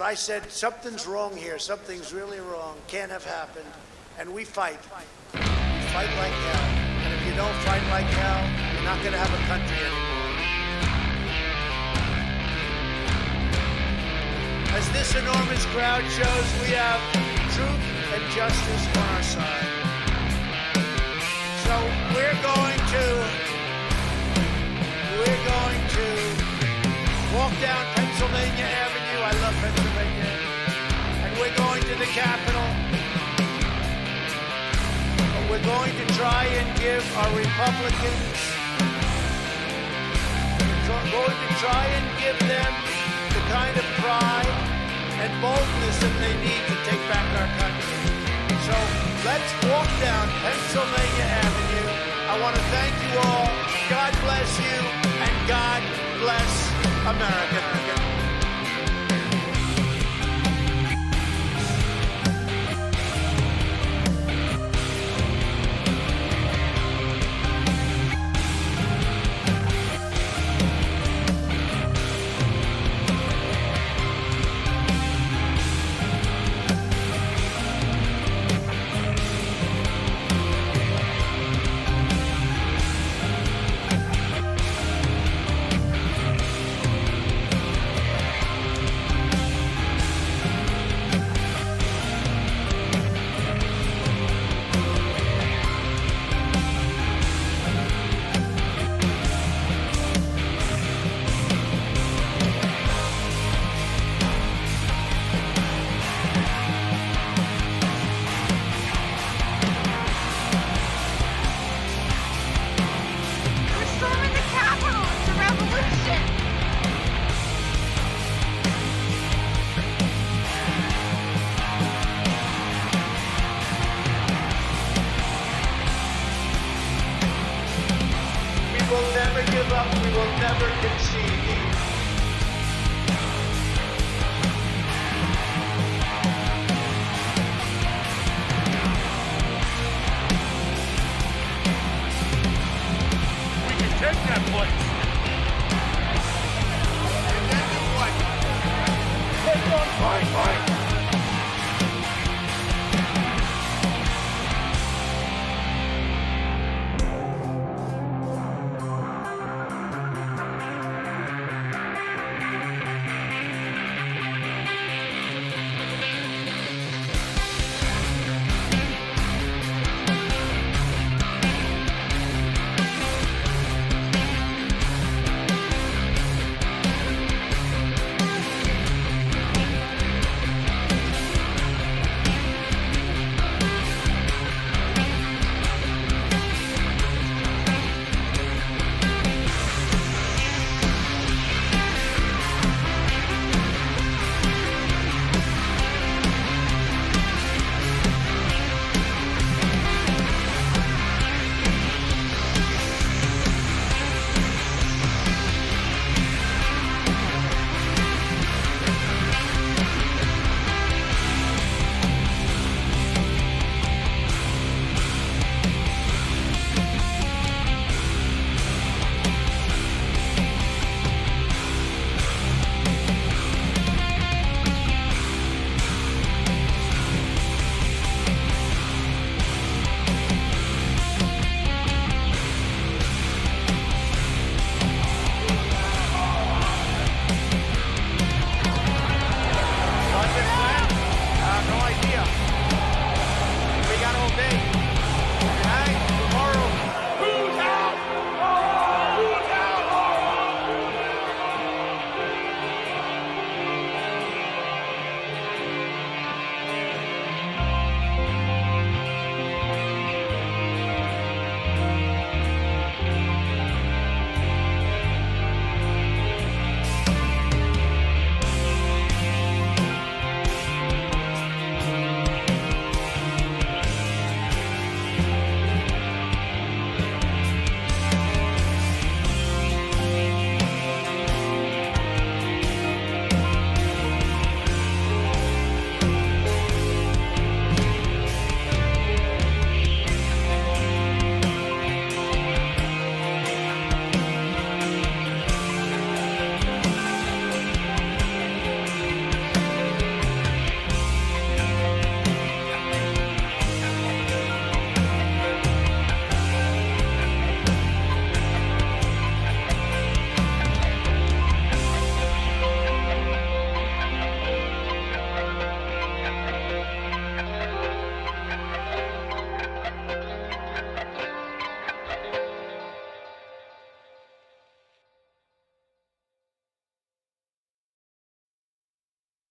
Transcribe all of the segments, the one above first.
I said, something's wrong here. Something's really wrong. Can't have happened. And we fight. We fight like hell. And if you don't fight like hell, you're not going to have a country anymore. As this enormous crowd shows, we have truth and justice on our side. So we're going to walk down Pennsylvania Avenue. I love Pennsylvania. And we're going to the Capitol. But we're going to try and give our Republicans, we're going to try and give them the kind of pride and boldness that they need to take back our country. So let's walk down Pennsylvania Avenue. I want to thank you all. God bless you, and God bless America.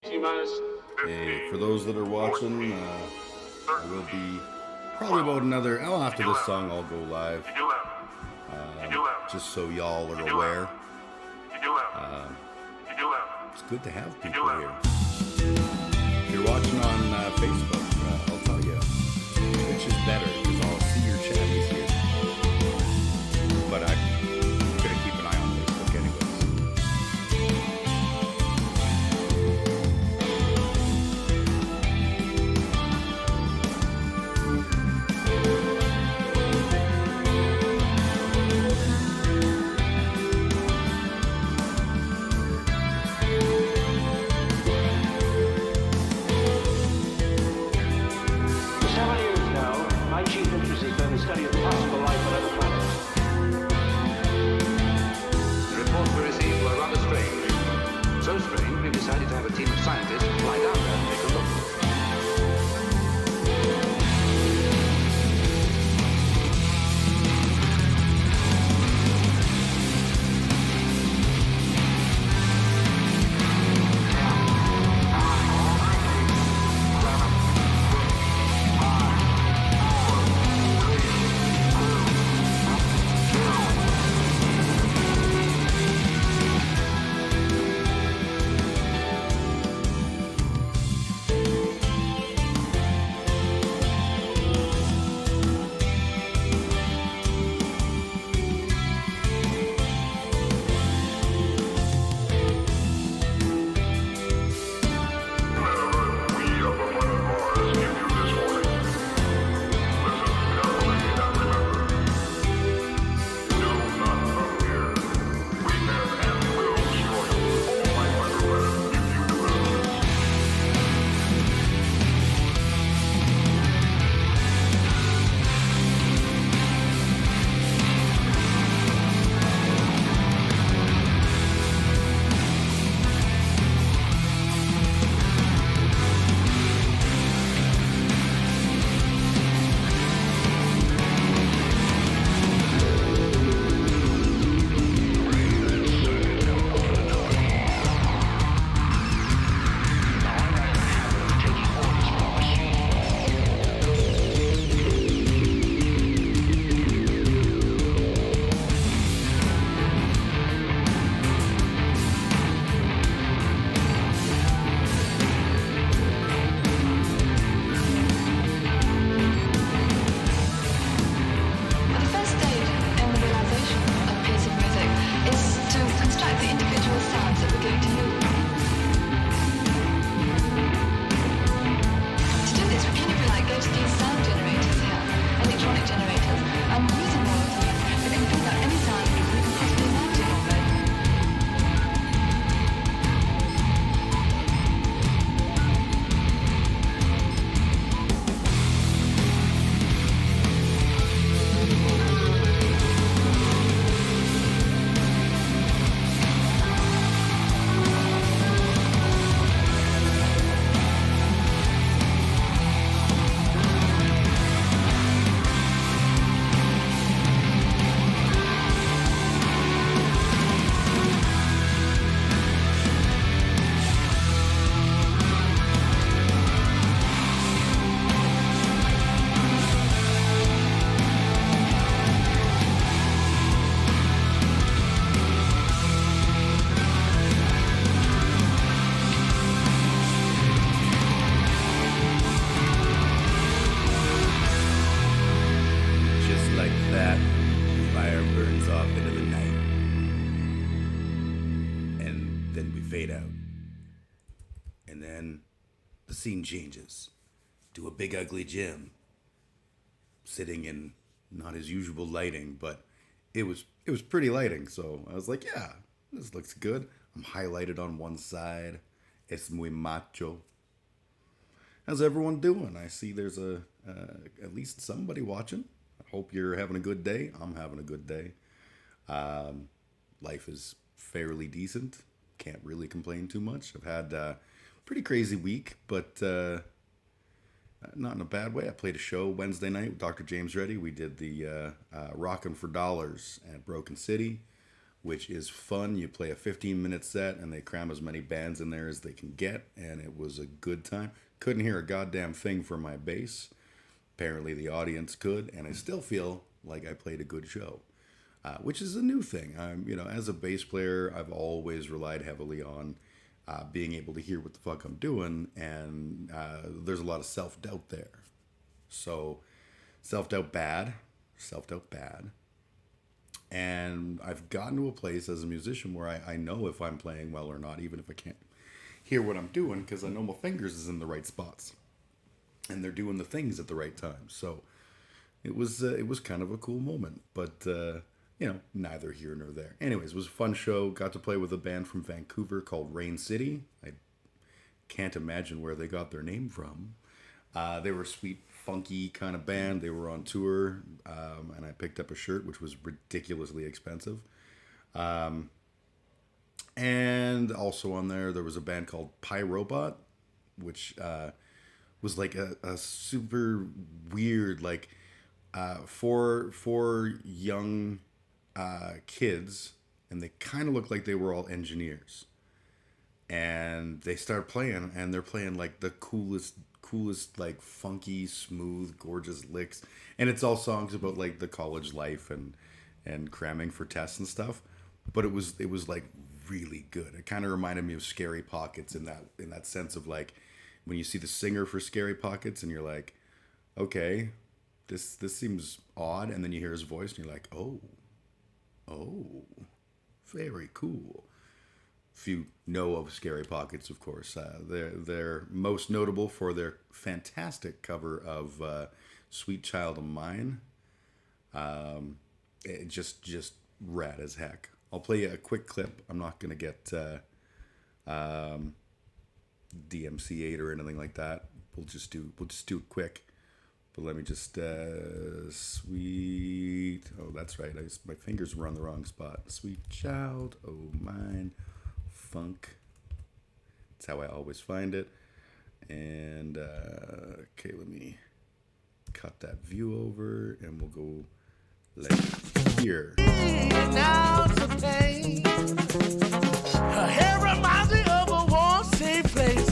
Hey, for those that are watching, I will be probably about another. Oh, after this song, I'll go live. Just so y'all are aware. It's good to have people here. If you're watching on Facebook, I'll tell you, which is better because I'll see your chat easier. But I'm gonna keep an eye on Facebook anyways. Scene changes to a big ugly Jim sitting in not his usual lighting, but it was pretty lighting, so I was like, yeah, this looks good. I'm highlighted on one side. Es muy macho. How's everyone doing? I see there's at least somebody watching. I hope you're having a good day. I'm having a good day. Life is fairly decent. Can't really complain too much. I've had pretty crazy week, but not in a bad way. I played a show Wednesday night with Dr. James Reddy. We did the Rockin' for Dollars at Broken City. which is fun. You play a 15-minute set, and they cram as many bands in there as they can get, and it was a good time. Couldn't hear a goddamn thing for my bass. Apparently the audience could, and I still feel like I played a good show, which is a new thing. As a bass player, I've always relied heavily on being able to hear what the fuck I'm doing, and there's a lot of self-doubt there. So, self-doubt bad. And I've gotten to a place as a musician where I know if I'm playing well or not, even if I can't hear what I'm doing, because I know my fingers is in the right spots. And they're doing the things at the right time. So it was kind of a cool moment. But, neither here nor there. Anyways, it was a fun show. Got to play with a band from Vancouver called Rain City. I can't imagine where they got their name from. They were a sweet, funky kind of band. They were on tour, and I picked up a shirt, which was ridiculously expensive. And also on there was a band called Pyrobot, which was like a super weird, like four young kids, and they kind of looked like they were all engineers. And they start playing, and they're playing like the coolest, like funky, smooth, gorgeous licks, and it's all songs about like the college life and cramming for tests and stuff. But it was like really good. It kind of reminded me of Scary Pockets in that sense of like when you see the singer for Scary Pockets and you're like, okay, this seems odd, and then you hear his voice and you're like, oh, very cool. If you know of Scary Pockets, of course, they're most notable for their fantastic cover of "Sweet Child of Mine." It just rad as heck. I'll play you a quick clip. I'm not gonna get DMCA'd or anything like that. We'll just do it quick. But let me just sweet. Oh, that's right. My fingers were on the wrong spot. Sweet child, oh mine. Funk. That's how I always find it. And okay, let me cut that view over, and we'll go like here. Now today, her hair reminds me of a warm, safe place.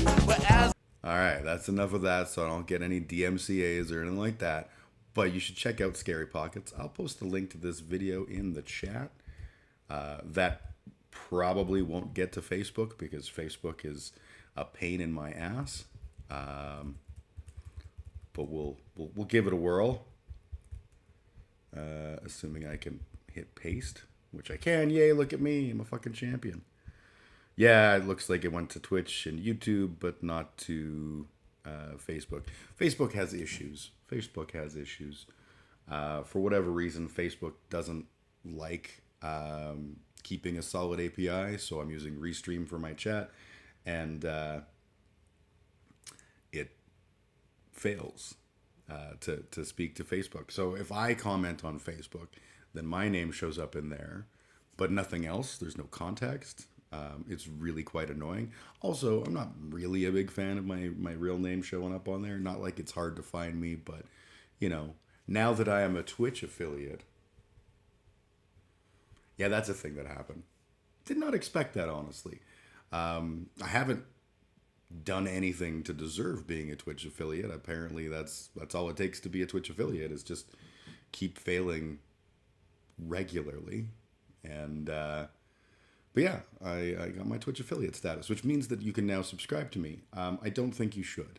All right, that's enough of that, so I don't get any DMCA's or anything like that. But you should check out Scary Pockets. I'll post the link to this video in the chat. That probably won't get to Facebook because Facebook is a pain in my ass. But we'll give it a whirl. Assuming I can hit paste, which I can. Yay, look at me. I'm a fucking champion. Yeah, it looks like it went to Twitch and YouTube, but not to Facebook. Facebook has issues. For whatever reason, Facebook doesn't like keeping a solid API, so I'm using Restream for my chat, and it fails to speak to Facebook. So if I comment on Facebook, then my name shows up in there, but nothing else. There's no context. It's really quite annoying. Also, I'm not really a big fan of my real name showing up on there. Not like it's hard to find me, but, now that I am a Twitch affiliate, yeah, that's a thing that happened. Did not expect that, honestly. I haven't done anything to deserve being a Twitch affiliate. Apparently, that's all it takes to be a Twitch affiliate is just keep failing regularly. And, but yeah, I got my Twitch affiliate status, which means that you can now subscribe to me. I don't think you should.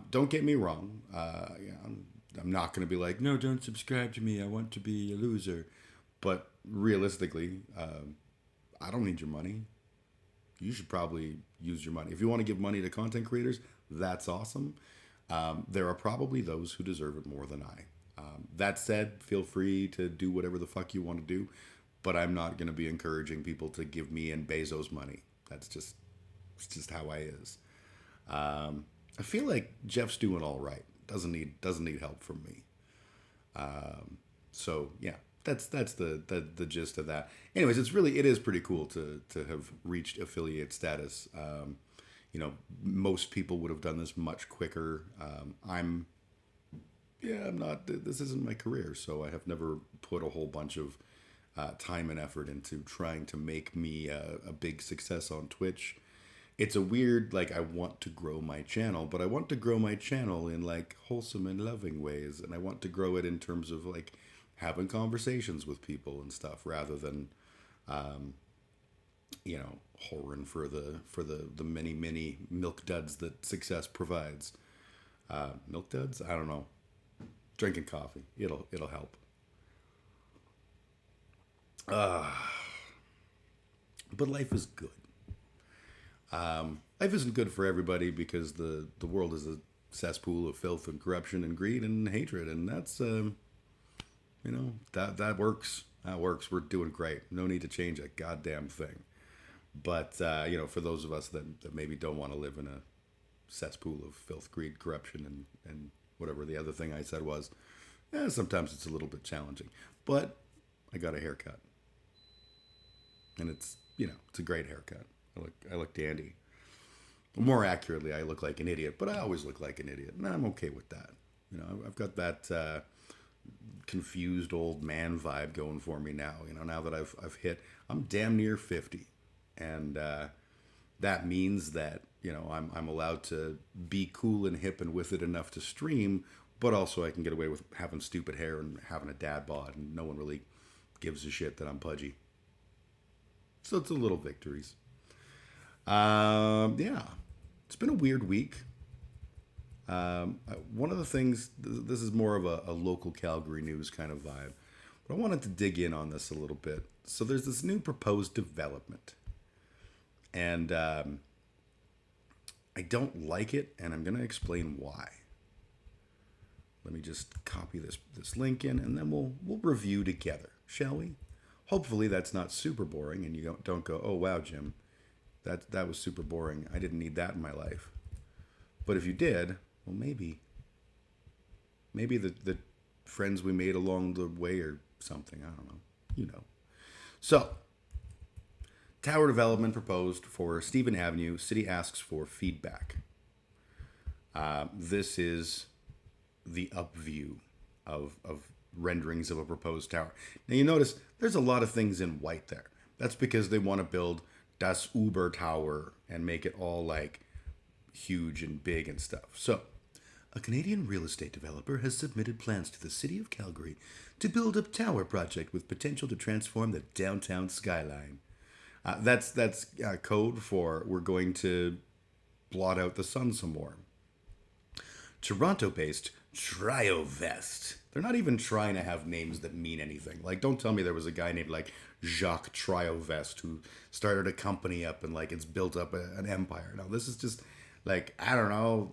Don't get me wrong. I'm not going to be like, no, don't subscribe to me. I want to be a loser. But realistically, I don't need your money. You should probably use your money. If you want to give money to content creators, that's awesome. There are probably those who deserve it more than I. That said, feel free to do whatever the fuck you want to do. But I'm not going to be encouraging people to give me and Bezos money. It's just how I is. I feel like Jeff's doing all right. Doesn't need help from me. So yeah, that's the gist of that. Anyways, it is pretty cool to have reached affiliate status. Most people would have done this much quicker. I'm not. This isn't my career, so I have never put a whole bunch of time and effort into trying to make me a big success on Twitch. It's a weird, like, I want to grow my channel, but I want to grow my channel in, like, wholesome and loving ways. And I want to grow it in terms of, like, having conversations with people and stuff rather than, you know, whoring for the many milk duds that success provides. Milk duds? I don't know. Drinking coffee. It'll help. But life is good. Life isn't good for everybody because the world is a cesspool of filth and corruption and greed and hatred, and that's you know, that works. That works. We're doing great. No need to change a goddamn thing. But you know, for those of us that maybe don't want to live in a cesspool of filth, greed, corruption, and whatever the other thing I said was, sometimes it's a little bit challenging. But I got a haircut, and it's, you know, it's a great haircut. I look dandy. More accurately, I look like an idiot, but I always look like an idiot, and I'm okay with that. You know, I've got that confused old man vibe going for me now. You know, now that I've hit, I'm damn near 50, and that means that, you know, I'm allowed to be cool and hip and with it enough to stream, but also I can get away with having stupid hair and having a dad bod, and no one really gives a shit that I'm pudgy. So it's a little victories. Yeah, it's been a weird week. One of the things, this is more of a local Calgary news kind of vibe, but I wanted to dig in on this a little bit. So there's this new proposed development, and I don't like it, and I'm going to explain why. Let me just copy this link in, and then we'll review together, shall we? Hopefully that's not super boring, and you don't go, oh wow, Jim, that was super boring. I didn't need that in my life. But if you did, well, maybe the friends we made along the way or something. I don't know. You know. So, tower development proposed for Stephen Avenue. City asks for feedback. This is the up view of renderings of a proposed tower. Now you notice there's a lot of things in white there. That's because they want to build Das Uber Tower and make it all like huge and big and stuff. So, a Canadian real estate developer has submitted plans to the City of Calgary to build a tower project with potential to transform the downtown skyline. That's code for we're going to blot out the sun some more. Toronto-based Triovest. They're not even trying to have names that mean anything. Like, don't tell me there was a guy named like Jacques Triovest who started a company up and like it's built up an empire. No, this is just like, I don't know.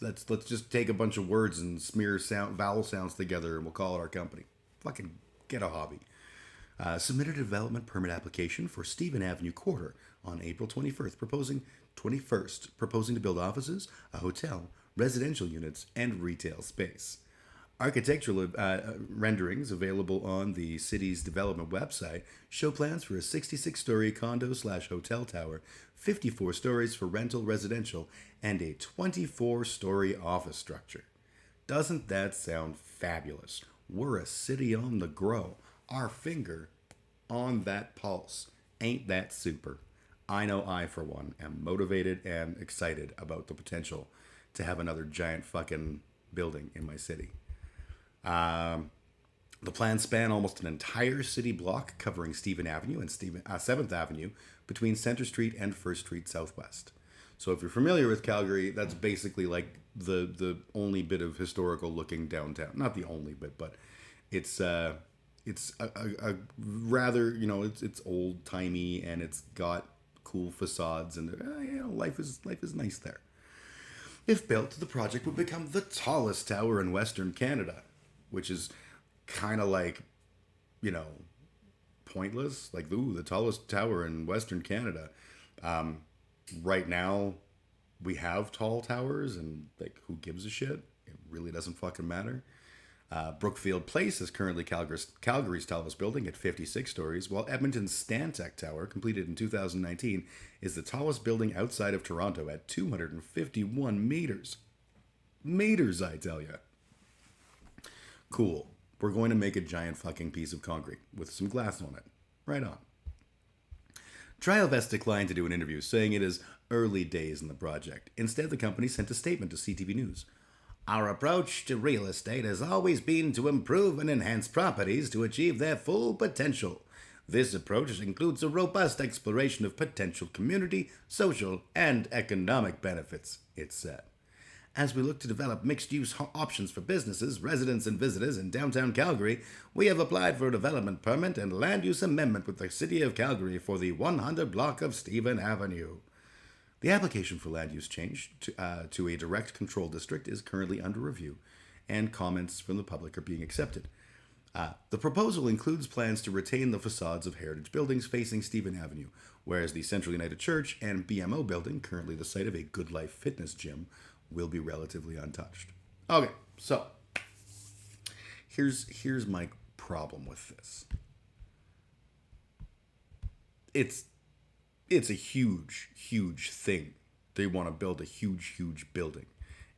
Let's just take a bunch of words and smear vowel sounds together and we'll call it our company. Fucking get a hobby. Submitted a development permit application for Stephen Avenue Quarter on April 21st, proposing to build offices, a hotel, residential units, and retail space. Architectural renderings available on the city's development website show plans for a 66-story condo/hotel tower, 54 stories for rental residential, and a 24-story office structure. Doesn't that sound fabulous? We're a city on the grow. Our finger on that pulse. Ain't that super? I know I, for one, am motivated and excited about the potential to have another giant fucking building in my city. The plans span almost an entire city block covering Stephen Avenue and 7th Avenue between Centre Street and 1st Street Southwest. So if you're familiar with Calgary, that's basically like the only bit of historical looking downtown. Not the only bit, but it's a rather, you know, it's old timey and it's got cool facades and you know, life is nice there. If built, the project would become the tallest tower in Western Canada, which is kind of like, you know, pointless. Like, ooh, the tallest tower in Western Canada. Right now, we have tall towers, and like, who gives a shit? It really doesn't fucking matter. Brookfield Place is currently Calgary's tallest building at 56 stories, while Edmonton's Stantec Tower, completed in 2019, is the tallest building outside of Toronto at 251 meters. Meters, I tell you. Cool. We're going to make a giant fucking piece of concrete with some glass on it. Right on. TrialVest declined to do an interview, saying it is early days in the project. Instead, the company sent a statement to CTV News. Our approach to real estate has always been to improve and enhance properties to achieve their full potential. This approach includes a robust exploration of potential community, social, and economic benefits, it said. As we look to develop mixed-use options for businesses, residents, and visitors in downtown Calgary, we have applied for a development permit and land use amendment with the City of Calgary for the 100 block of Stephen Avenue. The application for land use change to a direct control district is currently under review, and comments from the public are being accepted. The proposal includes plans to retain the facades of heritage buildings facing Stephen Avenue, whereas the Central United Church and BMO building, currently the site of a Good Life fitness gym, will be relatively untouched. Okay, so here's my problem with this. It's a huge thing. They want to build a huge building,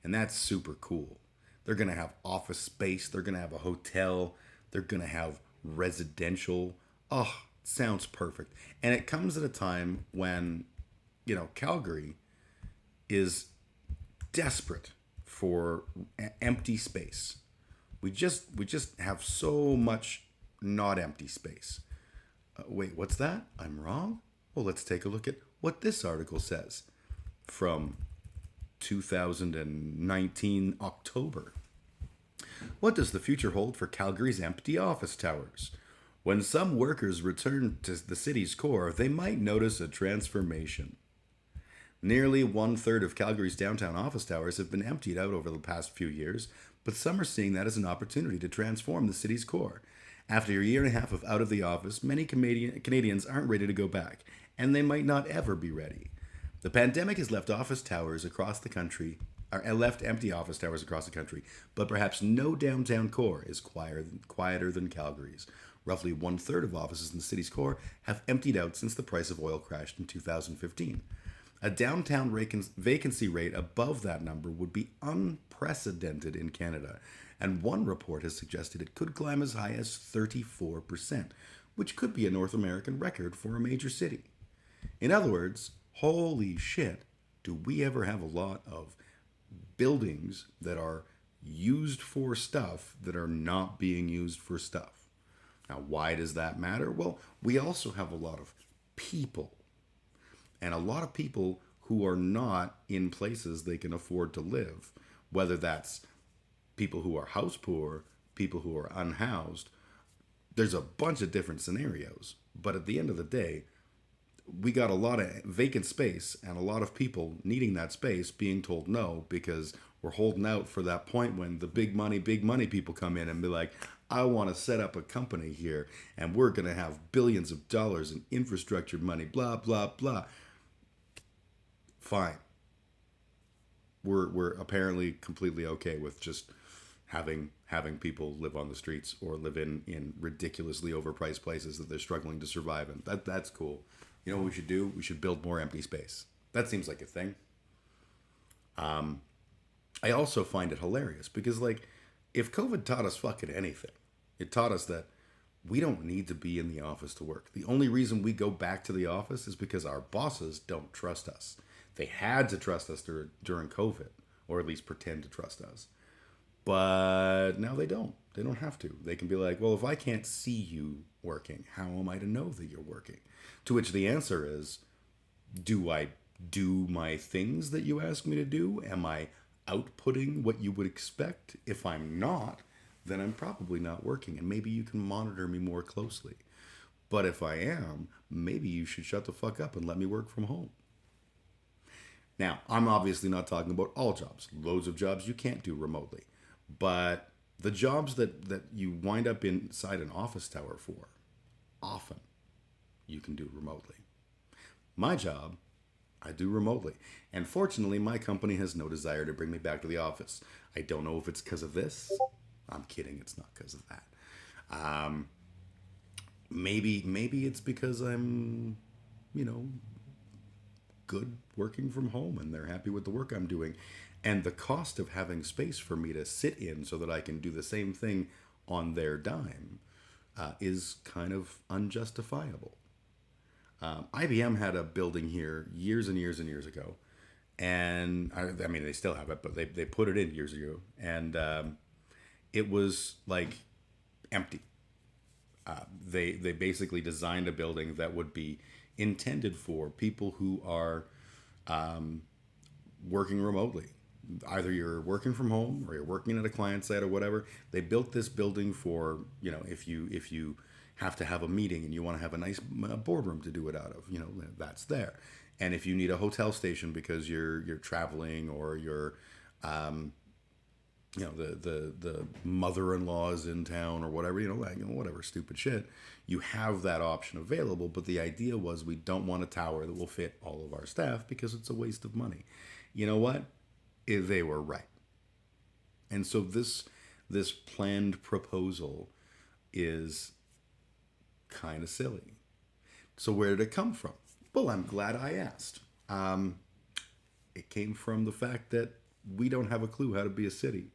and that's super cool. They're gonna have office space. They're gonna have a hotel. They're gonna have residential. Oh, sounds perfect. And it comes at a time when, Calgary is desperate for empty space. We just have so much not empty space. Wait, what's that? I'm wrong? Well, let's take a look at what this article says from 2019 October. What does the future hold for Calgary's empty office towers? When some workers return to the city's core, they might notice a transformation. Nearly 1/3 of Calgary's downtown office towers have been emptied out over the past few years, but some are seeing that as an opportunity to transform the city's core. After a year and a half of out of the office, many Canadians aren't ready to go back, and they might not ever be ready. The pandemic has left office towers across the country, or left empty office towers across the country, but perhaps no downtown core is quieter than Calgary's. Roughly 1/3 of offices in the city's core have emptied out since the price of oil crashed in 2015. A downtown vacancy rate above that number would be unprecedented in Canada, and one report has suggested it could climb as high as 34%, which could be a North American record for a major city. In other words, holy shit, do we ever have a lot of buildings that are used for stuff that are not being used for stuff. Now, why does that matter? Well, we also have a lot of people. And a lot of people who are not in places they can afford to live, whether that's people who are house poor, people who are unhoused. There's a bunch of different scenarios. But at the end of the day, we got a lot of vacant space and a lot of people needing that space being told no because we're holding out for that point when the big money people come in and be like, I want to set up a company here and we're going to have billions of dollars in infrastructure money, blah, blah, blah. Fine. We're apparently completely okay with just having people live on the streets or live in ridiculously overpriced places that they're struggling to survive in. That's cool. You know what we should do? We should build more empty space. That seems like a thing. I also find it hilarious because, like, if COVID taught us fucking anything, it taught us that we don't need to be in the office to work. The only reason we go back to the office is because our bosses don't trust us. They had to trust us during COVID, or at least pretend to trust us. But now they don't. They don't have to. They can be like, well, if I can't see you working, how am I to know that you're working? To which the answer is, do I do my things that you ask me to do? Am I outputting what you would expect? If I'm not, then I'm probably not working, and maybe you can monitor me more closely. But if I am, maybe you should shut the fuck up and let me work from home. Now, I'm obviously not talking about all jobs. Loads of jobs you can't do remotely. But the jobs that you wind up inside an office tower for, often you can do remotely. My job, I do remotely. And fortunately, my company has no desire to bring me back to the office. I don't know if it's because of this. I'm kidding, it's not because of that. Maybe it's because I'm, good working from home and they're happy with the work I'm doing. And the cost of having space for me to sit in so that I can do the same thing on their dime is kind of unjustifiable. IBM had a building here years and years and years ago, and I mean they still have it, but they put it in years ago, and it was like empty. They basically designed a building that would be intended for people who are working remotely. Either you're working from home or you're working at a client site or whatever. They built this building for, if you have to have a meeting and you want to have a nice boardroom to do it out of, that's there. And if you need a hotel station because you're traveling, or you're the mother-in-law is in town or whatever, whatever stupid shit, you have that option available. But the idea was, we don't want a tower that will fit all of our staff because it's a waste of money. You know what? They were right. And so this planned proposal is kind of silly. So where did it come from? Well, I'm glad I asked. It came from the fact that we don't have a clue how to be a city.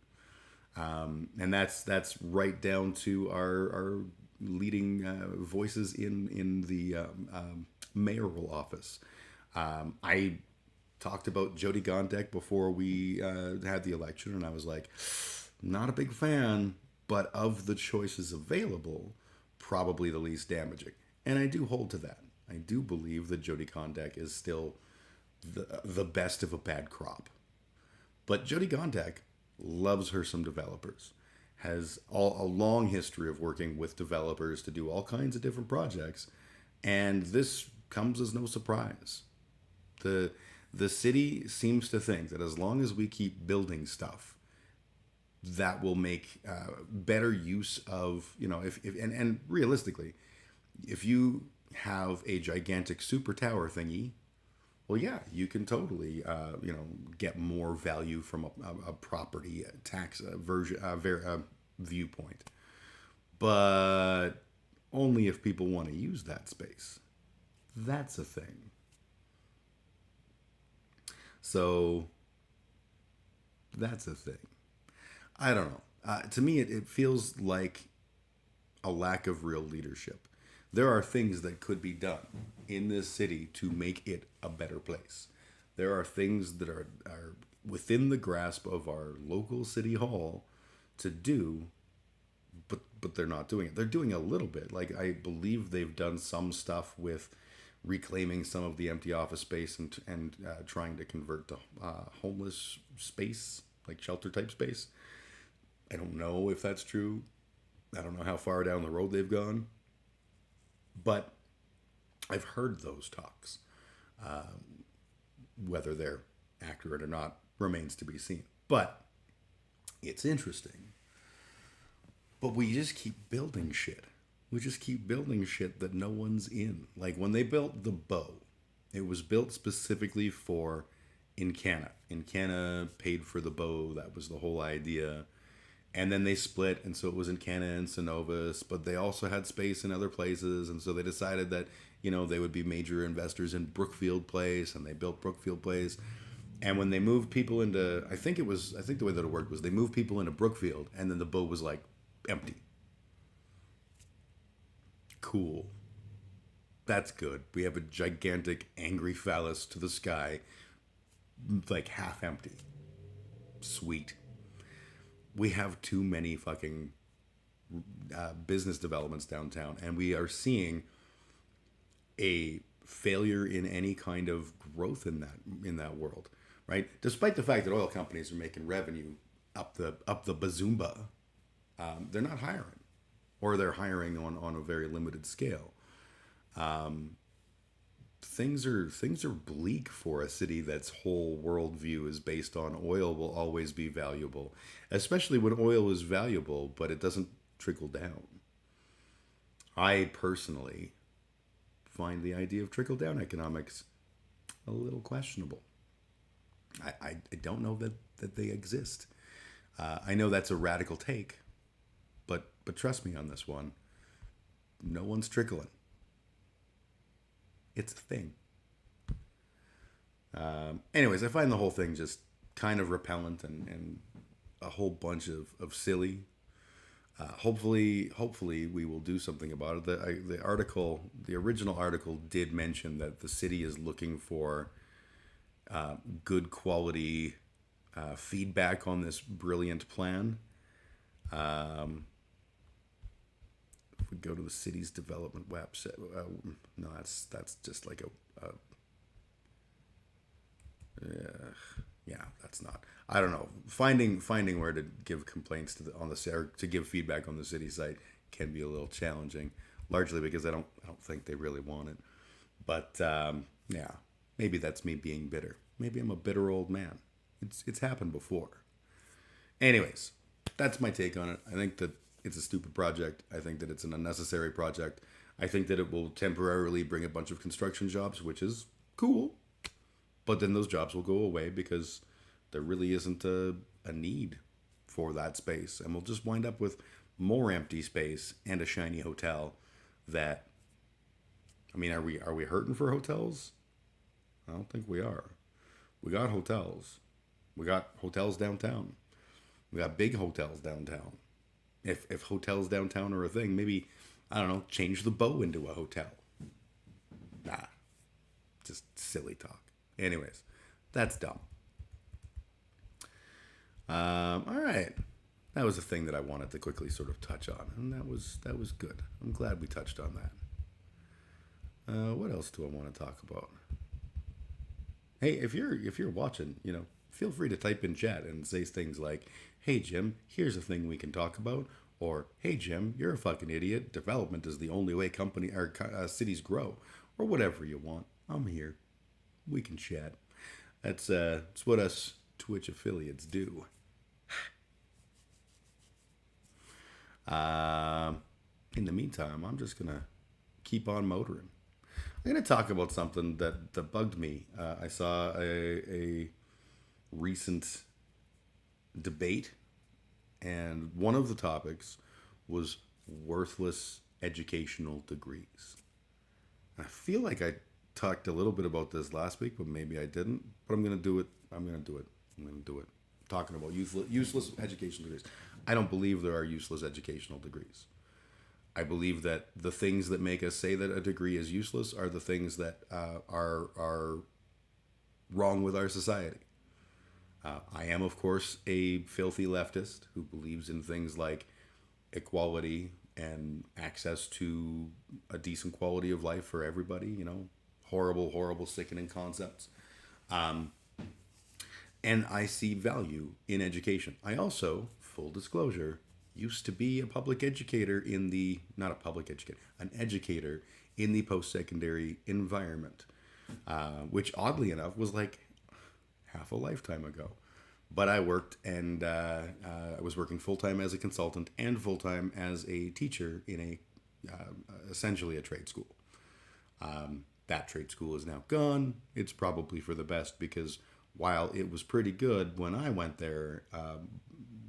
And that's right down to our leading voices in the mayoral office. I talked about Jody Gondek before we had the election, and I was like, not a big fan, but of the choices available, probably the least damaging. And I do hold to that. I do believe that Jody Gondek is still the best of a bad crop. But Jody Gondek loves her some developers, has a long history of working with developers to do all kinds of different projects, and this comes as no surprise. The city seems to think that as long as we keep building stuff, that will make better use of, and realistically, if you have a gigantic super tower thingy, well, yeah, you can totally, get more value from a property tax viewpoint. But only if people want to use that space. That's a thing. So that's a thing. I don't know. To me, it feels like a lack of real leadership. There are things that could be done in this city to make it a better place. There are things that are within the grasp of our local city hall to do, but they're not doing it. They're doing a little bit. Like, I believe they've done some stuff with reclaiming some of the empty office space and trying to convert to homeless space, like shelter type space. I don't know if that's true. I don't know how far down the road they've gone. But I've heard those talks. Whether they're accurate or not remains to be seen. But it's interesting. But we just keep building shit. We just keep building shit that no one's in. Like when they built the bow, it was built specifically for Encana. Encana paid for the bow. That was the whole idea. And then they split, and so it was Encana and Synovus, but they also had space in other places, and so they decided that, they would be major investors in Brookfield Place, and they built Brookfield Place. And when they moved people into, I think the way that it worked was they moved people into Brookfield, and then the bow was like empty. Cool. That's good. We have a gigantic angry phallus to the sky, like half empty. Sweet. We have too many fucking business developments downtown, and we are seeing a failure in any kind of growth in that world, right? Despite the fact that oil companies are making revenue up the bazoomba, they're not hiring, or they're hiring on a very limited scale. Things are bleak for a city that's whole worldview is based on oil will always be valuable, especially when oil is valuable, but it doesn't trickle down. I personally find the idea of trickle down economics a little questionable. I don't know that they exist. I know that's a radical take, but trust me on this one. No one's trickling. It's a thing. Anyways, I find the whole thing just kind of repellent and a whole bunch of silly. Hopefully, we will do something about it. The original article did mention that the city is looking for good quality feedback on this brilliant plan. If we go to the city's development website, no, that's just like yeah, that's not. I don't know. Finding where to give complaints to give feedback on the city site can be a little challenging, largely because I don't think they really want it. But yeah, maybe that's me being bitter. Maybe I'm a bitter old man. It's happened before. Anyways, that's my take on it. I think that it's a stupid project. I think that it's an unnecessary project. I think that it will temporarily bring a bunch of construction jobs, which is cool. But then those jobs will go away because there really isn't a need for that space. And we'll just wind up with more empty space and a shiny hotel that, I mean, are we hurting for hotels? I don't think we are. We got hotels. We got hotels downtown. We got big hotels downtown. If hotels downtown are a thing, maybe, I don't know, change the Bow into a hotel. Nah, just silly talk. Anyways, that's dumb. All right, that was a thing that I wanted to quickly sort of touch on, and that was good. I'm glad we touched on that. What else do I want to talk about? Hey, if you're watching, feel free to type in chat and say things like, "Hey Jim, here's a thing we can talk about," or "Hey Jim, you're a fucking idiot. Development is the only way company or cities grow," or whatever you want. I'm here. We can chat. That's what us Twitch affiliates do. In the meantime, I'm just gonna keep on motoring. I'm gonna talk about something that bugged me. I saw a recent debate, and one of the topics was worthless educational degrees. I feel like I talked a little bit about this last week, but maybe I didn't. But I'm gonna do it. I'm gonna do it. Talking about useless educational degrees. I don't believe there are useless educational degrees. I believe that the things that make us say that a degree is useless are the things that are wrong with our society. I am, of course, a filthy leftist who believes in things like equality and access to a decent quality of life for everybody. Horrible, sickening concepts. And I see value in education. I also, full disclosure, used to be a public educator an educator in the post-secondary environment, which oddly enough was like half a lifetime ago. But I worked and I was working full-time as a consultant and full-time as a teacher in essentially a trade school. That trade school is now gone. It's probably for the best because while it was pretty good when I went there,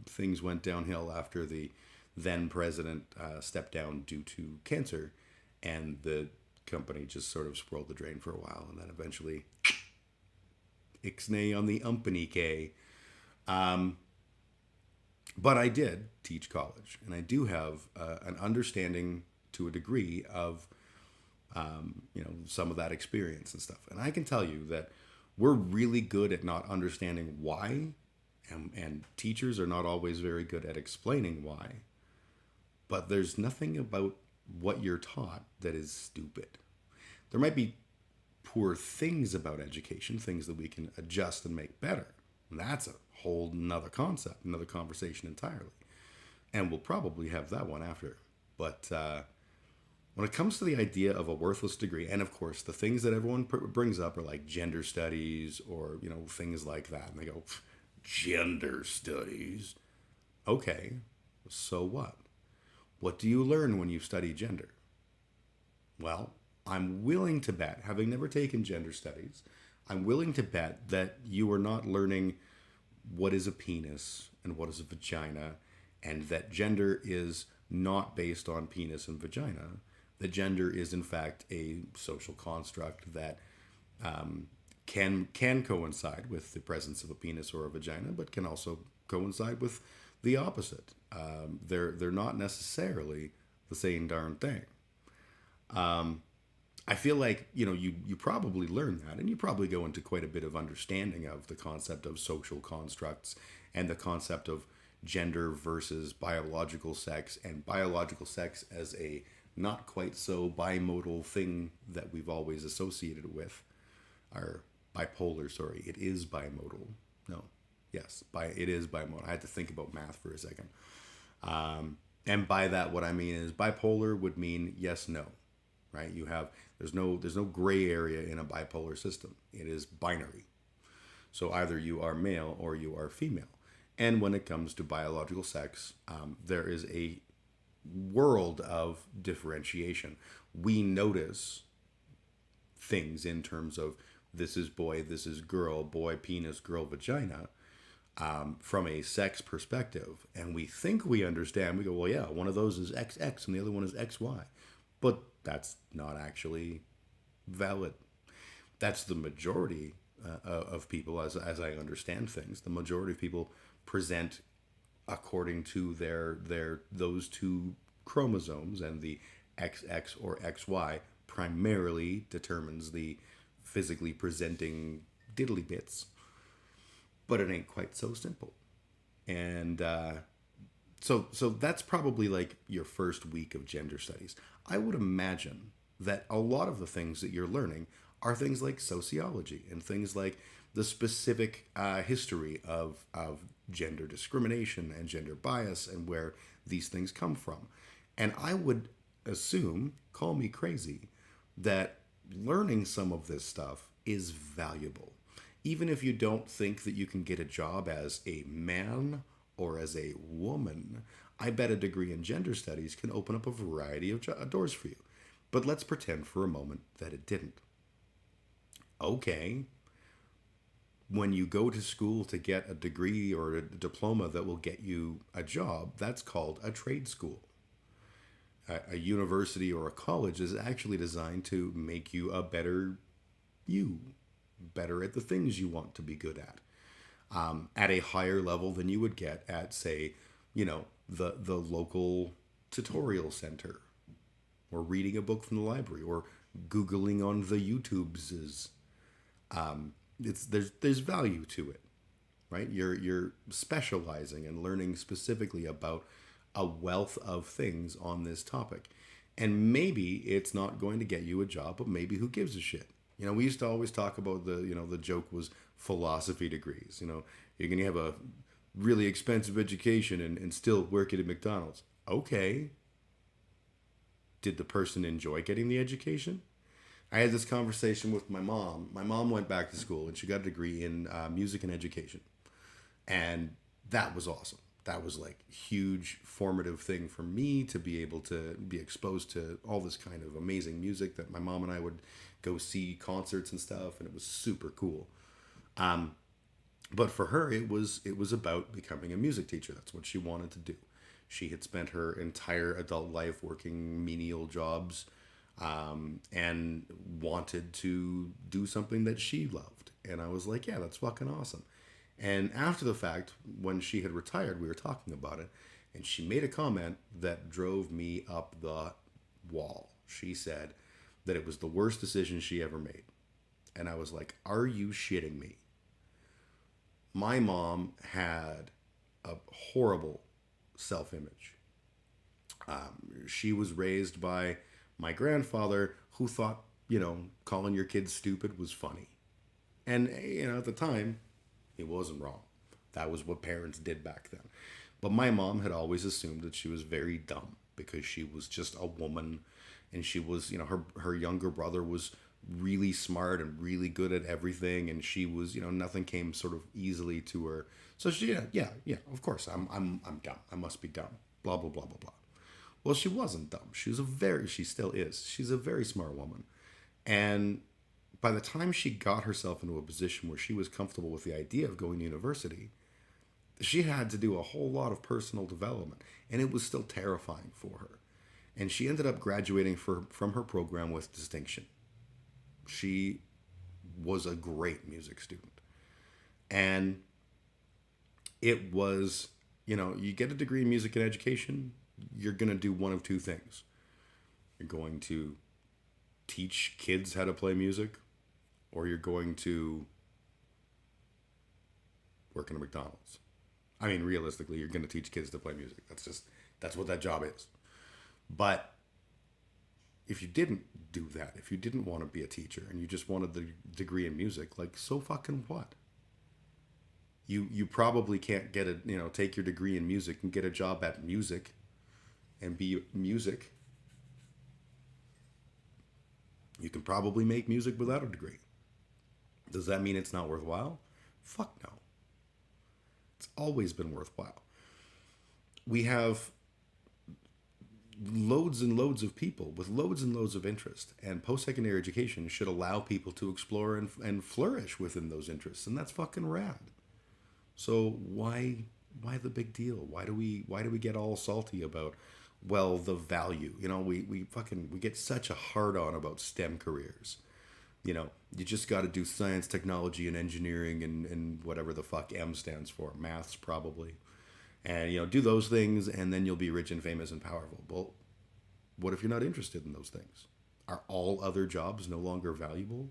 things went downhill after the then president stepped down due to cancer, and the company just sort of swirled the drain for a while, and then eventually ixnay on the umpany K. But I did teach college, and I do have an understanding to a degree of some of that experience and stuff. And I can tell you that we're really good at not understanding why, and teachers are not always very good at explaining why. But there's nothing about what you're taught that is stupid. There might be poor things about education, things that we can adjust and make better. And that's a whole nother concept, another conversation entirely. And we'll probably have that one after. But when it comes to the idea of a worthless degree, and of course the things that everyone brings up are like gender studies or things like that, and they go, gender studies? Okay, so what? What do you learn when you study gender? Well, I'm willing to bet, having never taken gender studies, I'm willing to bet that you are not learning what is a penis and what is a vagina, and that gender is not based on penis and vagina. That gender is in fact a social construct that can coincide with the presence of a penis or a vagina, but can also coincide with the opposite. They're not necessarily the same darn thing. I feel like, you probably learn that, and you probably go into quite a bit of understanding of the concept of social constructs and the concept of gender versus biological sex, and biological sex as a not quite so bimodal thing that we've always associated with. Or bipolar, sorry, it is bimodal. No, yes, it is bimodal. I had to think about math for a second. And by that, what I mean is bipolar would mean yes, no, right? There's no gray area in a bipolar system. It is binary. So either you are male or you are female. And when it comes to biological sex, there is a world of differentiation. We notice things in terms of this is boy, this is girl, boy penis, girl vagina, from a sex perspective. And we think we understand. We go, well, yeah, one of those is XX and the other one is XY. But that's not actually valid. That's the majority of people, as I understand things. The majority of people present according to those two chromosomes, and the XX or XY primarily determines the physically presenting diddly bits. But it ain't quite so simple. And so that's probably like your first week of gender studies. I would imagine that a lot of the things that you're learning are things like sociology and things like the specific history of gender discrimination and gender bias and where these things come from. And I would assume, call me crazy, that learning some of this stuff is valuable. Even if you don't think that you can get a job as a man or as a woman, I bet a degree in gender studies can open up a variety of doors for you. But let's pretend for a moment that it didn't. Okay, when you go to school to get a degree or a diploma that will get you a job, that's called a trade school. A university or a college is actually designed to make you a better you, better at the things you want to be good at a higher level than you would get at, say, the local tutorial center, or reading a book from the library, or Googling on the YouTubes. There's value to it, right? You're specializing and learning specifically about a wealth of things on this topic. And maybe it's not going to get you a job, but maybe who gives a shit? We used to always talk about the joke was philosophy degrees. You're going to have a really expensive education and still work at McDonald's. Okay. Did the person enjoy getting the education? I had this conversation with my mom. My mom went back to school and she got a degree in music and education. And that was awesome. That was like a huge formative thing for me to be able to be exposed to all this kind of amazing music that my mom and I would go see concerts and stuff. And it was super cool. But for her, it was about becoming a music teacher. That's what she wanted to do. She had spent her entire adult life working menial jobs, and wanted to do something that she loved. And I was like, yeah, that's fucking awesome. And after the fact, when she had retired, we were talking about it, and she made a comment that drove me up the wall. She said that it was the worst decision she ever made. And I was like, are you shitting me? My mom had a horrible self-image. She was raised by my grandfather, who thought, calling your kids stupid was funny. And, at the time, he wasn't wrong. That was what parents did back then. But my mom had always assumed that she was very dumb because she was just a woman, and she was, her younger brother was really smart and really good at everything, and she was, nothing came sort of easily to her. So she, yeah, of course, I'm dumb. I must be dumb. Blah, blah, blah, blah, blah. Well, she wasn't dumb. She still is. She's a very smart woman. And by the time she got herself into a position where she was comfortable with the idea of going to university, she had to do a whole lot of personal development. And it was still terrifying for her. And she ended up graduating from her program with distinction. She was a great music student. And it was You get a degree in music and education, you're going to do one of two things. You're going to teach kids how to play music, or you're going to work in a McDonald's. I mean, realistically, you're going to teach kids to play music. That's what that job is. But if you didn't do that, if you didn't want to be a teacher and you just wanted the degree in music, like, so fucking what? You probably can't take your degree in music and get a job at music and be music. You can probably make music without a degree. Does that mean it's not worthwhile? Fuck no. It's always been worthwhile. We have loads and loads of people with loads and loads of interest, and post-secondary education should allow people to explore and flourish within those interests, and that's fucking rad. So why the big deal? Why do we get all salty about, well, the value? We get such a hard on about STEM careers. You just got to do science, technology, and engineering, and whatever the fuck M stands for, maths probably. And, do those things, and then you'll be rich and famous and powerful. Well, what if you're not interested in those things? Are all other jobs no longer valuable?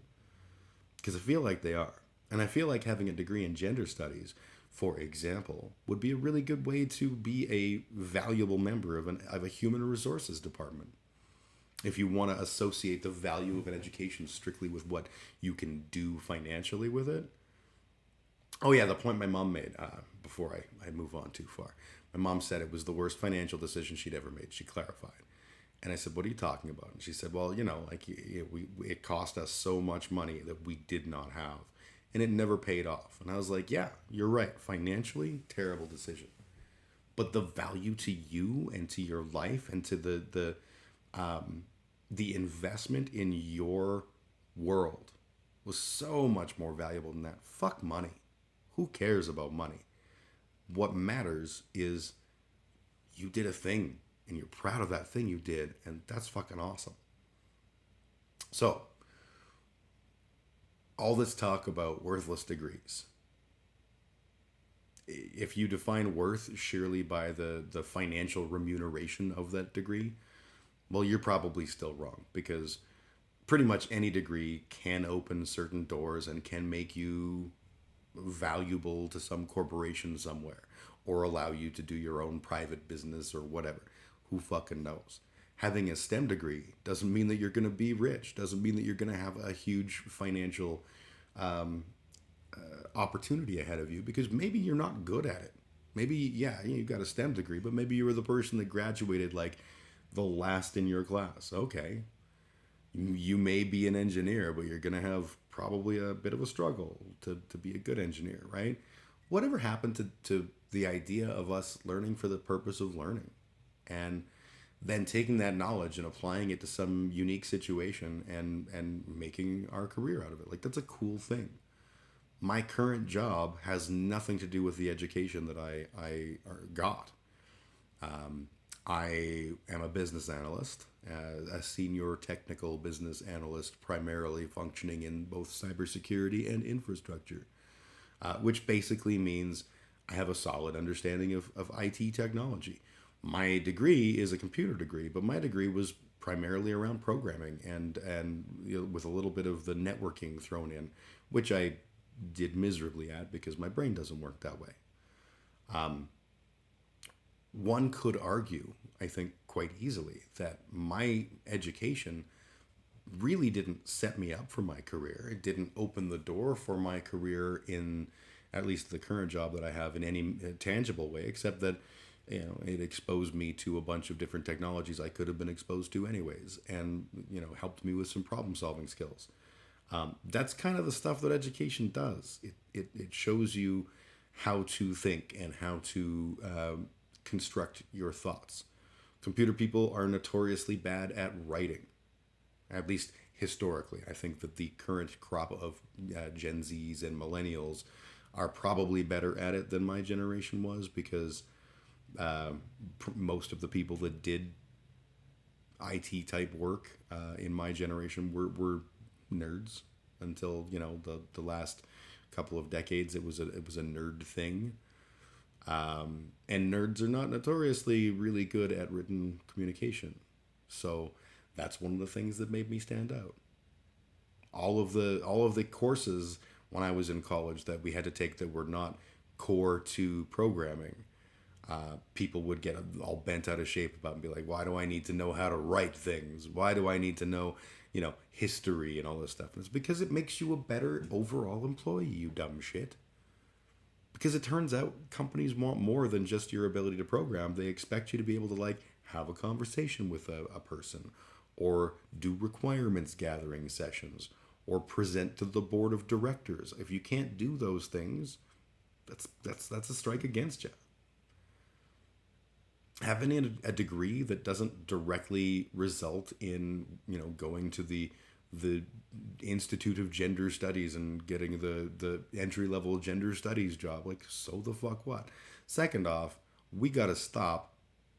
Because I feel like they are. And I feel like having a degree in gender studies, for example, would be a really good way to be a valuable member of a human resources department. If you want to associate the value of an education strictly with what you can do financially with it. Oh yeah, the point my mom made, before I move on too far. My mom said it was the worst financial decision she'd ever made. She clarified. And I said, what are you talking about? And she said, well, it cost us so much money that we did not have. And it never paid off. And I was like, yeah, you're right. Financially, terrible decision. But the value to you and to your life and to the investment in your world was so much more valuable than that. Fuck money. Who cares about money? What matters is you did a thing and you're proud of that thing you did, and that's fucking awesome. So, all this talk about worthless degrees. If you define worth sheerly by the financial remuneration of that degree, well, you're probably still wrong, because pretty much any degree can open certain doors and can make you valuable to some corporation somewhere, or allow you to do your own private business or whatever. Who fucking knows? Having a STEM degree doesn't mean that you're going to be rich, doesn't mean that you're going to have a huge financial opportunity ahead of you, because maybe you're not good at it. Maybe, yeah, you've got a STEM degree, but maybe you were the person that graduated like the last in your class. Okay. You may be an engineer, but you're going to have probably a bit of a struggle to be a good engineer, right? Whatever happened to the idea of us learning for the purpose of learning, and then taking that knowledge and applying it to some unique situation and making our career out of it? Like, that's a cool thing. My current job has nothing to do with the education that I got. I am a business analyst, a senior technical business analyst, primarily functioning in both cybersecurity and infrastructure, which basically means I have a solid understanding of IT technology. My degree is a computer degree, but my degree was primarily around programming and with a little bit of the networking thrown in, which I did miserably at because my brain doesn't work that way. One could argue, I think quite easily, that my education really didn't set me up for my career. It didn't open the door for my career in at least the current job that I have in any tangible way, except that it exposed me to a bunch of different technologies I could have been exposed to anyways, and helped me with some problem solving skills. That's kind of the stuff that education does. It shows you how to think and how to construct your thoughts. Computer people are notoriously bad at writing, at least historically. I think that the current crop of Gen Zs and millennials are probably better at it than my generation was, because most of the people that did IT type work in my generation were nerds until the last couple of decades. It was a nerd thing. And nerds are not notoriously really good at written communication. So that's one of the things that made me stand out. All of the courses when I was in college that we had to take that were not core to programming, people would get all bent out of shape about and be like, why do I need to know how to write things? Why do I need to know, history and all this stuff? And it's because it makes you a better overall employee, you dumb shit. Because it turns out companies want more than just your ability to program. They expect you to be able to have a conversation with a person, or do requirements gathering sessions, or present to the board of directors. If you can't do those things, that's a strike against you. Having a degree that doesn't directly result in going to the Institute of Gender Studies and getting the entry level gender studies job, so the fuck what? Second off, we got to stop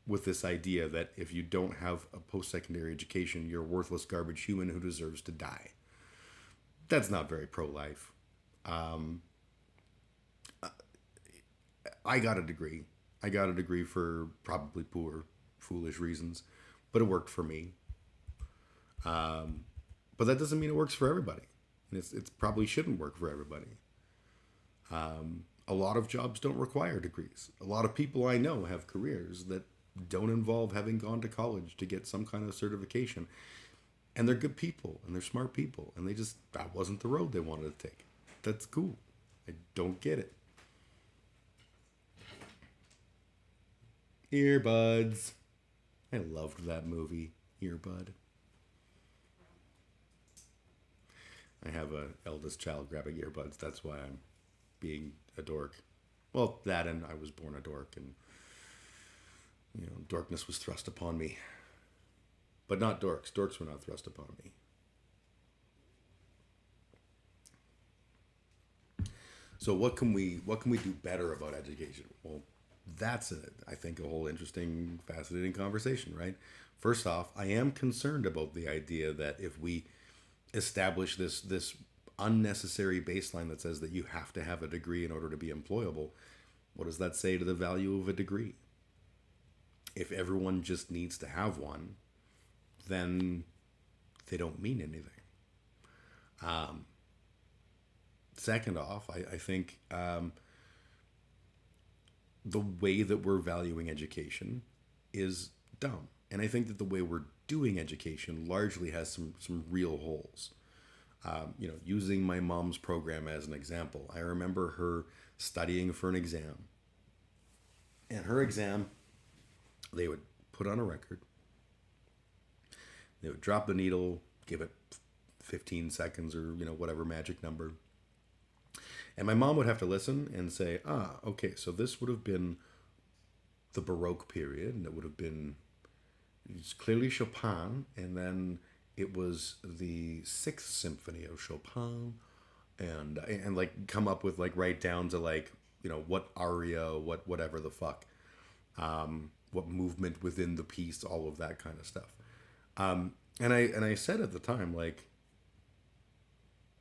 with this idea that if you don't have a post-secondary education, you're a worthless garbage human who deserves to die. That's not very pro-life. I got a degree. I got a degree for probably poor, foolish reasons, but it worked for me. But that doesn't mean it works for everybody. And it probably shouldn't work for everybody. A lot of jobs don't require degrees. A lot of people I know have careers that don't involve having gone to college to get some kind of certification. And they're good people, and they're smart people, and that wasn't the road they wanted to take. That's cool. I don't get it. Earbuds. I loved that movie, Earbud. I have a eldest child grabbing earbuds. That's why I'm being a dork. Well, that and I was born a dork, and dorkness was thrust upon me. But not dorks. Dorks were not thrust upon me. So what can we do better about education? Well, that's I think a whole interesting, fascinating conversation, right? First off, I am concerned about the idea that if we establish this unnecessary baseline that says that you have to have a degree in order to be employable, what does that say to the value of a degree? If everyone just needs to have one, then they don't mean anything. Second off, I think the way that we're valuing education is dumb. And I think that the way we're doing education largely has some real holes. Using my mom's program as an example, I remember her studying for an exam. And her exam, they would put on a record, they would drop the needle, give it 15 seconds or, whatever magic number. And my mom would have to listen and say, okay, so this would have been the Baroque period, and it would have been it's clearly Chopin, and then it was the Sixth Symphony of Chopin, and come up with write down to what aria, whatever the fuck, what movement within the piece, all of that kind of stuff. And I said at the time,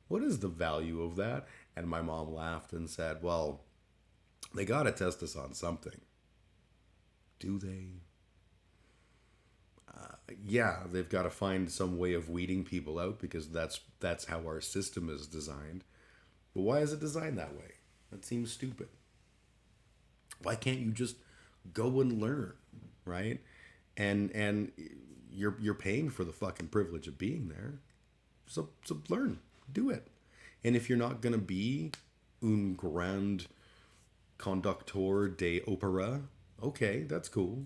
what is the value of that? And my mom laughed and said, well, they got to test us on something. Do they? Yeah, they've got to find some way of weeding people out because that's how our system is designed. But why is it designed that way? That seems stupid. Why can't you just go and learn, right? And you're paying for the fucking privilege of being there. So learn, do it. And if you're not going to be un grand conducteur de opera, okay, that's cool.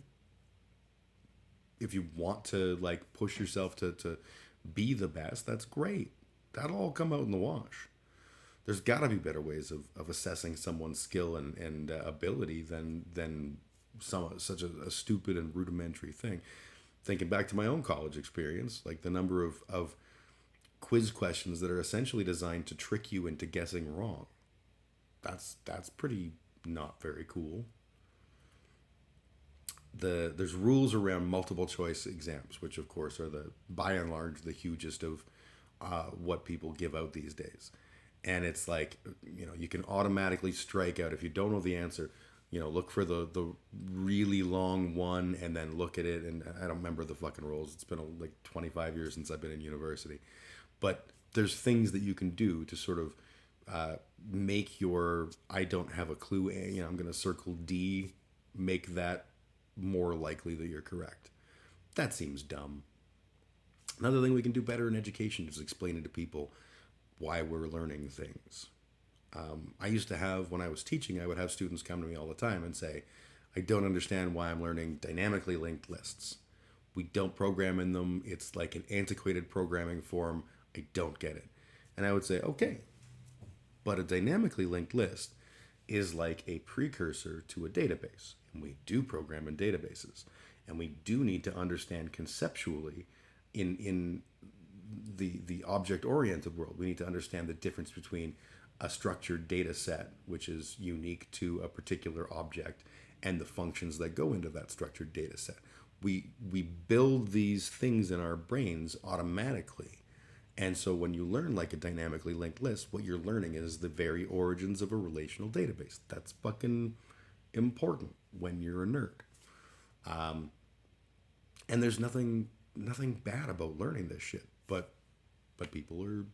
If you want to push yourself to be the best, that's great. That'll all come out in the wash. There's got to be better ways of assessing someone's skill and ability than such a stupid and rudimentary thing. Thinking back to my own college experience, the number of quiz questions that are essentially designed to trick you into guessing wrong. That's pretty not very cool. There's rules around multiple choice exams, which of course are by and large the hugest of what people give out these days. And it's you can automatically strike out if you don't know the answer. look for the really long one and then look at it. And I don't remember the fucking rules. It's been like 25 years since I've been in university. But there's things that you can do to sort of make your I don't have a clue, I'm going to circle D, make that more likely that you're correct. That seems dumb. Another thing we can do better in education is explaining to people why we're learning things. I used to have, when I was teaching, I would have students come to me all the time and say, I don't understand why I'm learning dynamically linked lists. We don't program in them. It's like an antiquated programming form. I don't get it. And I would say, okay, but a dynamically linked list is like a precursor to a database. And we do program in databases. And we do need to understand conceptually in the object-oriented world. We need to understand the difference between a structured data set, which is unique to a particular object, and the functions that go into that structured data set. We build these things in our brains automatically. And so when you learn like a dynamically linked list, what you're learning is the very origins of a relational database. That's fucking important when you're a nerd. And there's nothing bad about learning this shit, but people are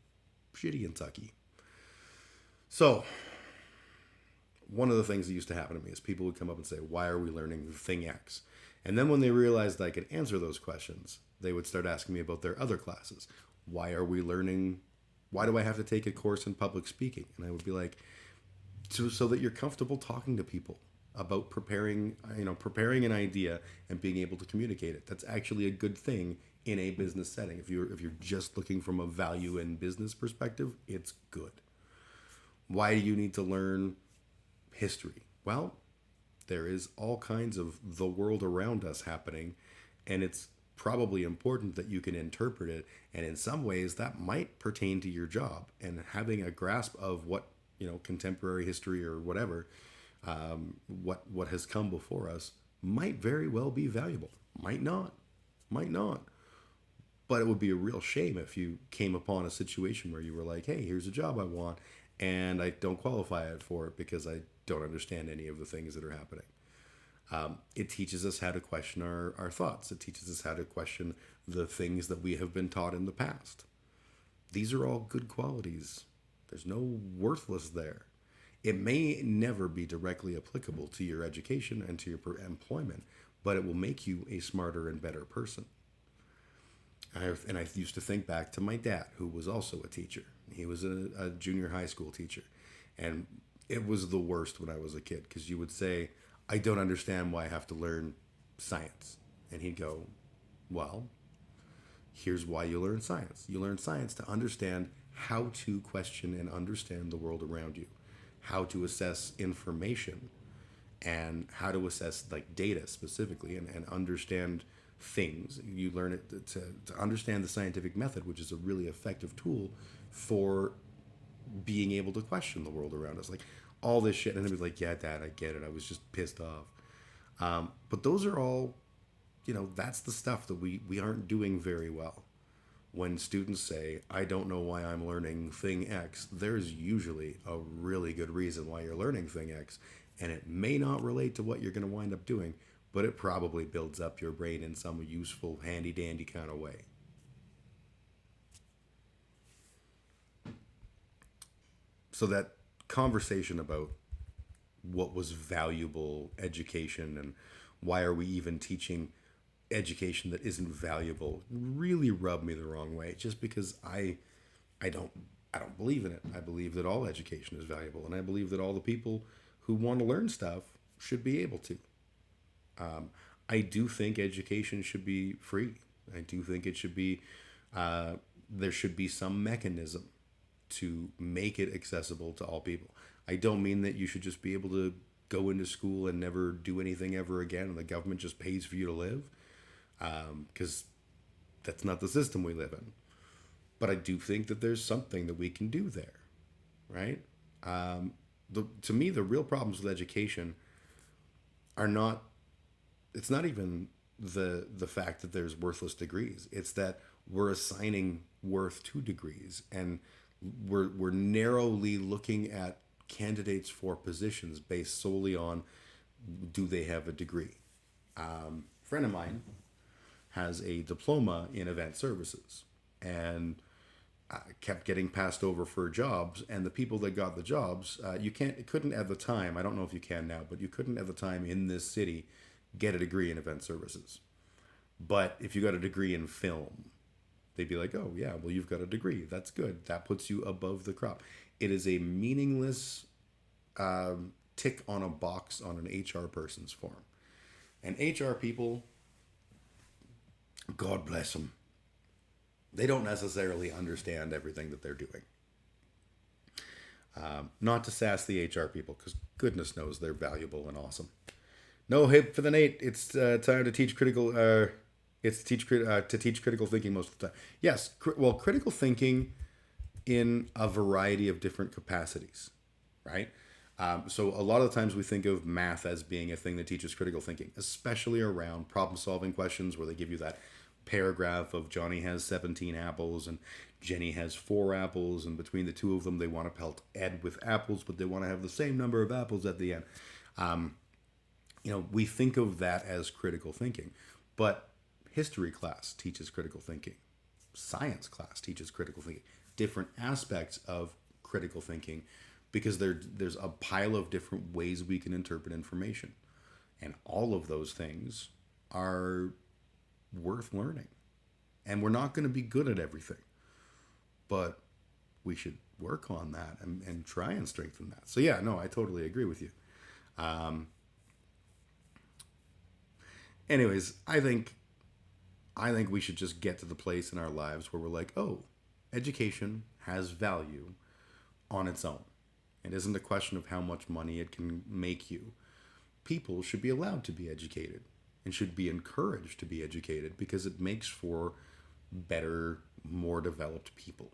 shitty and sucky. So one of the things that used to happen to me is people would come up and say, why are we learning thing X? And then when they realized I could answer those questions, they would start asking me about their other classes. Why do I have to take a course in public speaking? And I would be like, so that you're comfortable talking to people about preparing an idea and being able to communicate it. That's actually a good thing in a business setting. If you're just looking from a value and business perspective, it's good. Why do you need to learn history? Well, there is all kinds of the world around us happening, and it's probably important that you can interpret it. And in some ways, that might pertain to your job. And having a grasp of what contemporary history or whatever, what has come before us, might very well be valuable. Might not. But it would be a real shame if you came upon a situation where you were like, hey, here's a job I want, and I don't qualify for it because I don't understand any of the things that are happening. It teaches us how to question our thoughts. It teaches us how to question the things that we have been taught in the past. These are all good qualities. There's no worthless there. It may never be directly applicable to your education and to your employment, but it will make you a smarter and better person. And I used to think back to my dad, who was also a teacher. He was a junior high school teacher. And it was the worst when I was a kid, because you would say, I don't understand why I have to learn science. And he'd go, well, here's why you learn science. You learn science to understand how to question and understand the world around you, how to assess information, and how to assess like data specifically, and understand things. You learn it to understand the scientific method, which is a really effective tool for being able to question the world around us. Like all this shit, and it was like, yeah, Dad, I get it. I was just pissed off. But those are all, that's the stuff that we aren't doing very well. When students say, I don't know why I'm learning thing X, there's usually a really good reason why you're learning thing X. And it may not relate to what you're going to wind up doing, but it probably builds up your brain in some useful, handy-dandy kind of way. So that conversation about what was valuable education and why are we even teaching education that isn't valuable really rubbed me the wrong way, just because I don't believe in it. I believe that all education is valuable, and I believe that all the people who want to learn stuff should be able to. I do think education should be free. I do think it should be, there should be some mechanism to make it accessible to all people. I don't mean that you should just be able to go into school and never do anything ever again, and the government just pays for you to live, because that's not the system we live in. But I do think that there's something that we can do there, right? To me, the real problems with education are not, it's not even the fact that there's worthless degrees. It's that we're assigning worth to degrees, and we're narrowly looking at candidates for positions based solely on do they have a degree? A friend of mine has a diploma in event services, and kept getting passed over for jobs. And the people that got the jobs, couldn't at the time, I don't know if you can now, but you couldn't at the time in this city get a degree in event services. But if you got a degree in film, they'd be like, oh yeah, well, you've got a degree, that's good, that puts you above the crop. It is a meaningless tick on a box on an HR person's form. And HR people, God bless them, they don't necessarily understand everything that they're doing. Not to sass the HR people, because goodness knows they're valuable and awesome. No hip for the Nate. It's time to teach critical. To teach critical thinking most of the time. Yes, critical thinking in a variety of different capacities, right? So a lot of the times we think of math as being a thing that teaches critical thinking, especially around problem-solving questions where they give you that paragraph of Johnny has 17 apples and Jenny has 4 apples, and between the two of them they want to pelt Ed with apples, but they want to have the same number of apples at the end. We think of that as critical thinking, but history class teaches critical thinking. Science class teaches critical thinking. Different aspects of critical thinking, because there's a pile of different ways we can interpret information. And all of those things are worth learning. And we're not going to be good at everything. But we should work on that and try and strengthen that. So yeah, no, I totally agree with you. Anyways, I think we should just get to the place in our lives where we're like, oh, education has value on its own. It isn't a question of how much money it can make you. People should be allowed to be educated and should be encouraged to be educated, because it makes for better, more developed people.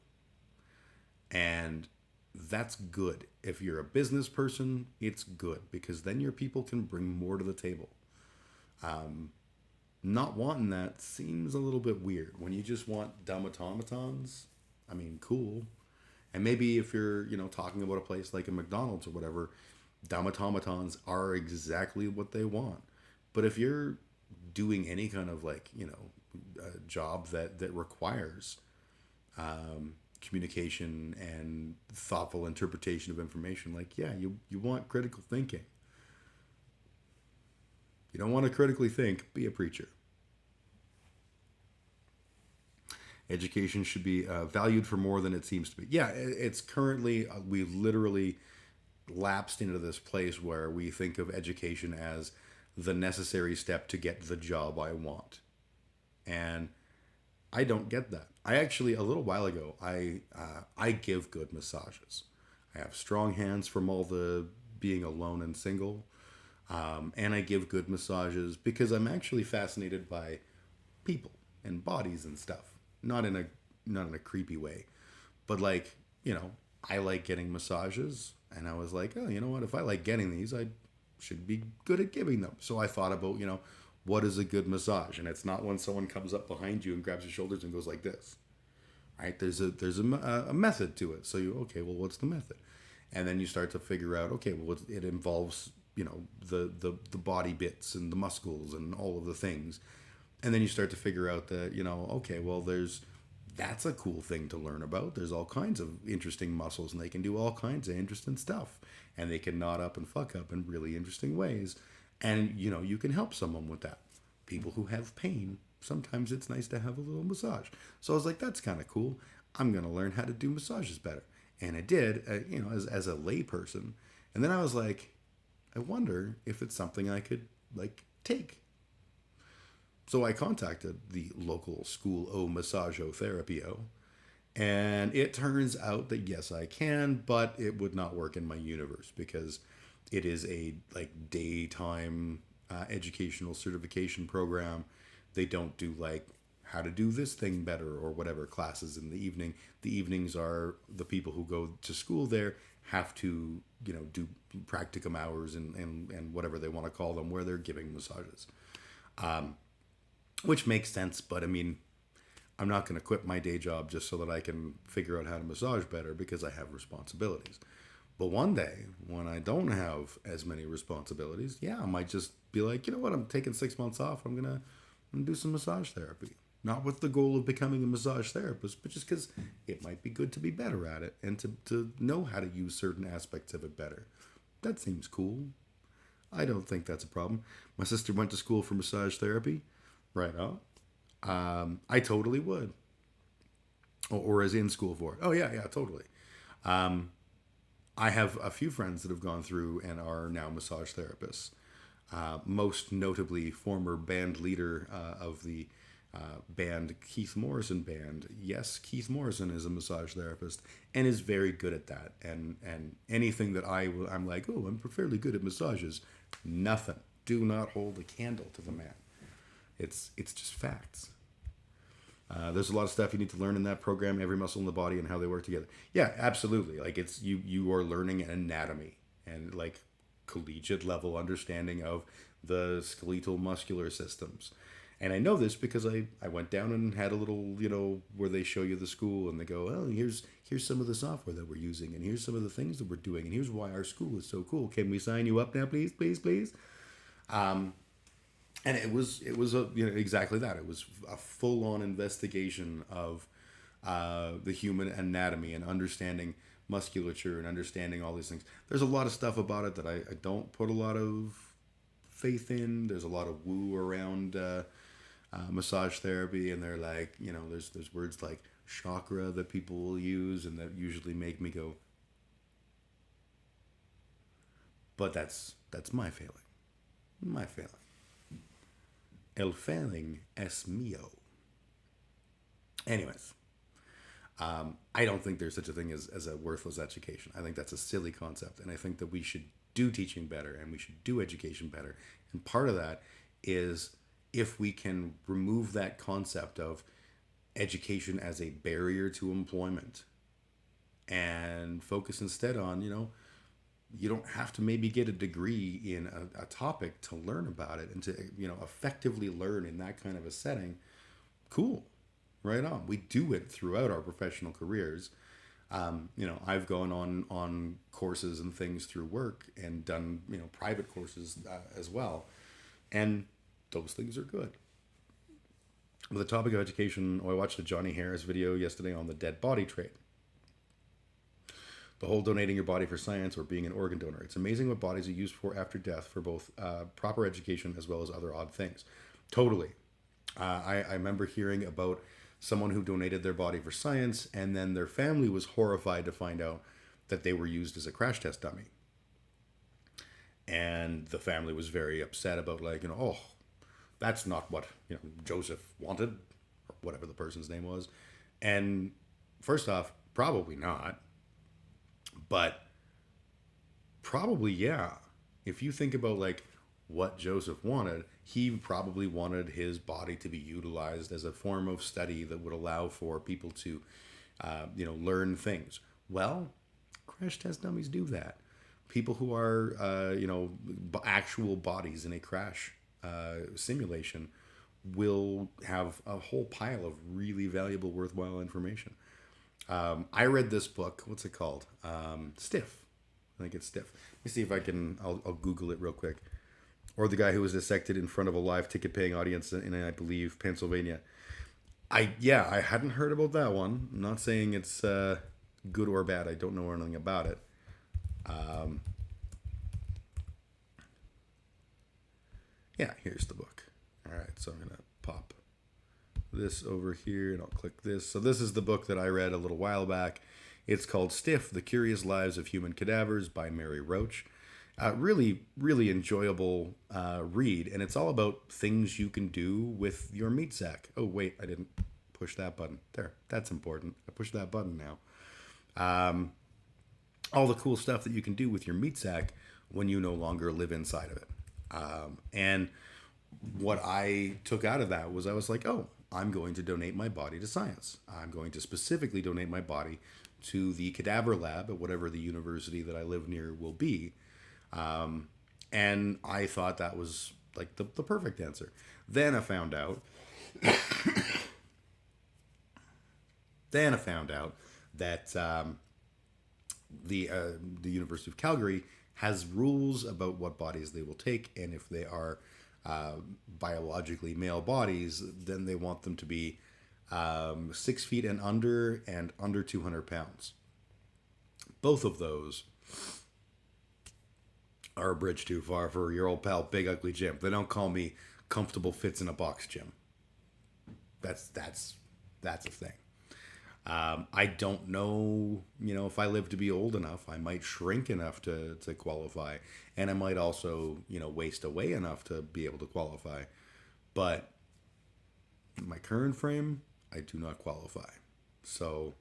And that's good. If you're a business person, it's good, because then your people can bring more to the table. Not wanting that seems a little bit weird. When you just want dumb automatons, I mean, cool. And maybe if you're, talking about a place like a McDonald's or whatever, dumb automatons are exactly what they want. But if you're doing any kind of a job that requires communication and thoughtful interpretation of information, you want critical thinking. You don't want to critically think, be a preacher. Education should be valued for more than it seems to be. Yeah, it's currently, we've literally lapsed into this place where we think of education as the necessary step to get the job I want. And I don't get that. I actually, a little while ago, I give good massages. I have strong hands from all the being alone and single. And I give good massages because I'm actually fascinated by people and bodies and stuff. Not in a creepy way, but I like getting massages, and I was like, oh, you know what? If I like getting these, I should be good at giving them. So I thought about, what is a good massage? And it's not when someone comes up behind you and grabs your shoulders and goes like this, right? There's a method to it. So what's the method? And then you start to figure out, it involves, the body bits and the muscles and all of the things. And then you start to figure out that, that's a cool thing to learn about. There's all kinds of interesting muscles, and they can do all kinds of interesting stuff. And they can knot up and fuck up in really interesting ways. And, you can help someone with that. People who have pain, sometimes it's nice to have a little massage. So I was like, that's kind of cool. I'm going to learn how to do massages better. And I did, as a lay person. And then I was like, I wonder if it's something I could, take. So I contacted the local school o massago therapio, and it turns out that yes, I can, but it would not work in my universe because it is a daytime educational certification program. They don't do how to do this thing better or whatever classes in the evening. The evenings are the people who go to school there have to do practicum hours and whatever they want to call them, where they're giving massages. Which makes sense, but I mean, I'm not going to quit my day job just so that I can figure out how to massage better, because I have responsibilities. But one day, when I don't have as many responsibilities, yeah, I might just be like, you know what, I'm taking 6 months off. I'm gonna do some massage therapy. Not with the goal of becoming a massage therapist, but just because it might be good to be better at it and to know how to use certain aspects of it better. That seems cool. I don't think that's a problem. My sister went to school for massage therapy. Right on. I totally would. Or is in school for it. Oh, yeah, totally. I have a few friends that have gone through and are now massage therapists. Most notably, former band leader of the band Keith Morrison band. Yes, Keith Morrison is a massage therapist and is very good at that. And anything that I'm like, oh, I'm fairly good at massages. Nothing. Do not hold a candle to the man. It's just facts. There's a lot of stuff you need to learn in that program, every muscle in the body and how they work together. Yeah, absolutely. Like it's you are learning anatomy and like collegiate level understanding of the skeletal muscular systems. And I know this because I went down and had a little, where they show you the school and they go, oh, here's some of the software that we're using and here's some of the things that we're doing and here's why our school is so cool. Can we sign you up now, please, please, please? And it was exactly that. It was a full-on investigation of the human anatomy and understanding musculature and understanding all these things. There's a lot of stuff about it that I don't put a lot of faith in. There's a lot of woo around massage therapy, and they're like, there's words like chakra that people will use, and that usually make me go. But that's my failing. My failing. El failing es mío. Anyways, I don't think there's such a thing as a worthless education. I think that's a silly concept, and I think that we should do teaching better and we should do education better. And part of that is if we can remove that concept of education as a barrier to employment and focus instead on, you don't have to maybe get a degree in a topic to learn about it and to, effectively learn in that kind of a setting. Cool. Right on. We do it throughout our professional careers. I've gone on courses and things through work and done, private courses as well. And those things are good. With the topic of education, I watched a Johnny Harris video yesterday on the dead body trade. The whole donating your body for science or being an organ donor. It's amazing what bodies are used for after death for both proper education as well as other odd things. Totally. I remember hearing about someone who donated their body for science, and then their family was horrified to find out that they were used as a crash test dummy. And the family was very upset about oh, that's not what Joseph wanted, or whatever the person's name was. And first off, probably not. But probably, yeah. If you think about what Joseph wanted, he probably wanted his body to be utilized as a form of study that would allow for people to, learn things. Well, crash test dummies do that. People who are, actual bodies in a crash simulation will have a whole pile of really valuable, worthwhile information. I read this book. What's it called? Stiff. I think it's Stiff. Let me see if I'll Google it real quick. Or the guy who was dissected in front of a live ticket-paying audience in, I believe, Pennsylvania. I hadn't heard about that one. I'm not saying it's good or bad. I don't know anything about it. Yeah, here's the book. All right, so I'm going to pop this over here and I'll click this. So this is the book that I read a little while back. It's called Stiff, The Curious Lives of Human Cadavers by Mary Roach. Really, really enjoyable read, and it's all about things you can do with your meat sack. Oh, wait, I didn't push that button. There, that's important. I pushed that button now. All the cool stuff that you can do with your meat sack when you no longer live inside of it. And what I took out of that was I was like, oh, I'm going to donate my body to science. I'm going to specifically donate my body to the cadaver lab at whatever the university that I live near will be. And I thought that was the perfect answer. Then I found out that the University of Calgary has rules about what bodies they will take, and if they are biologically male bodies, then they want them to be 6 feet and under 200 pounds. Both of those are a bridge too far for your old pal Big Ugly Jim. They don't call me comfortable fits in a box Jim. That's a thing. I don't know, if I live to be old enough, I might shrink enough to qualify, and I might also, waste away enough to be able to qualify. But in my current frame, I do not qualify. So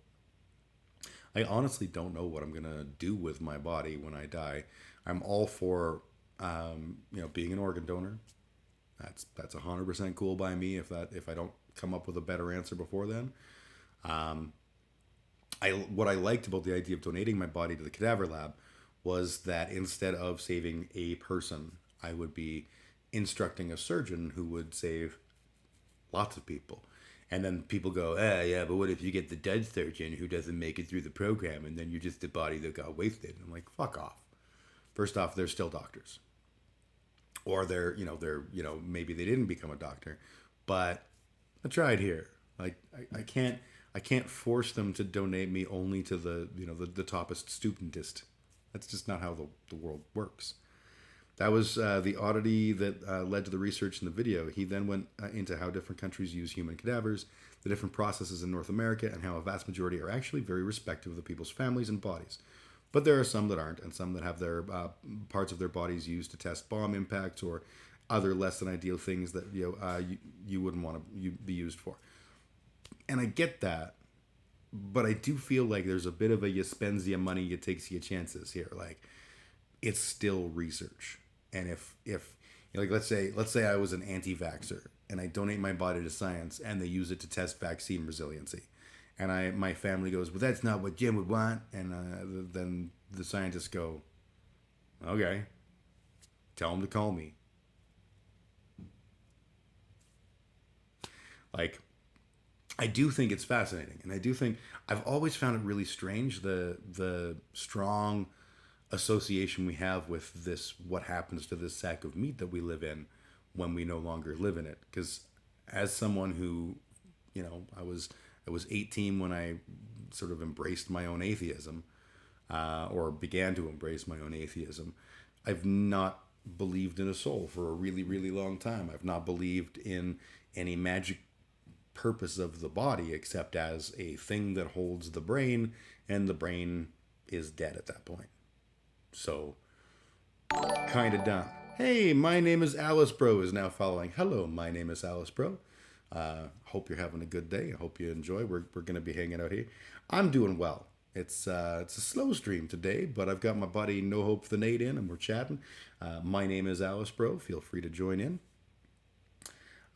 I honestly don't know what I'm gonna do with my body when I die. I'm all for, being an organ donor. That's 100% cool by me. If I don't come up with a better answer before then. What I liked about the idea of donating my body to the cadaver lab was that instead of saving a person, I would be instructing a surgeon who would save lots of people. And then people go, yeah, but what if you get the dead surgeon who doesn't make it through the program, and then you're just the body that got wasted? And I'm like, fuck off. First off, they're still doctors, or they're maybe they didn't become a doctor, but I tried here. Like I can't force them to donate me only to the toppest studentist. That's just not how the world works. That was the oddity that led to the research in the video. He then went into how different countries use human cadavers, the different processes in North America, and how a vast majority are actually very respective of the people's families and bodies. But there are some that aren't, and some that have their parts of their bodies used to test bomb impacts or other less than ideal things that you wouldn't want to be used for. And I get that, but I do feel like there's a bit of a you spends your money, you takes your chances here. Like, it's still research. And if let's say I was an anti-vaxxer and I donate my body to science and they use it to test vaccine resiliency, and my family goes, well, that's not what Jim would want, and then the scientists go, okay, tell him to call me. Like, I do think it's fascinating, and I do think I've always found it really strange the strong association we have with this, what happens to this sack of meat that we live in when we no longer live in it. Because as someone who, I was 18 when I sort of embraced my own atheism, or began to embrace my own atheism. I've not believed in a soul for a really, really long time. I've not believed in any magic purpose of the body except as a thing that holds the brain, and the brain is dead at that point. So, kind of done. Hey, my name is Alice Bro is now following. Hello, my name is Alice Bro. Hope you're having a good day. I hope you enjoy. We're going to be hanging out here. I'm doing well. It's a slow stream today, but I've got my buddy No Hope the Nate in, and we're chatting. My name is Alice Bro. Feel free to join in.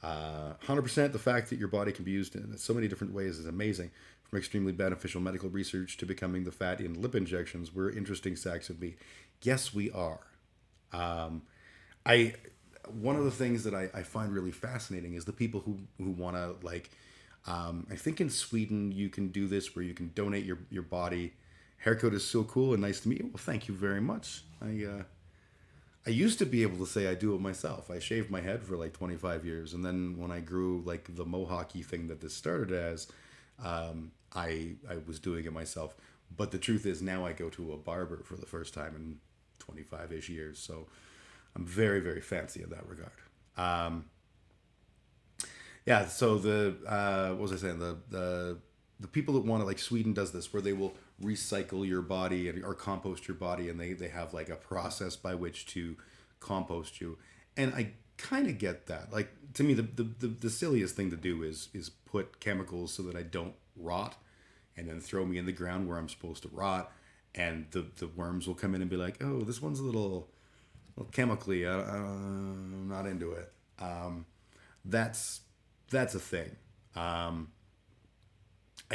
100% the fact that your body can be used in so many different ways is amazing. From extremely beneficial medical research to becoming the fat in lip injections, we're interesting sacks of meat. Yes, we are. One of the things that I find really fascinating is the people who want to, like, I think in Sweden you can do this where you can donate your body. Haircut is so cool and nice to meet you. Well, thank you very much. I used to be able to say I do it myself. I shaved my head for like 25 years, and then when I grew like the mohawky thing that this started as, I was doing it myself. But the truth is now I go to a barber for the first time in 25-ish years. So I'm very, very fancy in that regard. Yeah, so what was I saying? The people that want to, like, Sweden does this where they will recycle your body or compost your body, and they have like a process by which to compost you. And I kind of get that. Like, to me, the silliest thing to do is put chemicals so that I don't rot, and then throw me in the ground where I'm supposed to rot, and the worms will come in and be like, oh, this one's a little chemically, I'm not into it. That's a thing. I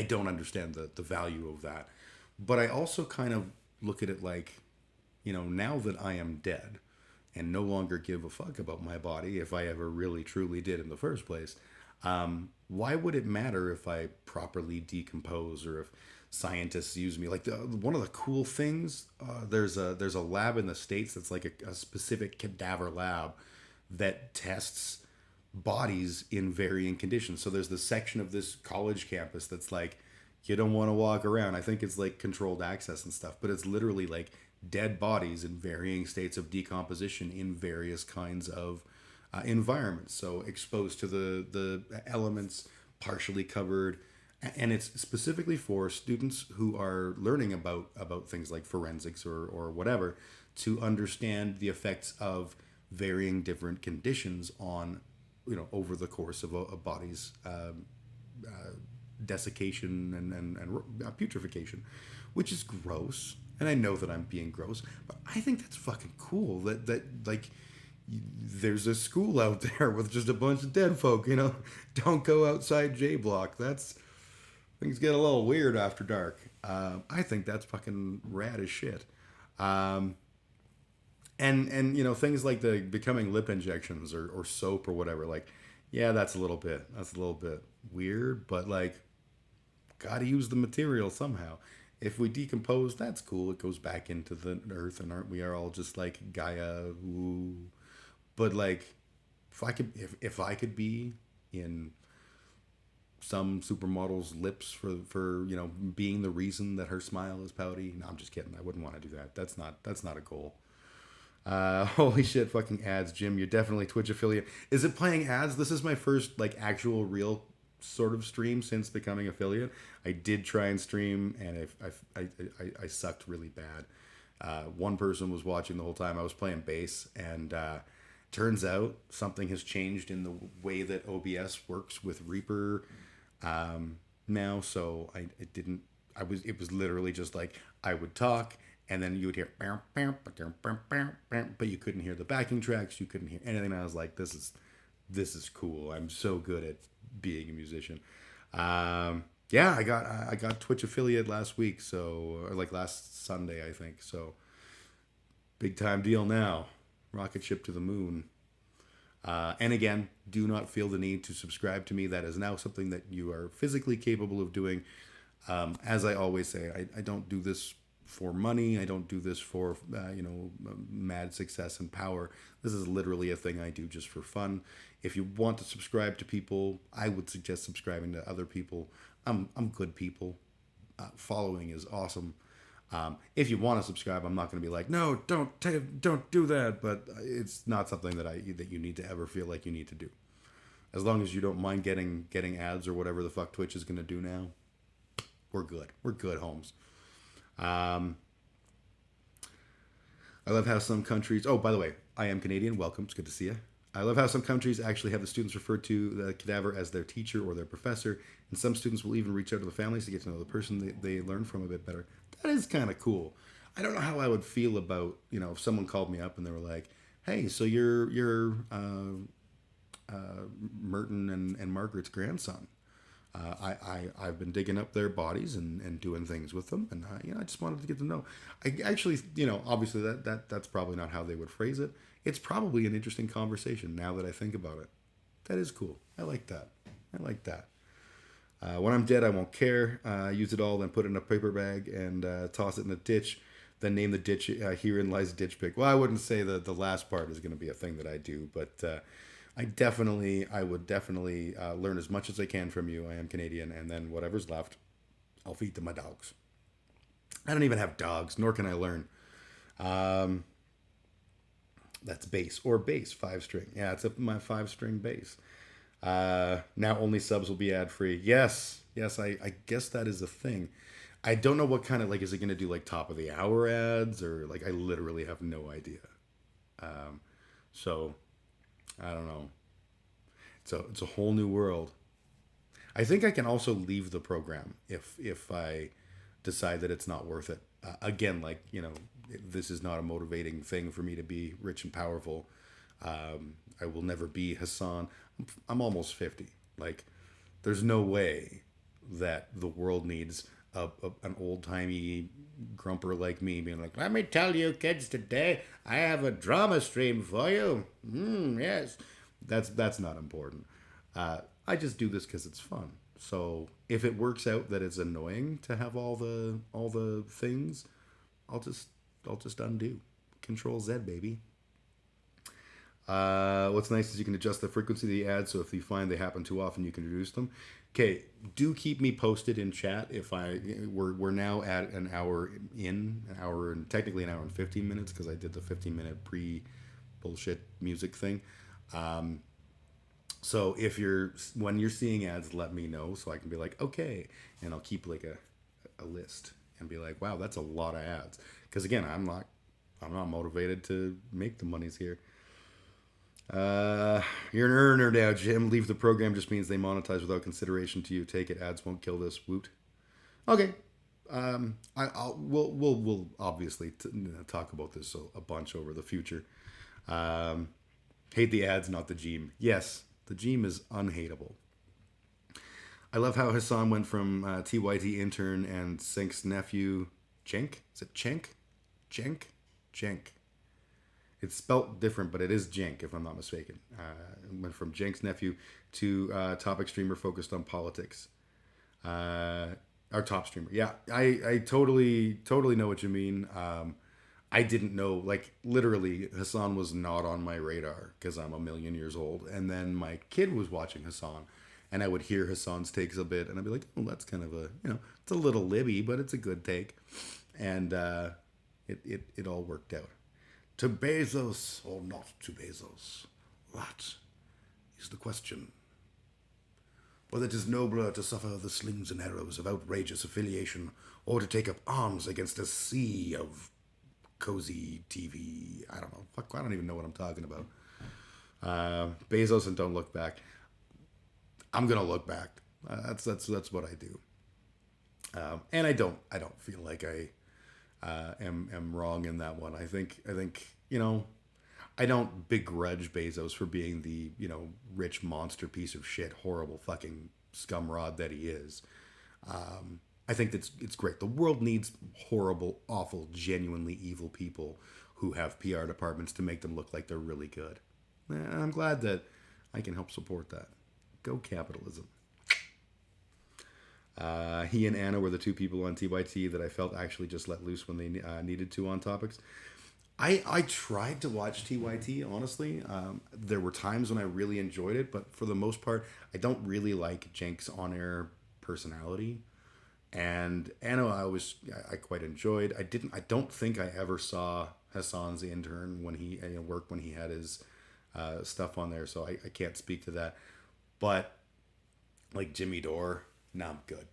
don't understand the value of that. But I also kind of look at it like, now that I am dead and no longer give a fuck about my body, if I ever really truly did in the first place, why would it matter if I properly decompose, or if scientists use me. Like one of the cool things, there's a lab in the States that's like a specific cadaver lab that tests bodies in varying conditions. So there's this section of this college campus that's like, you don't want to walk around. I think it's like controlled access and stuff, but it's literally like dead bodies in varying states of decomposition in various kinds of environments. So exposed to the elements, partially covered, and it's specifically for students who are learning about things like forensics or whatever, to understand the effects of varying different conditions on, over the course of a body's desiccation and putrefaction, which is gross. And I know that I'm being gross, but I think that's fucking cool. That like, there's a school out there with just a bunch of dead folk. Don't go outside J Block. Things get a little weird after dark. I think that's fucking rad as shit. And things like the becoming lip injections or soap or whatever, like, yeah, that's a little bit weird, but like, gotta use the material somehow. If we decompose, that's cool. It goes back into the earth, and aren't we are all just like Gaia? Ooh. But like, if I could be in some supermodel's lips for being the reason that her smile is pouty. No, I'm just kidding. I wouldn't want to do that. That's not a goal. Holy shit, fucking ads, Jim. You're definitely Twitch affiliate. Is it playing ads? This is my first like actual real sort of stream since becoming affiliate. I did try and stream, and I sucked really bad. One person was watching the whole time. I was playing bass, and turns out something has changed in the way that OBS works with Reaper now. So it was literally just like I would talk, and then you would hear, but you couldn't hear the backing tracks. You couldn't hear anything. I was like, this is cool. I'm so good at being a musician. Yeah, I got Twitch affiliate last week, or like last Sunday, I think. So big time deal now. Rocket ship to the moon. And again, do not feel the need to subscribe to me. That is now something that you are physically capable of doing. As I always say, I don't do this for money. I don't do this for, mad success and power. This is literally a thing I do just for fun. If you want to subscribe to people, I would suggest subscribing to other people. I'm good people. Following is awesome. If you want to subscribe, I'm not going to be like, no, don't do that. But it's not something that you need to ever feel like you need to do. As long as you don't mind getting ads or whatever the fuck Twitch is going to do now, we're good. We're good, Holmes. I love how some countries... Oh, by the way, I am Canadian. Welcome. It's good to see you. I love how some countries actually have the students refer to the cadaver as their teacher or their professor, and some students will even reach out to the families to get to know the person they learn from a bit better. That is kind of cool. I don't know how I would feel about, if someone called me up and they were like, hey, so you're Merton and Margaret's grandson. I've been digging up their bodies and doing things with them, and I just wanted to get to know. I actually, obviously that's probably not how they would phrase it. It's probably an interesting conversation now that I think about it. That is cool. I like that. When I'm dead, I won't care. Use it all, then put it in a paper bag and toss it in a ditch. Then name the ditch. Herein lies a ditch pick. Well, I wouldn't say that the last part is going to be a thing that I do, but I would definitely learn as much as I can from you. I am Canadian, and then whatever's left, I'll feed to my dogs. I don't even have dogs, nor can I learn. That's bass, 5-string. Yeah, it's my 5-string bass. Now only subs will be ad-free. Yes, I guess that is a thing. I don't know what kind of, is it going to do, top of the hour ads, or, I literally have no idea. So, I don't know. It's a whole new world. I think I can also leave the program if I decide that it's not worth it. Again, this is not a motivating thing for me to be rich and powerful. I will never be Hassan. I'm almost 50. There's no way that the world needs an old-timey grumper like me being like, let me tell you kids today, I have a drama stream for you. Yes. That's not important. I just do this because it's fun. So if it works out that it's annoying to have all the things, I'll just undo. Control Z, baby. What's nice is you can adjust the frequency of the ads, so if you find they happen too often, you can reduce them. Okay, do keep me posted in chat if we're now at an hour and technically an hour and 15 minutes because I did the 15-minute pre bullshit music thing. So when you're seeing ads, let me know so I can be like, okay, and I'll keep like a list and be like, wow, that's a lot of ads. Because again, I'm not motivated to make the monies here. You're an earner now, Jim. Leave the program just means they monetize without consideration to you. Take it. Ads won't kill this. Woot. Okay. We'll obviously talk about this a bunch over the future. Hate the ads, not the Gene. Yes, the Gene is unhateable. I love how Hassan went from TYT intern and Sink's nephew, Cenk. Is it Cenk? Cenk. It's spelt different, but it is Cenk, if I'm not mistaken. Went from Cenk's nephew to topic streamer focused on politics. Our top streamer. Yeah, I totally know what you mean. I didn't know, like, literally, Hassan was not on my radar because I'm a million years old. And then my kid was watching Hassan, and I would hear Hassan's takes a bit, and I'd be like, oh, that's kind of a, it's a little libby, but it's a good take. And it all worked out. To Bezos or not to Bezos? That is the question. Whether it is nobler to suffer the slings and arrows of outrageous affiliation or to take up arms against a sea of cozy TV. I don't know. Fuck, I don't even know what I'm talking about. Bezos and don't look back. I'm gonna look back. That's what I do. And I don't feel like I am wrong in that one. I think I don't begrudge Bezos for being the rich monster piece of shit, horrible fucking scumrod that he is. I think it's great. The world needs horrible, awful, genuinely evil people who have PR departments to make them look like they're really good. And I'm glad that I can help support that. Go capitalism. He and Anna were the two people on TYT that I felt actually just let loose when they needed to on topics. I tried to watch TYT, honestly. There were times when I really enjoyed it, but for the most part, I don't really like Cenk's on-air personality. And Anna, I quite enjoyed. I don't think I ever saw Hassan's intern when he worked when he had his stuff on there, so I can't speak to that. But like Jimmy Dore, nah, I'm good.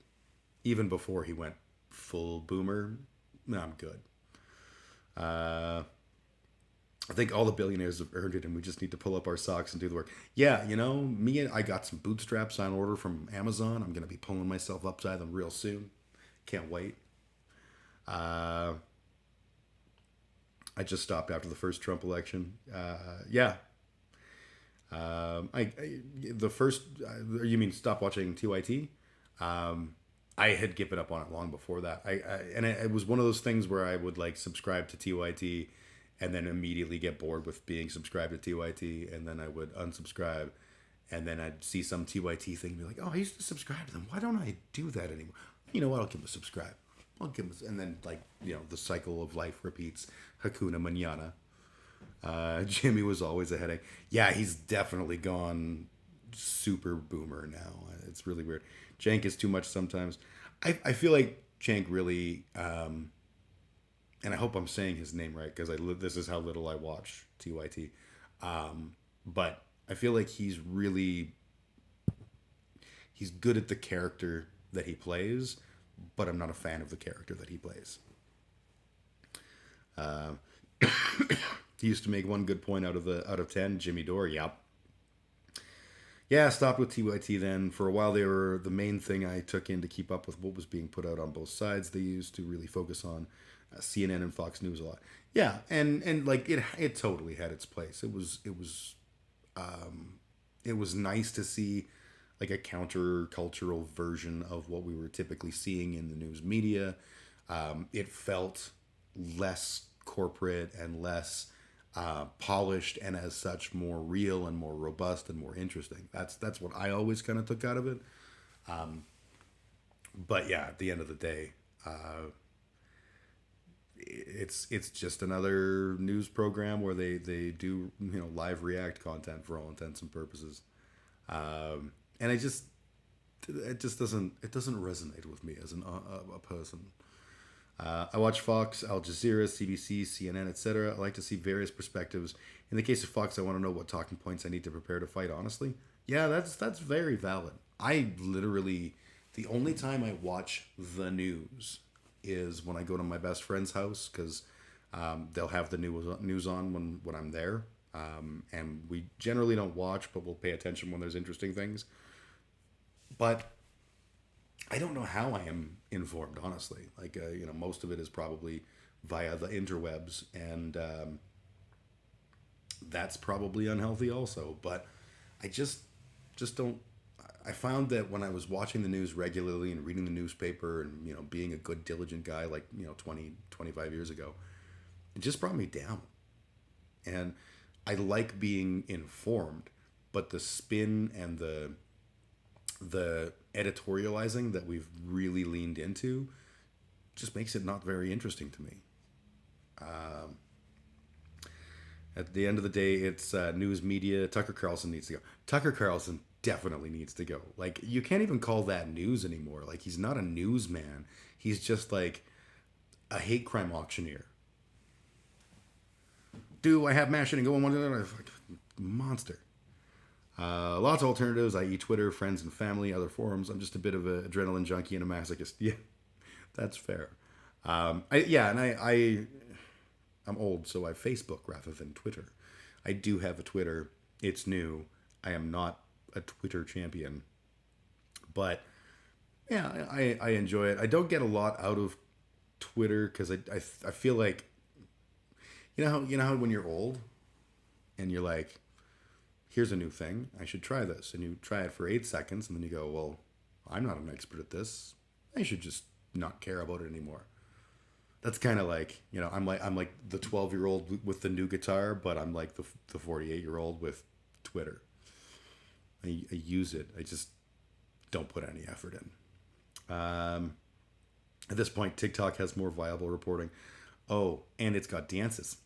Even before he went full boomer, nah, I'm good. I think all the billionaires have earned it, and we just need to pull up our socks and do the work. Yeah, I got some bootstraps on order from Amazon. I'm gonna be pulling myself up to them real soon. Can't wait. I just stopped after the first Trump election. Yeah. You mean stop watching TYT? I had given up on it long before that. It was one of those things where I would like subscribe to TYT and then immediately get bored with being subscribed to TYT, and then I would unsubscribe, and then I'd see some TYT thing and be like, oh, I used to subscribe to them. Why don't I do that anymore? You know what? I'll give them a subscribe. And then the cycle of life repeats. Hakuna Manana. Jimmy was always a headache. Yeah, he's definitely gone super boomer now. It's really weird. Cenk is too much sometimes. I feel like Cenk really, and I hope I'm saying his name right because this is how little I watch TYT. But I feel like he's good at the character that he plays, but I'm not a fan of the character that he plays. He used to make one good point out of 10. Jimmy Dore, yep. Yeah, I stopped with TYT then. For a while, they were the main thing I took in to keep up with what was being put out on both sides. They used to really focus on CNN and Fox News a lot. Yeah, and like it totally had its place. It was nice to see like a counter-cultural version of what we were typically seeing in the news media. It felt less corporate and less polished, and as such more real and more robust and more interesting. That's what I always kind of took out of it. But yeah, at the end of the day, it's just another news program where they do live react content for all intents and purposes, and it doesn't resonate with me as a person. I watch Fox, Al Jazeera, CBC, CNN, etc. I like to see various perspectives. In the case of Fox, I want to know what talking points I need to prepare to fight. Honestly, yeah, that's very valid. I literally the only time I watch the news is when I go to my best friend's house because they'll have the news on when I'm there, and we generally don't watch, but we'll pay attention when there's interesting things. But I don't know how I am informed, honestly. Like, most of it is probably via the interwebs, and that's probably unhealthy also. But I just don't. I found that when I was watching the news regularly and reading the newspaper and being a good diligent guy like 25 years ago, it just brought me down. And I like being informed, but the spin and the editorializing that we've really leaned into just makes it not very interesting to me. At the end of the day, it's news media. Tucker Carlson needs to go. Tucker Carlson definitely needs to go. Like, you can't even call that news anymore. Like, he's not a newsman. He's just like a hate crime auctioneer. Do I have mashing and going one monster? Lots of alternatives, i.e. Twitter, friends and family, other forums. I'm just a bit of an adrenaline junkie and a masochist. Yeah, that's fair. I'm old, so I Facebook rather than Twitter. I do have a Twitter. It's new. I am not a Twitter champion. But, yeah, I enjoy it. I don't get a lot out of Twitter because I feel like, you know how when you're old and you're like, here's a new thing, I should try this. And you try it for 8 seconds and then you go, well, I'm not an expert at this. I should just not care about it anymore. That's kind of like, I'm like the 12-year-old with the new guitar, but I'm like the 48-year-old with Twitter. I use it. I just don't put any effort in. At this point, TikTok has more viable reporting. Oh, and it's got dances.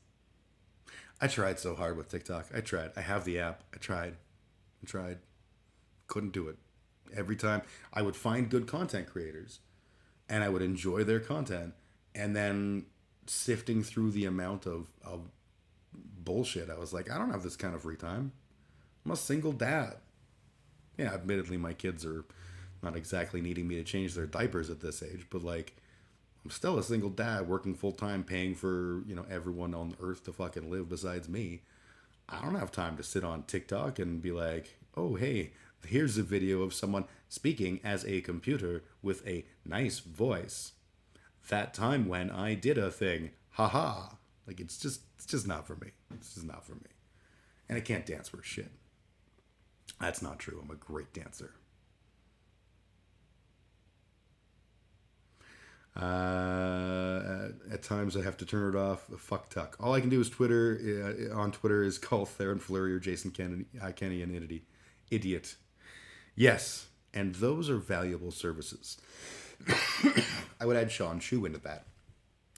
I tried so hard with TikTok. I tried. I have the app. I tried. Couldn't do it. Every time I would find good content creators and I would enjoy their content, and then sifting through the amount of bullshit, I was like, I don't have this kind of free time. I'm a single dad. Yeah, admittedly, my kids are not exactly needing me to change their diapers at this age, but like, I'm still a single dad working full time, paying for, everyone on earth to fucking live besides me. I don't have time to sit on TikTok and be like, oh, hey, here's a video of someone speaking as a computer with a nice voice. That time when I did a thing, haha. Like, it's just not for me. It's just not for me. And I can't dance for shit. That's not true. I'm a great dancer. At times I have to turn it off. Fuck Tuck. All I can do is Twitter. On Twitter is call Theron Fleury or Jason Kenny an idiot. Yes, and those are valuable services. I would add Sean Chu into that.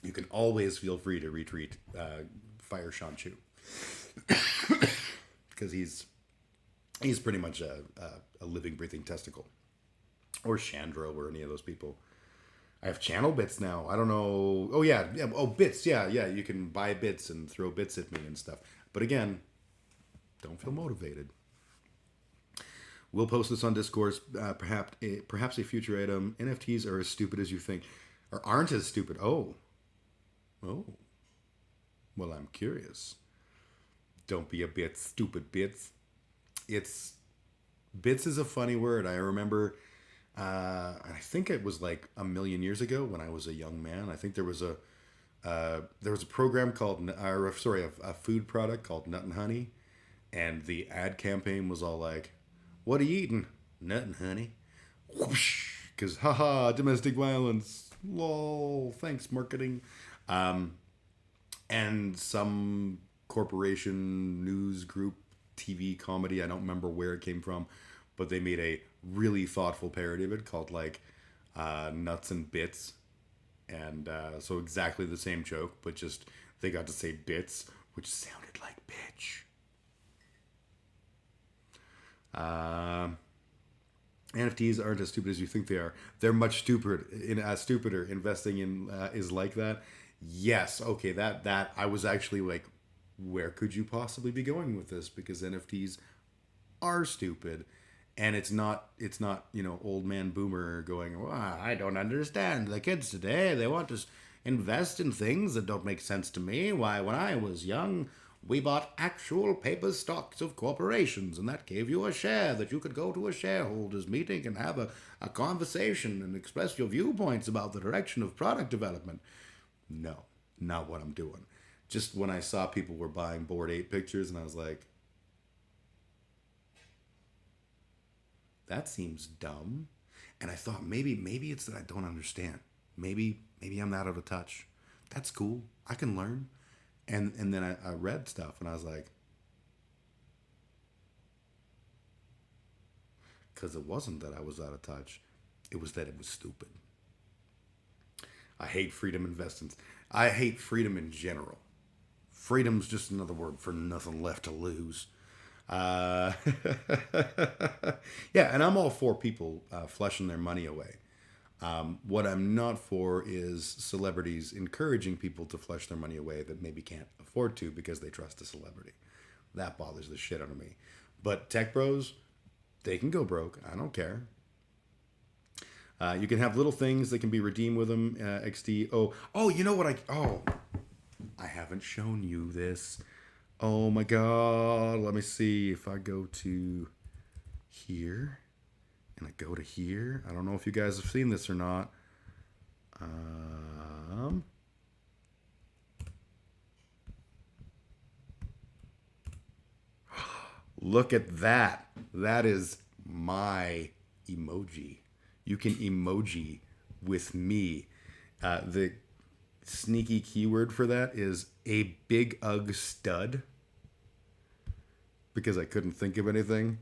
You can always feel free to retweet Fire Sean Chu. Because he's pretty much a living, breathing testicle. Or Chandro or any of those people. I have channel bits now. I don't know. Oh, yeah. Oh, bits. Yeah. You can buy bits and throw bits at me and stuff. But again, don't feel motivated. We'll post this on Discord. Perhaps a future item. NFTs are as stupid as you think. Or aren't as stupid. Oh. Well, I'm curious. Don't be a bit stupid, bits. Bits is a funny word. I remember... I think it was like a million years ago when I was a young man. I think there was a program called, a food product called Nut and Honey, and the ad campaign was all like, "What are you eating? Nut and honey." Whoosh, because haha, domestic violence. Lol. Thanks, marketing. And some corporation news group TV comedy. I don't remember where it came from. but they made a really thoughtful parody of it called like Nuts and Bits. And so exactly the same joke, but just they got to say bits, which sounded like bitch. NFTs aren't as stupid as you think they are. They're much stupider. Investing in is like that. Yes, okay, that I was actually like, where could you possibly be going with this? Because NFTs are stupid, and it's not old man boomer going, well, I don't understand the kids today. They want to invest in things that don't make sense to me. Why, when I was young, we bought actual paper stocks of corporations, and that gave you a share that you could go to a shareholders meeting and have a conversation and express your viewpoints about the direction of product development. No, not what I'm doing. Just when I saw people were buying Bored Ape pictures, and I was like, that seems dumb. And I thought maybe it's that I don't understand. Maybe I'm not out of touch. That's cool. I can learn. And then I read stuff, and I was like, because it wasn't that I was out of touch. It was that it was stupid. I hate freedom investments. I hate freedom in general. Freedom's just another word for nothing left to lose. Yeah, and I'm all for people flushing their money away. What I'm not for is celebrities encouraging people to flush their money away that maybe can't afford to because they trust a celebrity. That bothers the shit out of me. But tech bros, they can go broke. I don't care. You can have little things that can be redeemed with them. XD. Oh, you know what I haven't shown you this. Oh my God. Let me see if I go to here and I go to here. I don't know if you guys have seen this or not. Look at that. That is my emoji. You can emoji with me. The sneaky keyword for that is a big ugg stud, because I couldn't think of anything,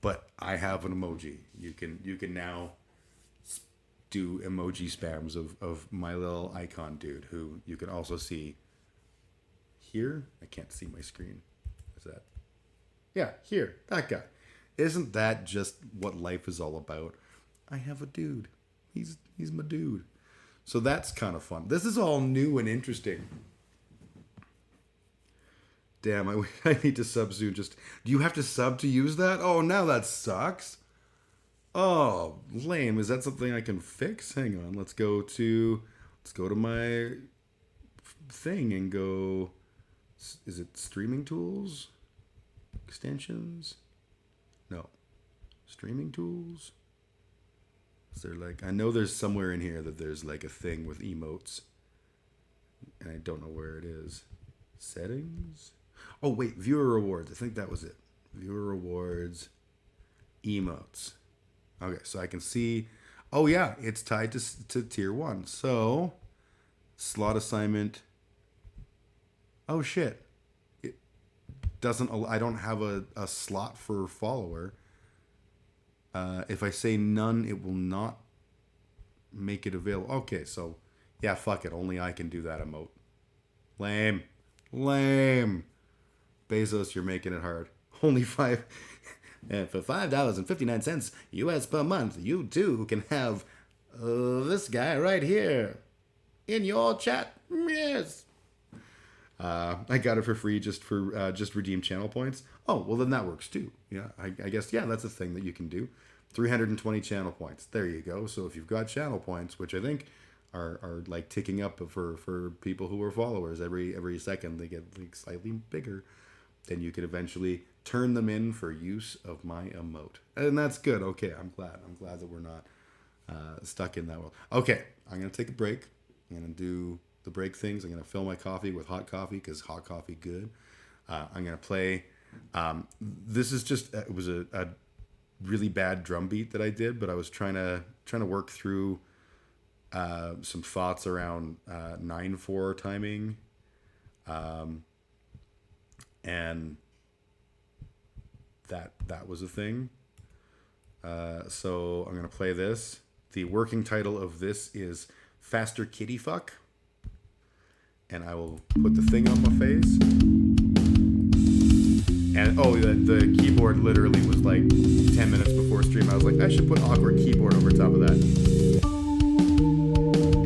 but I have an emoji. You can now do emoji spams of my little icon dude, who you can also see here. I can't see my screen. Is that? Yeah, here, that guy. Isn't that just what life is all about? I have a dude. He's my dude. So that's kind of fun. This is all new and interesting. Damn, I need to sub soon. Just, do you have to sub to use that? Oh, now that sucks. Oh, lame. Is that something I can fix? Hang on. Let's go to my thing and go. Is it streaming tools? Extensions? No. Streaming tools? Is there like, I know there's somewhere in here that there's like a thing with emotes, and I don't know where it is. Settings? Oh wait, viewer rewards. I think that was it. Viewer rewards, emotes. Okay, so I can see. Oh yeah, it's tied to tier 1. So slot assignment. Oh shit. It doesn't. I don't have a slot for follower. If I say none, it will not make it available. Okay, so yeah, fuck it. Only I can do that emote. Lame. Bezos, you're making it hard. Only $5. And for $5.59 US per month, you too can have this guy right here in your chat. Yes. I got it for free just redeem channel points. Oh, well then that works too. Yeah, I guess, yeah, that's a thing that you can do. 320 channel points. There you go. So if you've got channel points, which I think are like ticking up for people who are followers, every second they get like slightly bigger, then you can eventually turn them in for use of my emote. And that's good. Okay, I'm glad that we're not stuck in that world. Okay, I'm going to take a break. I'm going to do the break things. I'm going to fill my coffee with hot coffee because hot coffee good. I'm going to play. This is just, it was a really bad drum beat that I did, but I was trying to work through some thoughts around 9/4 timing, and that was a thing. So I'm going to play this. The working title of this is Faster Kitty Fuck. And I will put the thing on my face. And oh, the keyboard literally was like 10 minutes before stream. I was like, I should put awkward keyboard over top of that.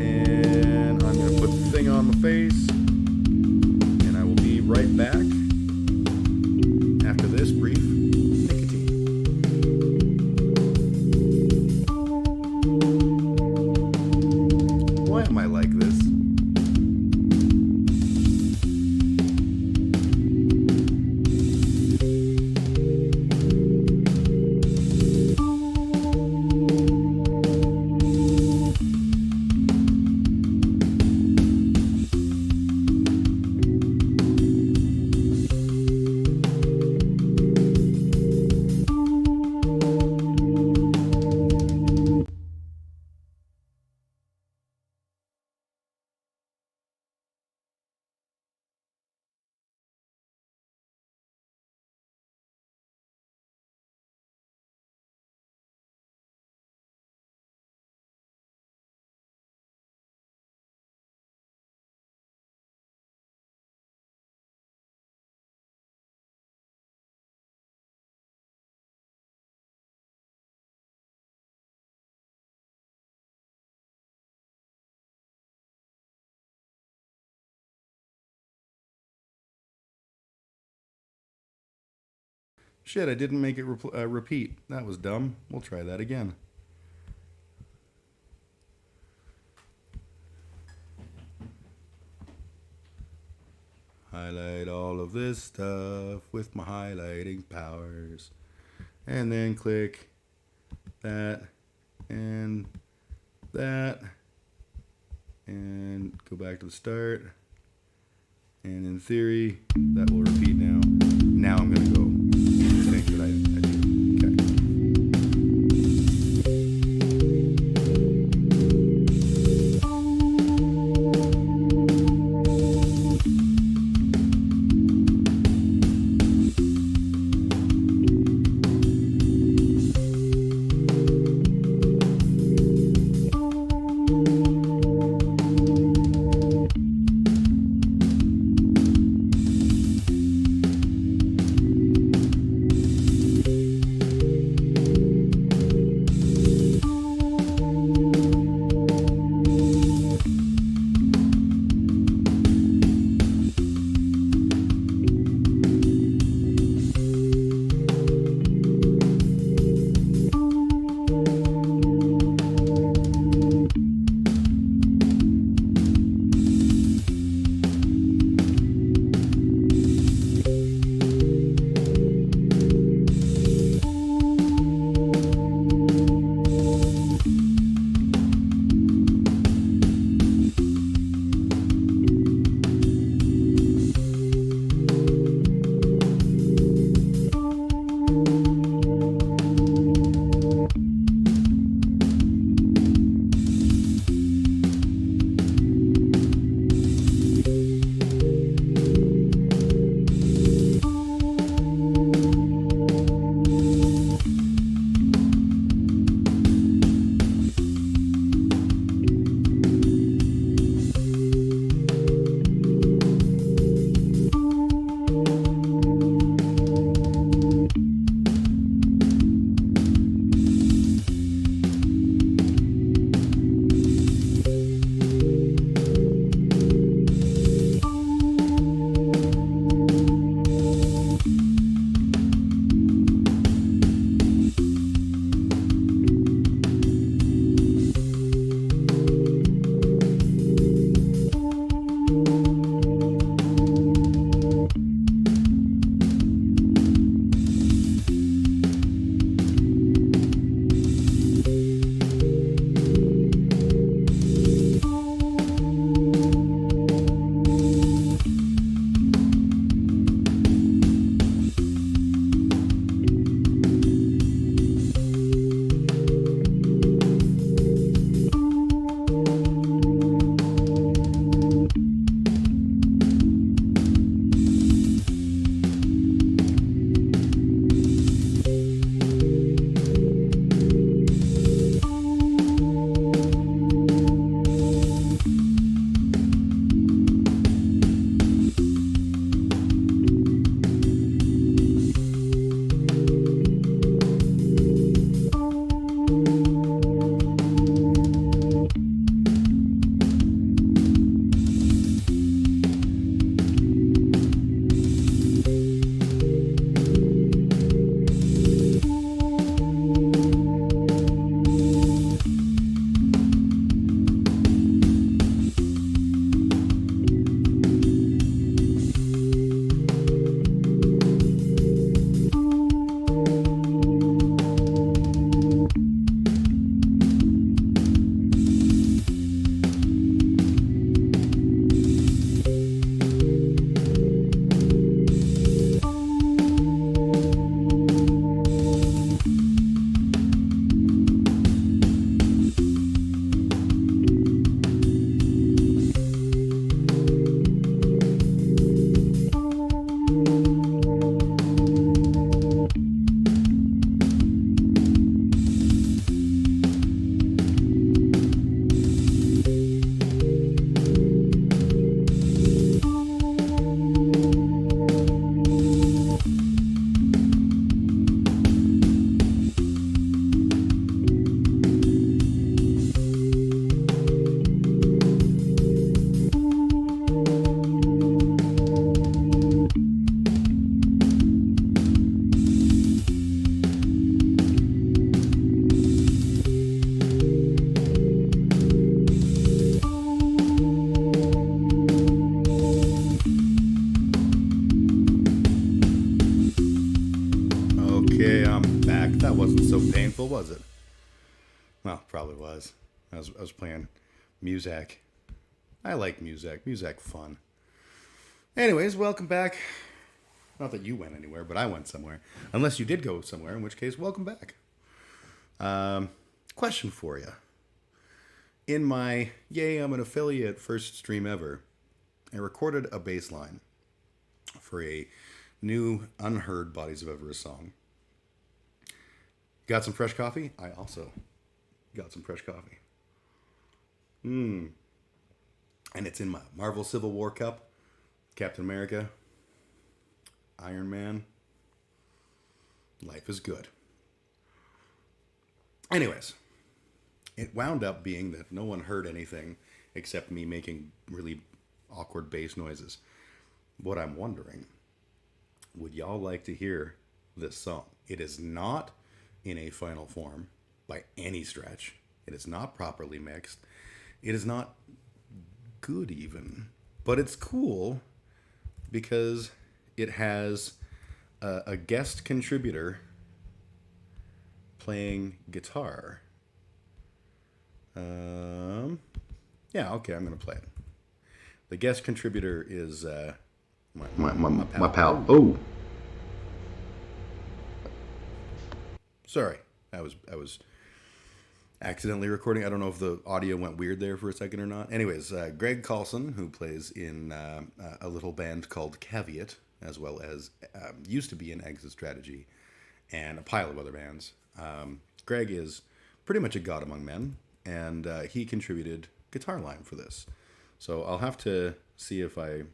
And I'm going to put the thing on my face. And I will be right back after this brief nicotine. Why am I like this? Shit, I didn't make it repeat. That was dumb. We'll try that again. Highlight all of this stuff with my highlighting powers. And then click that and that. And go back to the start. And in theory, that will repeat now. Now I'm going to go the thing that I do. That wasn't so painful, was it? Well, probably was. I was playing music. I like music. Music fun. Anyways, welcome back. Not that you went anywhere, but I went somewhere. Unless you did go somewhere, in which case, welcome back. Question for you. In my Yay, I'm an Affiliate first stream ever, I recorded a bass line for a new unheard Bodies of Everest song. Got some fresh coffee? I also got some fresh coffee. And it's in my Marvel Civil War cup. Captain America. Iron Man. Life is good. Anyways, it wound up being that no one heard anything except me making really awkward bass noises. What I'm wondering, would y'all like to hear this song? It is not in a final form by any stretch. It is not properly mixed. It is not good even. But it's cool because it has a guest contributor playing guitar. Yeah, okay, I'm going to play it. The guest contributor is my pal. Oh. Sorry, I was accidentally recording. I don't know if the audio went weird there for a second or not. Anyways, Greg Carlson, who plays in a little band called Caveat, as well as used to be in Exit Strategy, and a pile of other bands. Greg is pretty much a god among men, and he contributed guitar line for this. So I'll have to see if I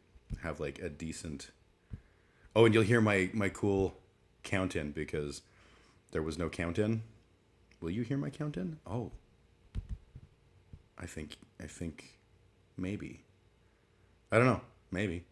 have like a decent... Oh, and you'll hear my cool count-in because there was no count-in. Will you hear my count-in? Oh. I think maybe. I don't know. Maybe.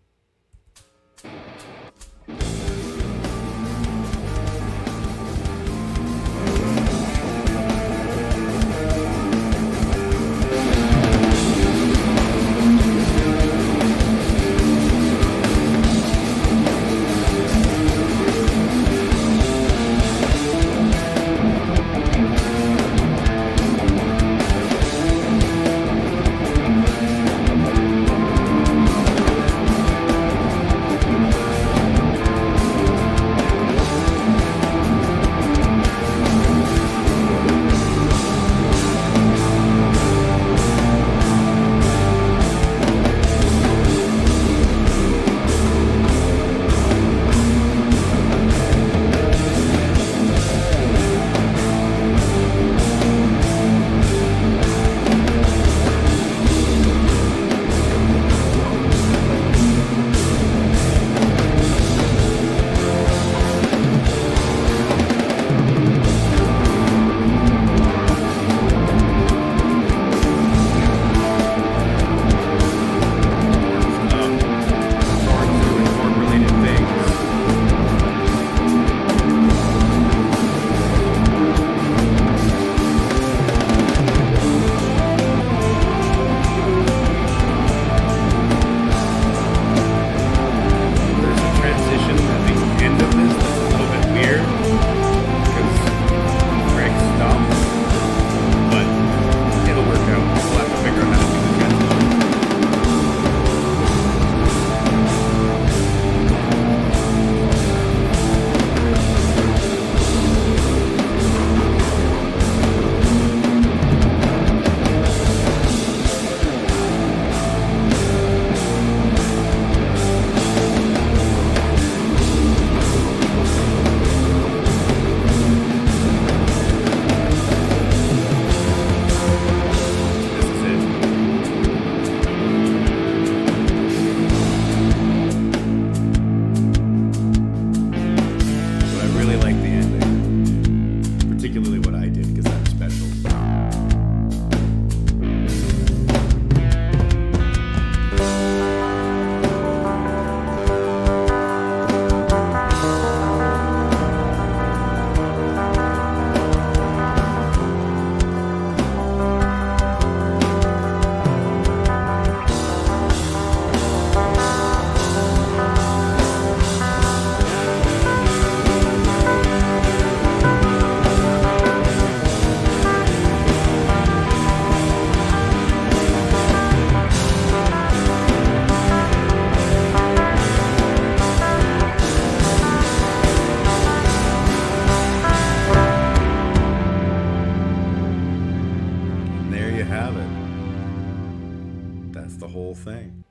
whole thing.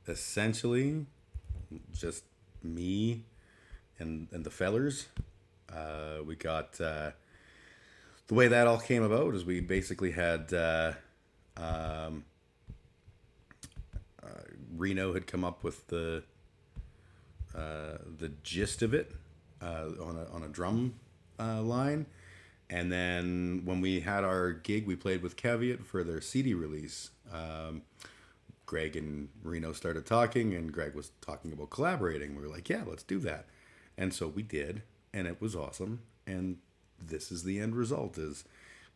Essentially, just me and the fellers. We got the way that all came about is we basically had Reno had come up with the gist of it on a drum line, and then when we had our gig, we played with Caveat for their CD release. Greg and Reno started talking, and Greg was talking about collaborating. We were like, yeah, let's do that. And so we did, and it was awesome. And this is the end result is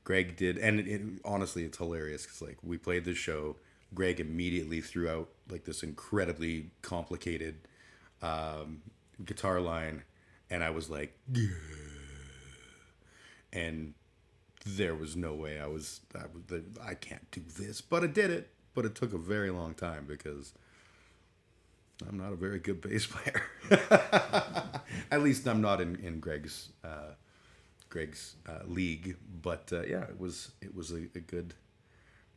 Greg did, and honestly, it's hilarious because like we played this show, Greg immediately threw out like this incredibly complicated guitar line, and I was like, yeah. And there was no way I can't do this, but I did it. But it took a very long time because I'm not a very good bass player. At least I'm not in Greg's league. But yeah, it was a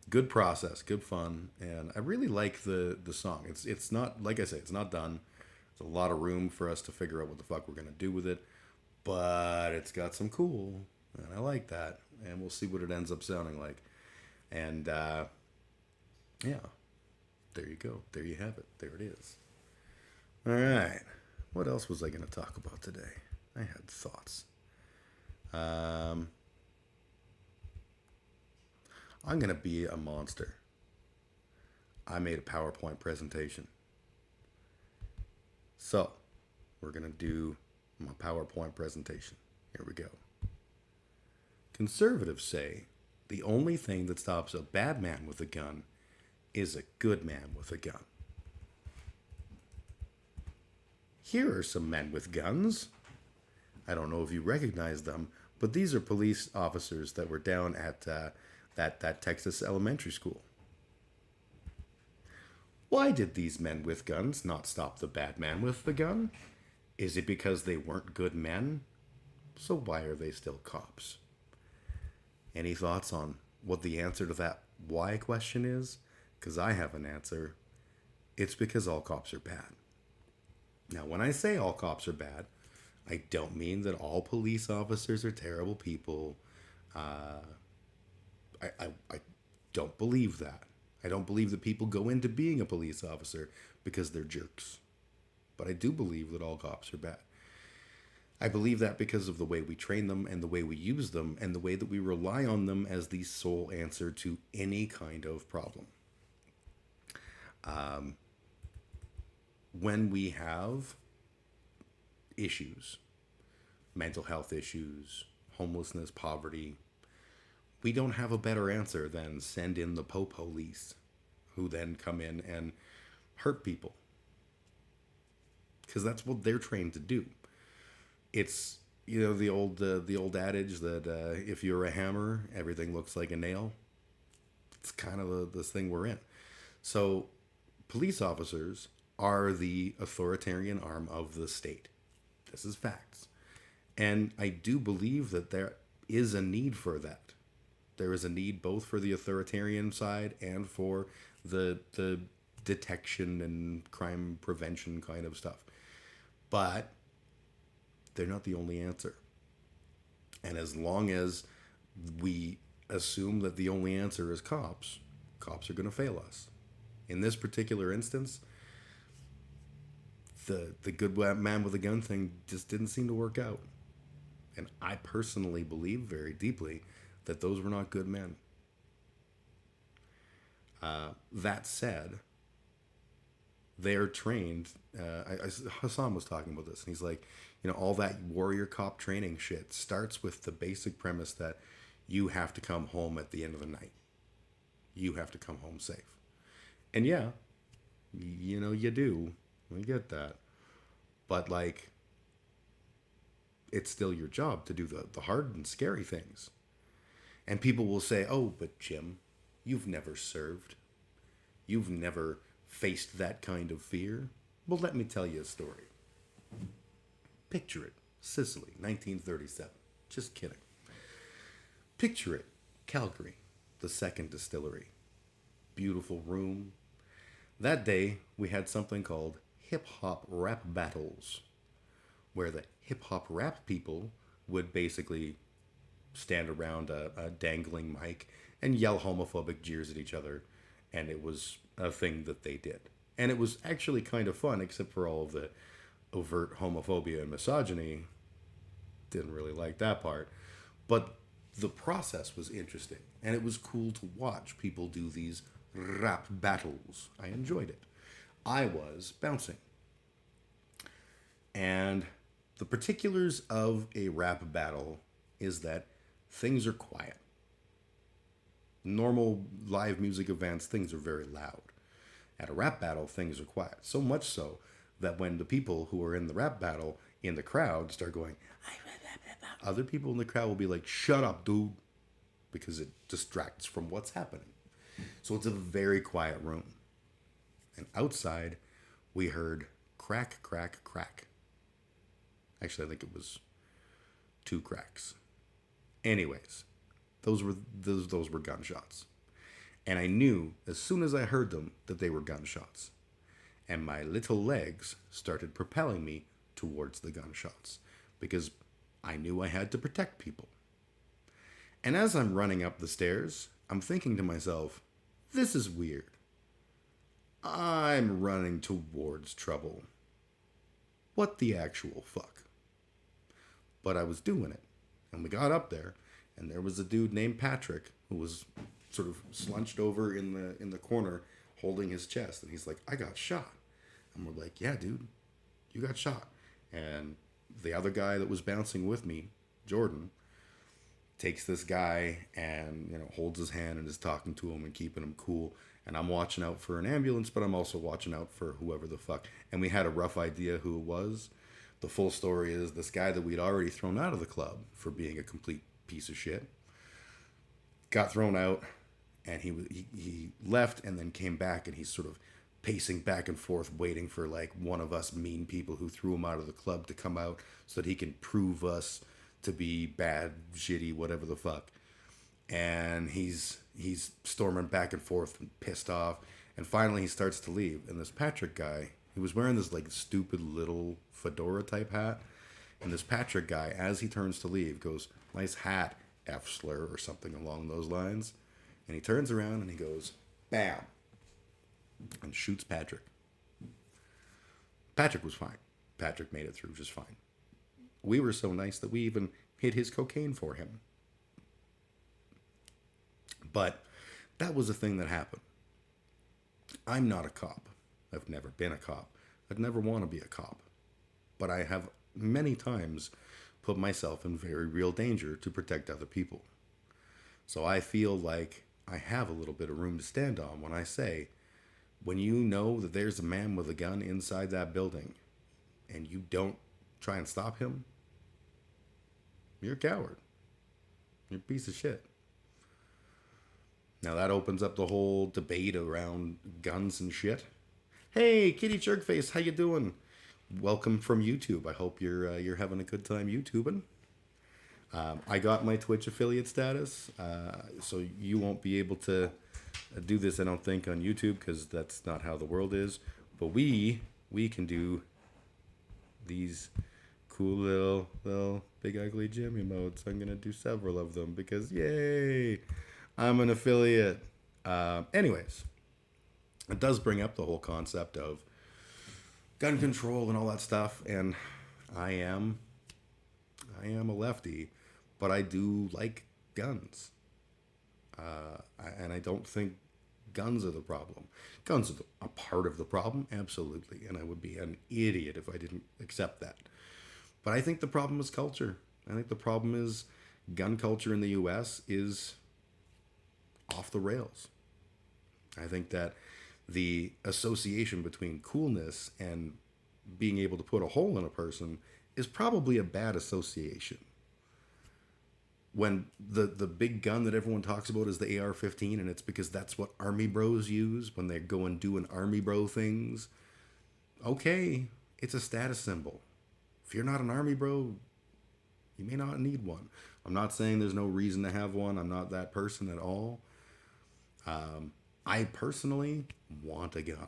good process, good fun, and I really like the song. It's not, like I say, it's not done. There's a lot of room for us to figure out what the fuck we're gonna do with it, but it's got some cool, and I like that, and we'll see what it ends up sounding like. And yeah, there you go. There you have it. There it is. All right. What else was I going to talk about today? I had thoughts. I'm going to be a monster. I made a PowerPoint presentation. So, we're going to do my PowerPoint presentation. Here we go. Conservatives say the only thing that stops a bad man with a gun is a good man with a gun. Here are some men with guns. I don't know if you recognize them, but these are police officers that were down at that Texas elementary school. Why did these men with guns not stop the bad man with the gun? Is it because they weren't good men? So why are they still cops? Any thoughts on what the answer to that why question is? Because I have an answer. It's because all cops are bad. Now, when I say all cops are bad, I don't mean that all police officers are terrible people. I don't believe that. I don't believe that people go into being a police officer because they're jerks. But I do believe that all cops are bad. I believe that because of the way we train them and the way we use them and the way that we rely on them as the sole answer to any kind of problem. When we have issues, mental health issues, homelessness, poverty, we don't have a better answer than send in the police, who then come in and hurt people. Because that's what they're trained to do. It's, you know, the old adage that if you're a hammer, everything looks like a nail. It's kind of this thing we're in. So police officers are the authoritarian arm of the state. This is facts. And I do believe that there is a need for that. There is a need both for the authoritarian side and for the detection and crime prevention kind of stuff. But they're not the only answer. And as long as we assume that the only answer is cops, cops are going to fail us. In this particular instance, the good man with a gun thing just didn't seem to work out. And I personally believe very deeply that those were not good men. That said, they're trained. Hassan was talking about this, and he's like, you know, all that warrior cop training shit starts with the basic premise that you have to come home at the end of the night. You have to come home safe. And yeah, you know, you do. We get that. But, like, it's still your job to do the hard and scary things. And people will say, oh, but Jim, you've never served. You've never faced that kind of fear. Well, let me tell you a story. Picture it. Sicily, 1937. Just kidding. Picture it. Calgary, the second distillery. beautiful room. That day, we had something called hip hop rap battles, where the hip hop rap people would basically stand around a dangling mic and yell homophobic jeers at each other. And it was a thing that they did. And it was actually kind of fun, except for all of the overt homophobia and misogyny. Didn't really like that part. But the process was interesting. And it was cool to watch people do these rap battles. I enjoyed it. I was bouncing. And the particulars of a rap battle is that things are quiet. Normal live music events, things are very loud. At a rap battle, things are quiet. So much so that when the people who are in the rap battle in the crowd start going, other people in the crowd will be like, shut up, dude, because it distracts from what's happening. So it's a very quiet room. And outside, we heard crack, crack, crack. Actually, I think it was 2 cracks. Anyways, those were gunshots. And I knew as soon as I heard them that they were gunshots. And my little legs started propelling me towards the gunshots because I knew I had to protect people. And as I'm running up the stairs, I'm thinking to myself, this is weird. I'm running towards trouble. What the actual fuck? But I was doing it. And we got up there, and there was a dude named Patrick who was sort of slunched over in the corner holding his chest. And he's like, I got shot. And we're like, yeah, dude, you got shot. And the other guy that was bouncing with me, Jordan, takes this guy and, holds his hand and is talking to him and keeping him cool. And I'm watching out for an ambulance, but I'm also watching out for whoever the fuck. And we had a rough idea who it was. The full story is this guy that we'd already thrown out of the club for being a complete piece of shit got thrown out, and he left and then came back, and he's sort of pacing back and forth waiting for like one of us mean people who threw him out of the club to come out so that he can prove us to be bad, shitty, whatever the fuck. And he's storming back and forth and pissed off, and finally he starts to leave. And this Patrick guy, he was wearing this like stupid little fedora type hat, and this Patrick guy, as he turns to leave, goes, nice hat, F slur, or something along those lines. And he turns around and he goes, bam, and shoots Patrick. Patrick was fine. Patrick made it through just fine. We were so nice that we even hid his cocaine for him. But that was a thing that happened. I'm not a cop. I've never been a cop. I'd never want to be a cop. But I have many times put myself in very real danger to protect other people. So I feel like I have a little bit of room to stand on when I say, when you know that there's a man with a gun inside that building and you don't try and stop him, you're a coward. You're a piece of shit. Now that opens up the whole debate around guns and shit. Hey, Kitty Jerkface, how you doing? Welcome from YouTube. I hope you're having a good time YouTubing. I got my Twitch affiliate status, so you won't be able to do this, I don't think, on YouTube because that's not how the world is. But we can do these cool little big ugly Jim emotes. I'm gonna do several of them because yay, I'm an affiliate. Anyways, it does bring up the whole concept of gun control and all that stuff, and I am a lefty, but I do like guns, and I don't think guns are the problem. Guns are a part of the problem, absolutely, and I would be an idiot if I didn't accept that. But I think the problem is culture. I think the problem is gun culture in the U.S. is off the rails. I think that the association between coolness and being able to put a hole in a person is probably a bad association. When the big gun that everyone talks about is the AR-15, and it's because that's what army bros use when they go and doing army bro things. Okay, it's a status symbol. If you're not an army bro, you may not need one. I'm not saying there's no reason to have one. I'm not that person at all. I personally want a gun.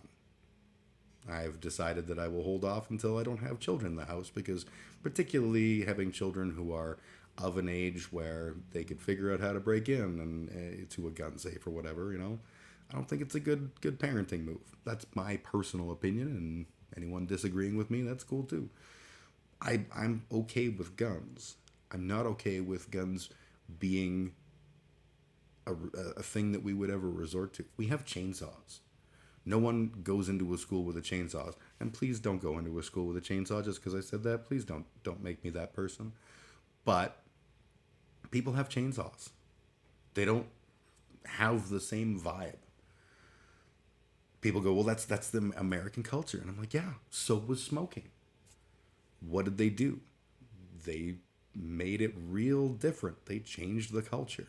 I've decided that I will hold off until I don't have children in the house, because particularly having children who are of an age where they could figure out how to break in and to a gun safe or whatever, I don't think it's a good parenting move. That's my personal opinion, and anyone disagreeing with me, that's cool too. I'm okay with guns. I'm not okay with guns being a thing that we would ever resort to. We have chainsaws. No one goes into a school with a chainsaw. And please don't go into a school with a chainsaw just because I said that. Please don't make me that person. But people have chainsaws. They don't have the same vibe. People go, well, that's the American culture. And I'm like, yeah, so was smoking. What did they do? They made it real different. They changed the culture.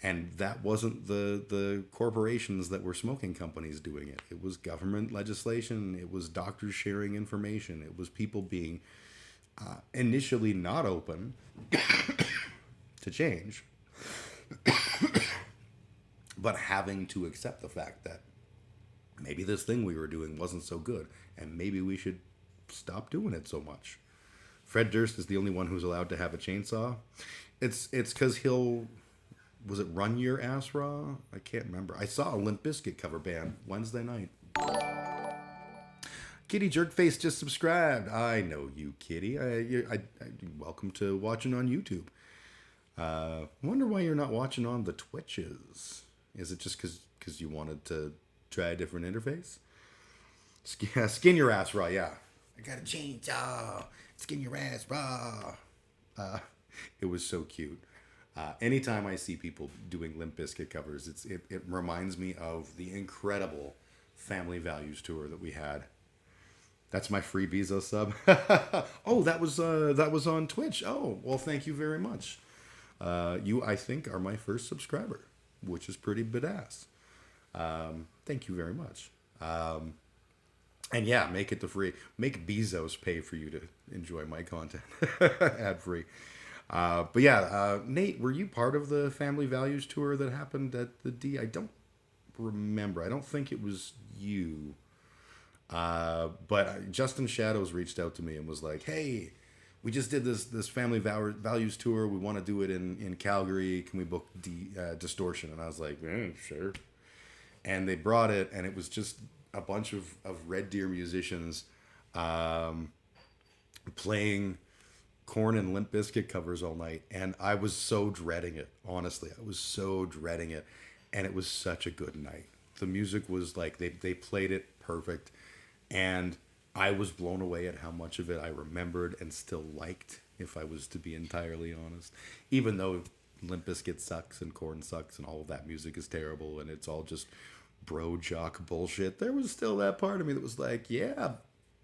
And that wasn't the corporations that were smoking companies doing it. It was government legislation. It was doctors sharing information. It was people being initially not open to change, but having to accept the fact that maybe this thing we were doing wasn't so good, and maybe we should stop doing it so much. Fred Durst is the only one who's allowed to have a chainsaw. It's because he'll... Was it Run Your Ass Raw? I can't remember. I saw a Limp Bizkit cover band Wednesday night. Kitty Jerkface just subscribed. I know you, Kitty. Welcome to watching on YouTube. Wonder why you're not watching on the Twitches. Is it just because you wanted to try a different interface? Skin your ass raw, yeah. I got a chainsaw. Skin your ass raw. It was so cute. Anytime I see people doing Limp Bizkit covers, it reminds me of the incredible Family Values tour that we had. That's my free Bezos sub. Oh, that was on Twitch. Oh, well, thank you very much. You, I think, are my first subscriber, which is pretty badass. Thank you very much. And yeah, make it the free. Make Bezos pay for you to enjoy my content ad free. But yeah, Nate, were you part of the Family Values tour that happened at the D? I don't remember. I don't think it was you. But Justin Shadows reached out to me and was like, hey, we just did this Family Values tour. We want to do it in Calgary. Can we book Distortion? And I was like, sure. And they brought it, and it was just a bunch of Red Deer musicians playing Korn and Limp Bizkit covers all night, and I was so dreading it. Honestly, I was so dreading it, and it was such a good night. The music was like they played it perfect, and I was blown away at how much of it I remembered and still liked, if I was to be entirely honest. Even though Limp Bizkit sucks and Korn sucks and all of that music is terrible and it's all just bro jock bullshit, there was still that part of me that was like, yeah,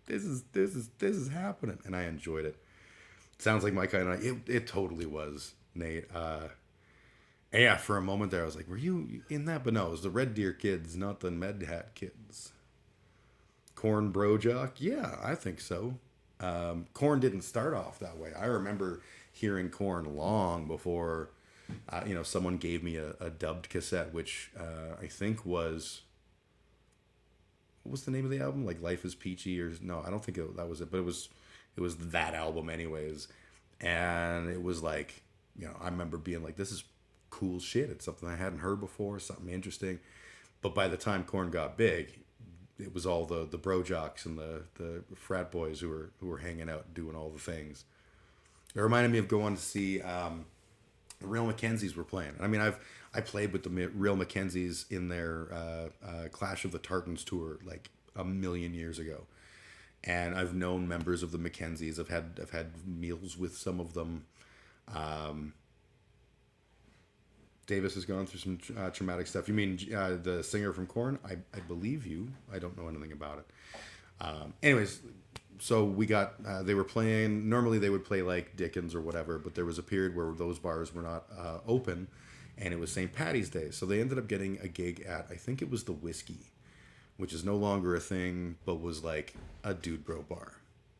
this is happening, and I enjoyed it. Sounds like my kind of night. It totally was, Nate. And yeah, for a moment there, I was like, were you in that? But no, it was the Red Deer kids, not the Med Hat kids. Korn Bro Jock? Yeah, I think so. Korn didn't start off that way. I remember hearing Korn long before, someone gave me a dubbed cassette, which I think was... What was the name of the album? Like Life is Peachy or... No, I don't think that was it, but it was that album anyways. And it was like, I remember being like, this is cool shit. It's something I hadn't heard before, something interesting. But by the time Korn got big, it was all the bro jocks and the frat boys who were hanging out doing all the things. It reminded me of going to see the Real Mackenzies were playing. I mean, I played with the Real Mackenzies in their Clash of the Tartans tour like a million years ago. And I've known members of the Mackenzies. I've had meals with some of them. Davis has gone through some traumatic stuff. You mean the singer from Korn? I believe you. I don't know anything about it. Anyways, so we got, they were playing, normally they would play like Dickens or whatever, but there was a period where those bars were not open, and it was St. Paddy's Day. So they ended up getting a gig at, I think it was the Whiskey, which is no longer a thing, but was like a dude bro bar.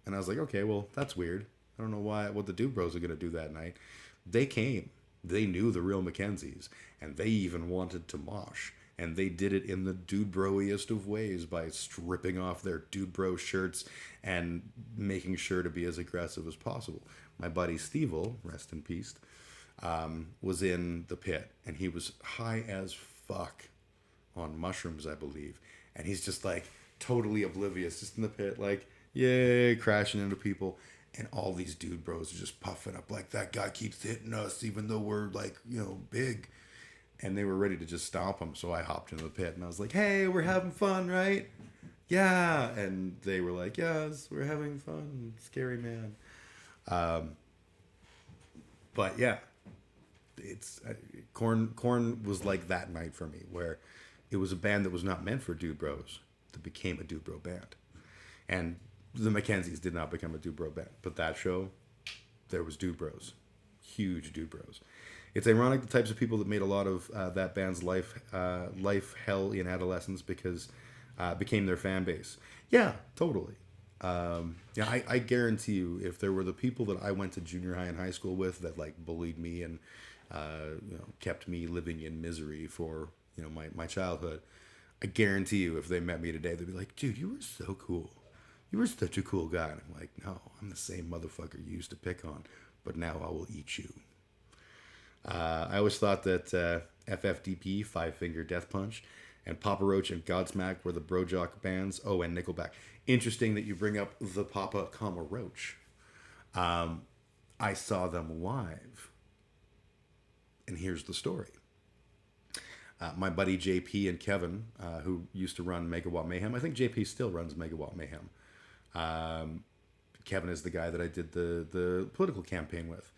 And I was like, okay, well, that's weird. I don't know what the dude bros are going to do that night. They came. They knew the Real Mackenzies, and they even wanted to mosh. And they did it in the dude broiest of ways by stripping off their dude bro shirts and making sure to be as aggressive as possible. My buddy Stevel, rest in peace, was in the pit, and he was high as fuck on mushrooms, I believe. And he's just like totally oblivious, just in the pit, like, yay, crashing into people. And all these dude bros are just puffing up like, that guy keeps hitting us even though we're like, big. And they were ready to just stomp him. So I hopped into the pit and I was like, hey, we're having fun, right? Yeah. And they were like, yes, we're having fun. Scary man. But yeah, it's Korn was like that night for me, where it was a band that was not meant for dude bros that became a dude bro band. And the Mackenzies did not become a dude bro band. But that show, there was dude bros. Huge dude bros. It's ironic the types of people that made a lot of that band's life hell in adolescence became their fan base. Yeah, totally. I guarantee you, if there were the people that I went to junior high and high school with that like bullied me and kept me living in misery for my childhood, I guarantee you, if they met me today, they'd be like, "Dude, you were so cool. You were such a cool guy." And I'm like, "No, I'm the same motherfucker you used to pick on, but now I will eat you." I always thought that FFDP, Five Finger Death Punch, and Papa Roach and Godsmack were the bro jock bands. Oh, and Nickelback. Interesting that you bring up the Papa, Roach. I saw them live, and here's the story. My buddy JP and Kevin, who used to run Megawatt Mayhem. I think JP still runs Megawatt Mayhem. Kevin is the guy that I did the political campaign with.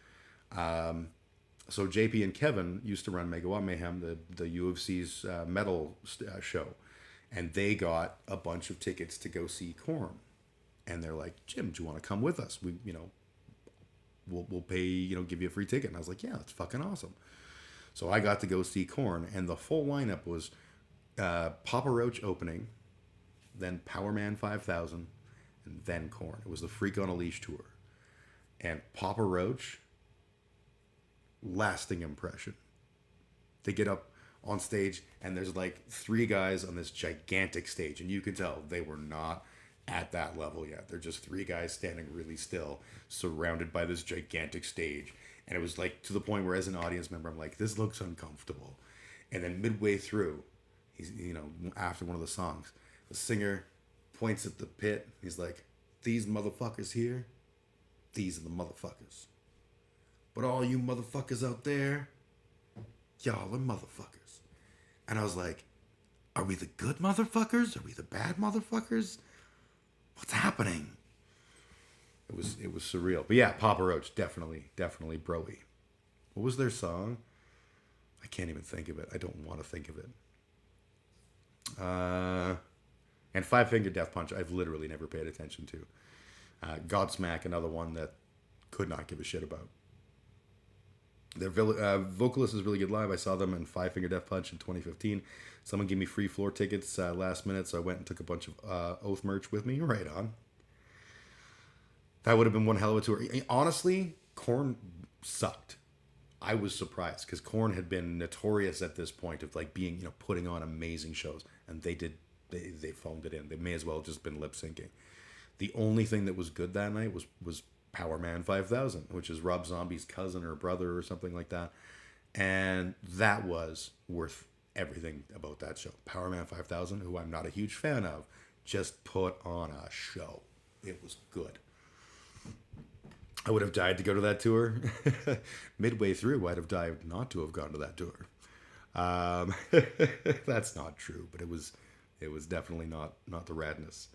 So JP and Kevin used to run Megawatt Mayhem, the UFC's metal show. And they got a bunch of tickets to go see Korn. And they're like, "Jim, do you want to come with us? We'll pay, give you a free ticket." And I was like, "Yeah, that's fucking awesome." So I got to go see Korn, and the full lineup was Papa Roach opening, then Powerman 5000, and then Korn. It was the Freak on a Leash tour. And Papa Roach, lasting impression. They get up on stage, and there's like three guys on this gigantic stage, and you can tell they were not at that level yet. They're just three guys standing really still, surrounded by this gigantic stage. And it was like to the point where, as an audience member, I'm like, this looks uncomfortable. And then midway through, he's, after one of the songs, the singer points at the pit. He's like, "These motherfuckers here, these are the motherfuckers. But all you motherfuckers out there, y'all are motherfuckers." And I was like, are we the good motherfuckers? Are we the bad motherfuckers? What's happening? It was surreal. But yeah, Papa Roach, definitely bro-y. What was their song? I can't even think of it. I don't want to think of it. And Five Finger Death Punch, I've literally never paid attention to. Godsmack, another one that could not give a shit about. Their vocalist is really good live. I saw them in Five Finger Death Punch in 2015. Someone gave me free floor tickets last minute, so I went and took a bunch of Oath merch with me. Right on. That would have been one hell of a tour. Honestly, Korn sucked. I was surprised because Korn had been notorious at this point of like being, putting on amazing shows, and they phoned it in. They may as well have just been lip syncing. The only thing that was good that night was Powerman 5000, which is Rob Zombie's cousin or brother or something like that, and that was worth everything about that show. Powerman 5000, who I'm not a huge fan of, just put on a show. It was good. I would have died to go to that tour. Midway through, I'd have died not to have gone to that tour. That's not true, but it was definitely not the radness.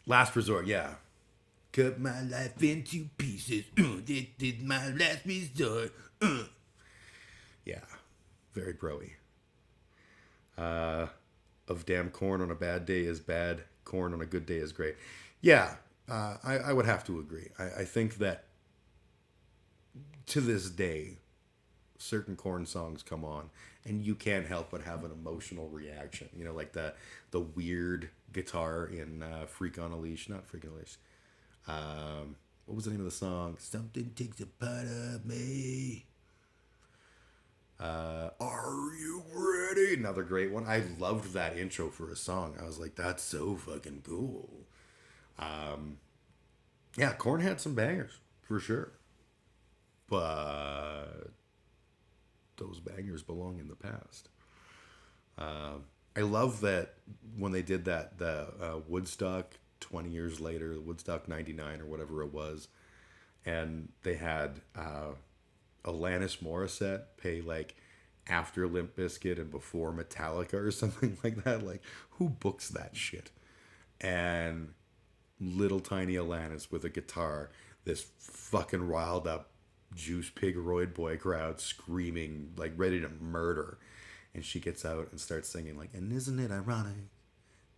Last Resort, yeah. Cut my life into pieces. This is my last resort. Yeah, very broy. Of damn Korn on a bad day is bad. Korn on a good day is great. Yeah. I would have to agree. I think that to this day, certain Korn songs come on, and you can't help but have an emotional reaction. Like the weird guitar in Freak on a Leash. Not Freak on a Leash. What was the name of the song? Something takes a part of me. Are you ready? Another great one. I loved that intro for a song. I was like, that's so fucking cool. Yeah, Korn had some bangers for sure, but those bangers belong in the past. I love that when they did the Woodstock 20 years later, Woodstock 99 or whatever it was, and they had Alanis Morissette pay like after Limp Bizkit and before Metallica or something like that. Like, who books that shit? And little tiny Alanis with a guitar, this fucking riled up juice pig roid boy crowd screaming, like ready to murder. And she gets out and starts singing, like, and isn't it ironic?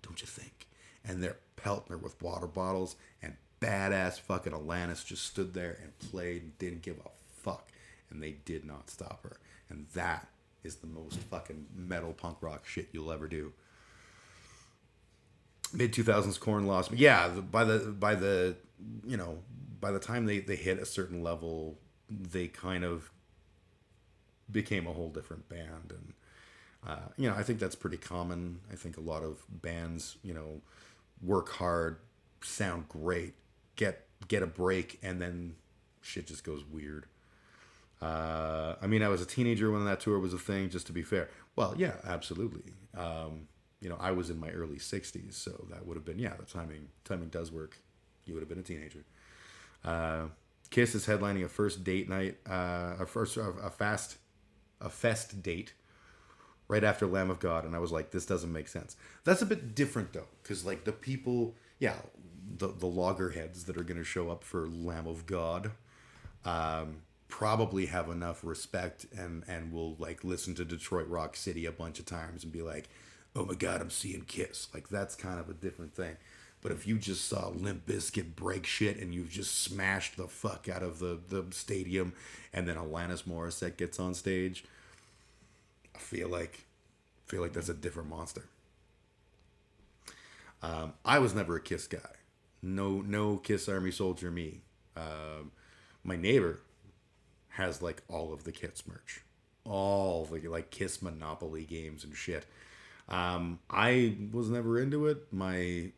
Don't you think? And they're pelting her with water bottles, and badass fucking Alanis just stood there and played and didn't give a fuck. And they did not stop her. And that is the most fucking metal punk rock shit you'll ever do. Mid 2000s Korn lost me. Yeah, by the time they hit a certain level, they kind of became a whole different band. And I think that's pretty common. I think a lot of bands, work hard, sound great, get a break, and then shit just goes weird. I was a teenager when that tour was a thing, just to be fair. Well, yeah, absolutely. I was in my early 60s, so that would have been, the timing does work. You would have been a teenager. Kiss is headlining a first date night, a fest date right after Lamb of God, and I was like, this doesn't make sense. That's a bit different though, because like the people, the loggerheads that are going to show up for Lamb of God, probably have enough respect and will like listen to Detroit Rock City a bunch of times and be like, oh my God, I'm seeing Kiss. Like, that's kind of a different thing. But if you just saw Limp Bizkit break shit and you've just smashed the fuck out of the stadium, and then Alanis Morissette gets on stage, I feel like that's a different monster. I was never a Kiss guy. No Kiss Army Soldier me. My neighbor has like all of the Kiss merch, all the like Kiss Monopoly games and shit. I was never into it. My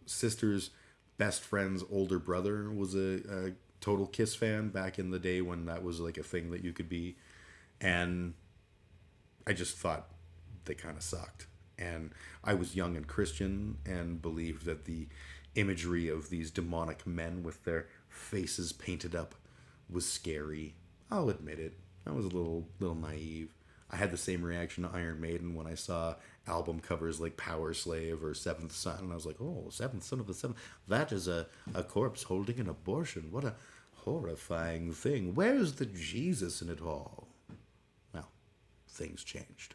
sister's best friend's older brother was a total Kiss fan back in the day when that was like a thing that you could be. And I just thought they kind of sucked. And I was young and Christian and believed that the imagery of these demonic men with their faces painted up was scary. I'll admit it. I was a little naive. I had the same reaction to Iron Maiden when I saw album covers like Power Slave or Seventh Son, and I was like, oh, Seventh Son of the Seventh. That is a corpse holding an abortion. What a horrifying thing. Where's the Jesus in it all? Well, things changed.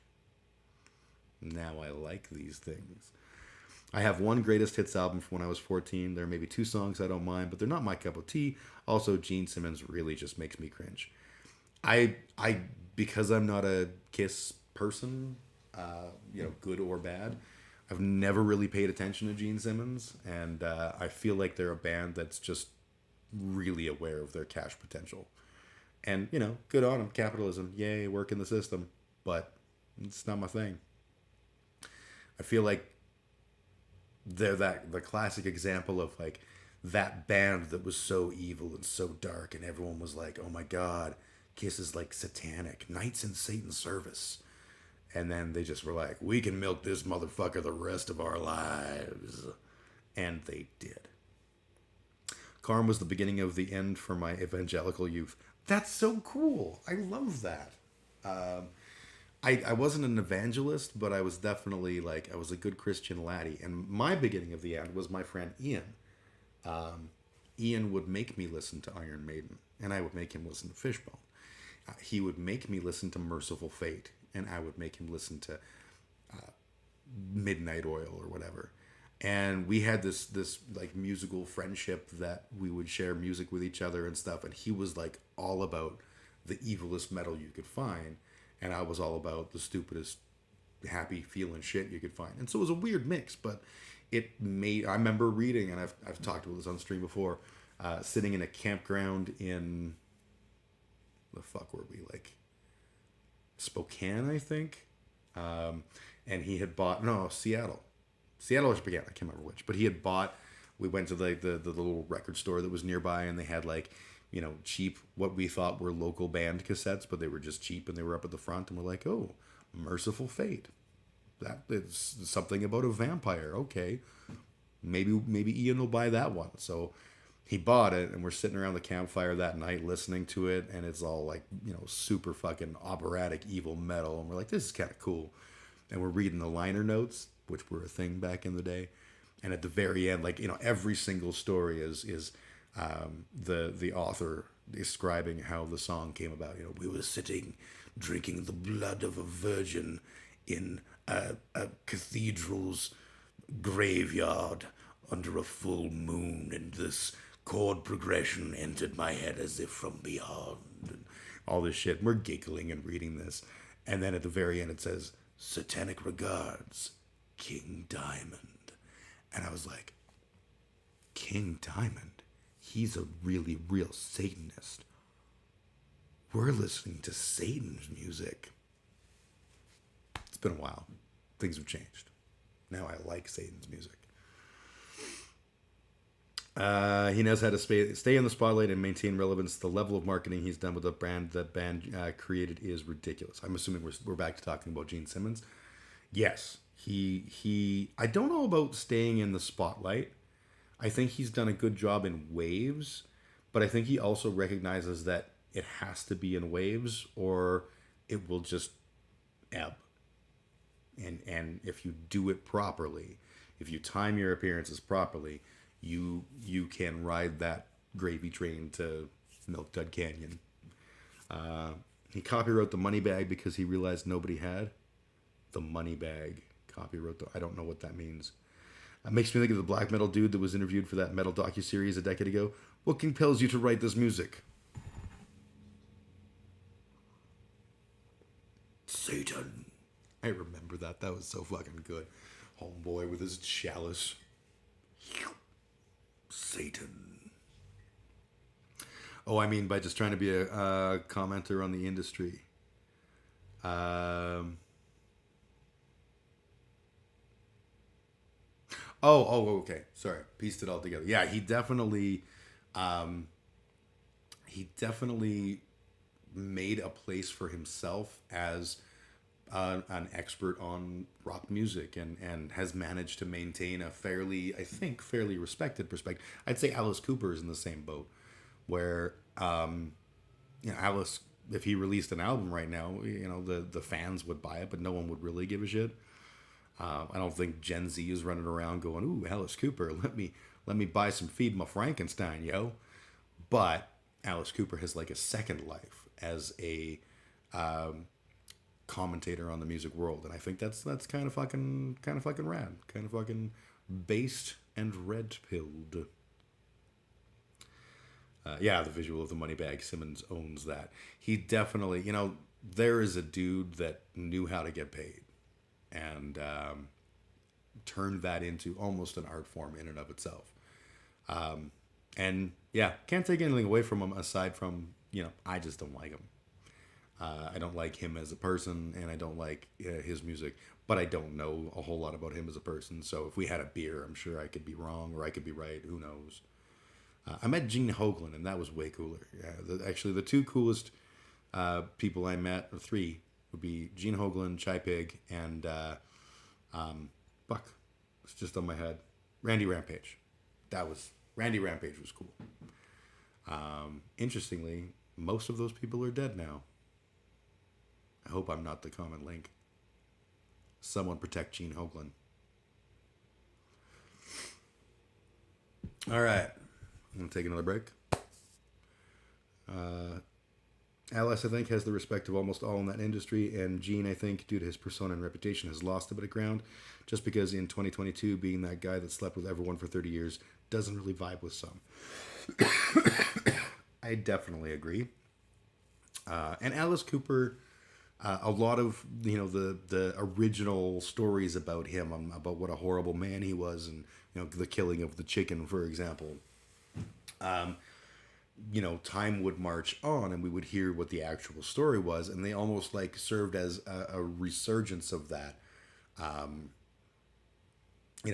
Now I like these things. I have one greatest hits album from when I was 14. There may be 2 songs I don't mind, but they're not my cup of tea. Also, Gene Simmons really just makes me cringe. I because I'm not a Kiss person, good or bad, I've never really paid attention to Gene Simmons, and I feel like they're a band that's just really aware of their cash potential. And, good on them, capitalism, yay, work in the system, but it's not my thing. I feel like they're the classic example of like that band that was so evil and so dark, and everyone was like, oh my God, Kiss is like satanic, knights in Satan's service. And then they just were like, we can milk this motherfucker the rest of our lives. And they did. Karm was the beginning of the end for my evangelical youth. That's so cool. I love that. I wasn't an evangelist, but I was definitely like, I was a good Christian laddie. And my beginning of the end was my friend Ian. Ian would make me listen to Iron Maiden, and I would make him listen to Fishbone. He would make me listen to Merciful Fate, and I would make him listen to Midnight Oil or whatever. And we had this like musical friendship that we would share music with each other and stuff. And he was like all about the evilest metal you could find, and I was all about the stupidest happy feeling shit you could find. And so it was a weird mix, but it made. I remember reading, and I've talked about this on stream before, sitting in a campground in. The fuck were we, like Spokane, I think. And he had bought, no, Seattle or Spokane, I can't remember which, but he had bought, we went to the little record store that was nearby, and they had like, cheap, what we thought were local band cassettes, but they were just cheap, and they were up at the front, and we're like, oh, Merciful Fate. That is something about a vampire. Okay, maybe Ian will buy that one. So he bought it, and we're sitting around the campfire that night listening to it, and it's all like, super fucking operatic evil metal, and we're like, this is kind of cool. And we're reading the liner notes, which were a thing back in the day, and at the very end, like, every single story is the author describing how the song came about. We were sitting drinking the blood of a virgin in a cathedral's graveyard under a full moon, and this chord progression entered my head as if from beyond, and all this shit. And we're giggling and reading this, and then at the very end it says, "Satanic regards, King Diamond." And I was like, King Diamond? He's a really real Satanist. We're listening to Satan's music. It's been a while. Things have changed. Now I like Satan's music. He knows how to stay in the spotlight and maintain relevance. The level of marketing he's done with the brand that band created is ridiculous. I'm assuming we're back to talking about Gene Simmons. Yes, he. I don't know about staying in the spotlight. I think he's done a good job in waves, but I think he also recognizes that it has to be in waves or it will just ebb. And if you do it properly, if you time your appearances properly, you can ride that gravy train to Milk Dud Canyon. He copywrote the money bag because he realized nobody had. The money bag. I don't know what that means. It makes me think of the black metal dude that was interviewed for that metal docuseries a decade ago. What compels you to write this music? Satan. I remember that. That was so fucking good. Homeboy with his chalice. Satan. Oh, I mean by just trying to be a commenter on the industry. Okay. Sorry. Pieced it all together. Yeah, he definitely made a place for himself as an expert on rock music and has managed to maintain a fairly respected perspective. I'd say Alice Cooper is in the same boat where, Alice, if he released an album right now, the fans would buy it, but no one would really give a shit. I don't think Gen Z is running around going, "Ooh, Alice Cooper, let me buy some Feed My Frankenstein, yo." But Alice Cooper has like a second life as a commentator on the music world, and I think that's kind of fucking rad, kind of fucking based and red pilled. The visual of the money bag. Simmons owns that. He definitely, there is a dude that knew how to get paid. And turned that into almost an art form in and of itself. And can't take anything away from him aside from, I just don't like him. I don't like him as a person, and I don't like his music, but I don't know a whole lot about him as a person. So if we had a beer, I'm sure I could be wrong or I could be right. Who knows? I met Gene Hoglan, and that was way cooler. Actually, the two coolest people I met, or three, would be Gene Hoglan, Chai Pig, and Buck. It's just on my head. Randy Rampage. Randy Rampage was cool. Interestingly, most of those people are dead now. I hope I'm not the common link. Someone protect Gene Hoglan. All right. I'm going to take another break. Alice, I think, has the respect of almost all in that industry, and Gene, I think, due to his persona and reputation, has lost a bit of ground, just because in 2022, being that guy that slept with everyone for 30 years doesn't really vibe with some. I definitely agree. And Alice Cooper, a lot of, the original stories about him, about what a horrible man he was, and, the killing of the chicken, for example, time would march on and we would hear what the actual story was, and they almost like served as a resurgence of that.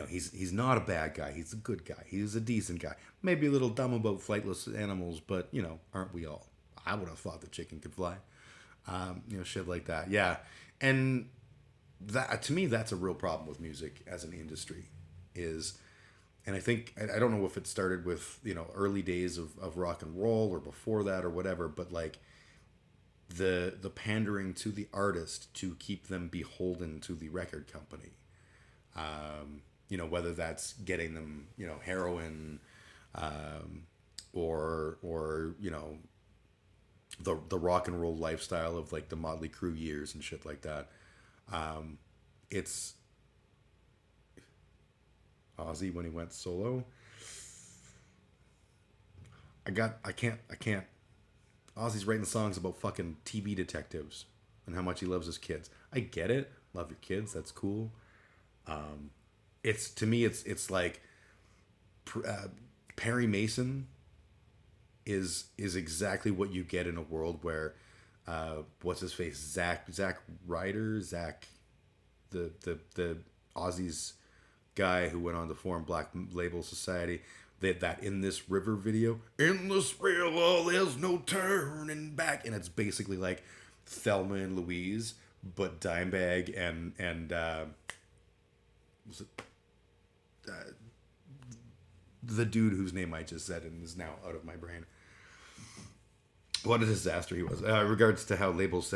He's not a bad guy. He's a good guy. He's a decent guy. Maybe a little dumb about flightless animals, but aren't we all? I would have thought the chicken could fly. Shit like that. Yeah, and that to me, that's a real problem with music as an industry. Is And I think I don't know if it started with early days of rock and roll or before that or whatever, but like the pandering to the artist to keep them beholden to the record company. Whether that's getting them heroin, or the rock and roll lifestyle of like the Motley Crue years and shit like that. It's Ozzy when he went solo. I can't. Ozzy's writing songs about fucking TV detectives and how much he loves his kids. I get it. Love your kids. That's cool. It's to me, it's like Perry Mason is exactly what you get in a world where what's his face, Zach Ryder, the Ozzy's guy who went on to form Black Label Society. That in this river video, in this river there's no turning back, and it's basically like Thelma and Louise, but Dimebag and was it the dude whose name I just said and is now out of my brain. What a disaster he was. Regards to how labels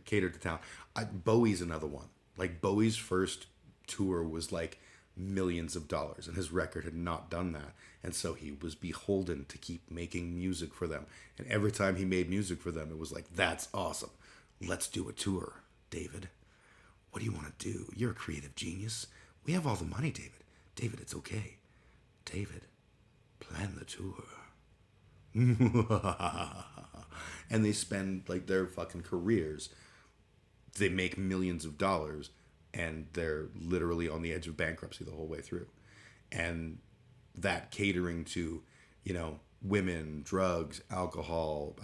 catered to talent. Bowie's another one. Like Bowie's first tour was like millions of dollars, and his record had not done that, and so he was beholden to keep making music for them. And every time he made music for them, it was like, that's awesome, let's do a tour. David, what do you want to do? You're a creative genius. We have all the money. David, it's okay. David, plan the tour. And they spend like their fucking careers, they make millions of dollars, and they're literally on the edge of bankruptcy the whole way through. And that catering to, women, drugs, alcohol,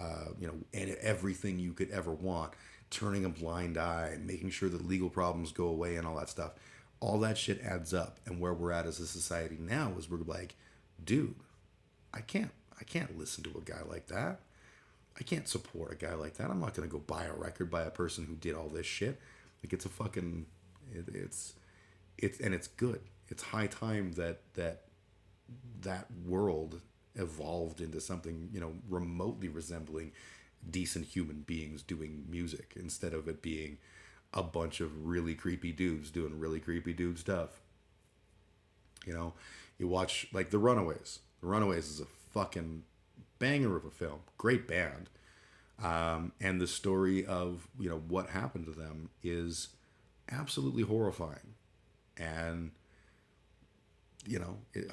and everything you could ever want, turning a blind eye, making sure that legal problems go away and all that stuff. All that shit adds up. And where we're at as a society now is we're like, dude, I can't listen to a guy like that. I can't support a guy like that. I'm not going to go buy a record by a person who did all this shit. Like, it's a fucking... It's good. It's high time that world evolved into something remotely resembling decent human beings doing music, instead of it being a bunch of really creepy dudes doing really creepy dude stuff. You watch like The Runaways. The Runaways is a fucking banger of a film. Great band. And the story of what happened to them is absolutely horrifying, and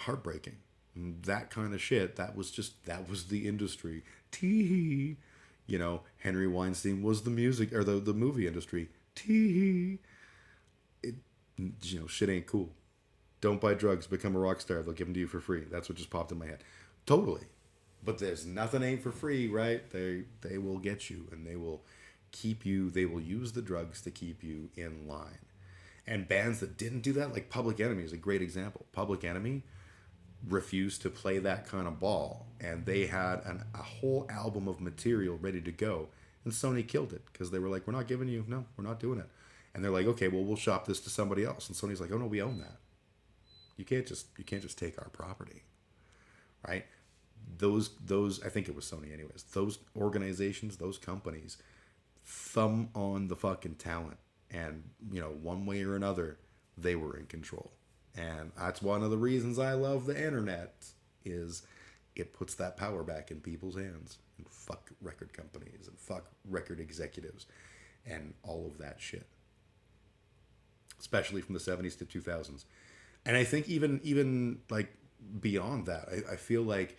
heartbreaking. And that kind of shit, that was the industry. Tee. Henry Weinstein was the music or the movie industry. Tee. It shit ain't cool. Don't buy drugs, become a rock star, they'll give them to you for free. That's what just popped in my head. Totally. But there's nothing ain't for free, right? They will get you, and they will keep you. They will use the drugs to keep you in line. And bands that didn't do that, like Public Enemy is a great example. Public Enemy refused to play that kind of ball, and they had a whole album of material ready to go, and Sony killed it because they were like, we're not giving you, no, we're not doing it. And they're like, okay, well, we'll shop this to somebody else. And Sony's like, oh no, we own that. You can't just take our property, right? Those I think it was Sony anyways. Those organizations, those companies, thumb on the fucking talent, and one way or another, they were in control. And that's one of the reasons I love the internet, is it puts that power back in people's hands. And fuck record companies and fuck record executives and all of that shit, especially from the 70s to 2000s. And I think even like beyond that, I feel like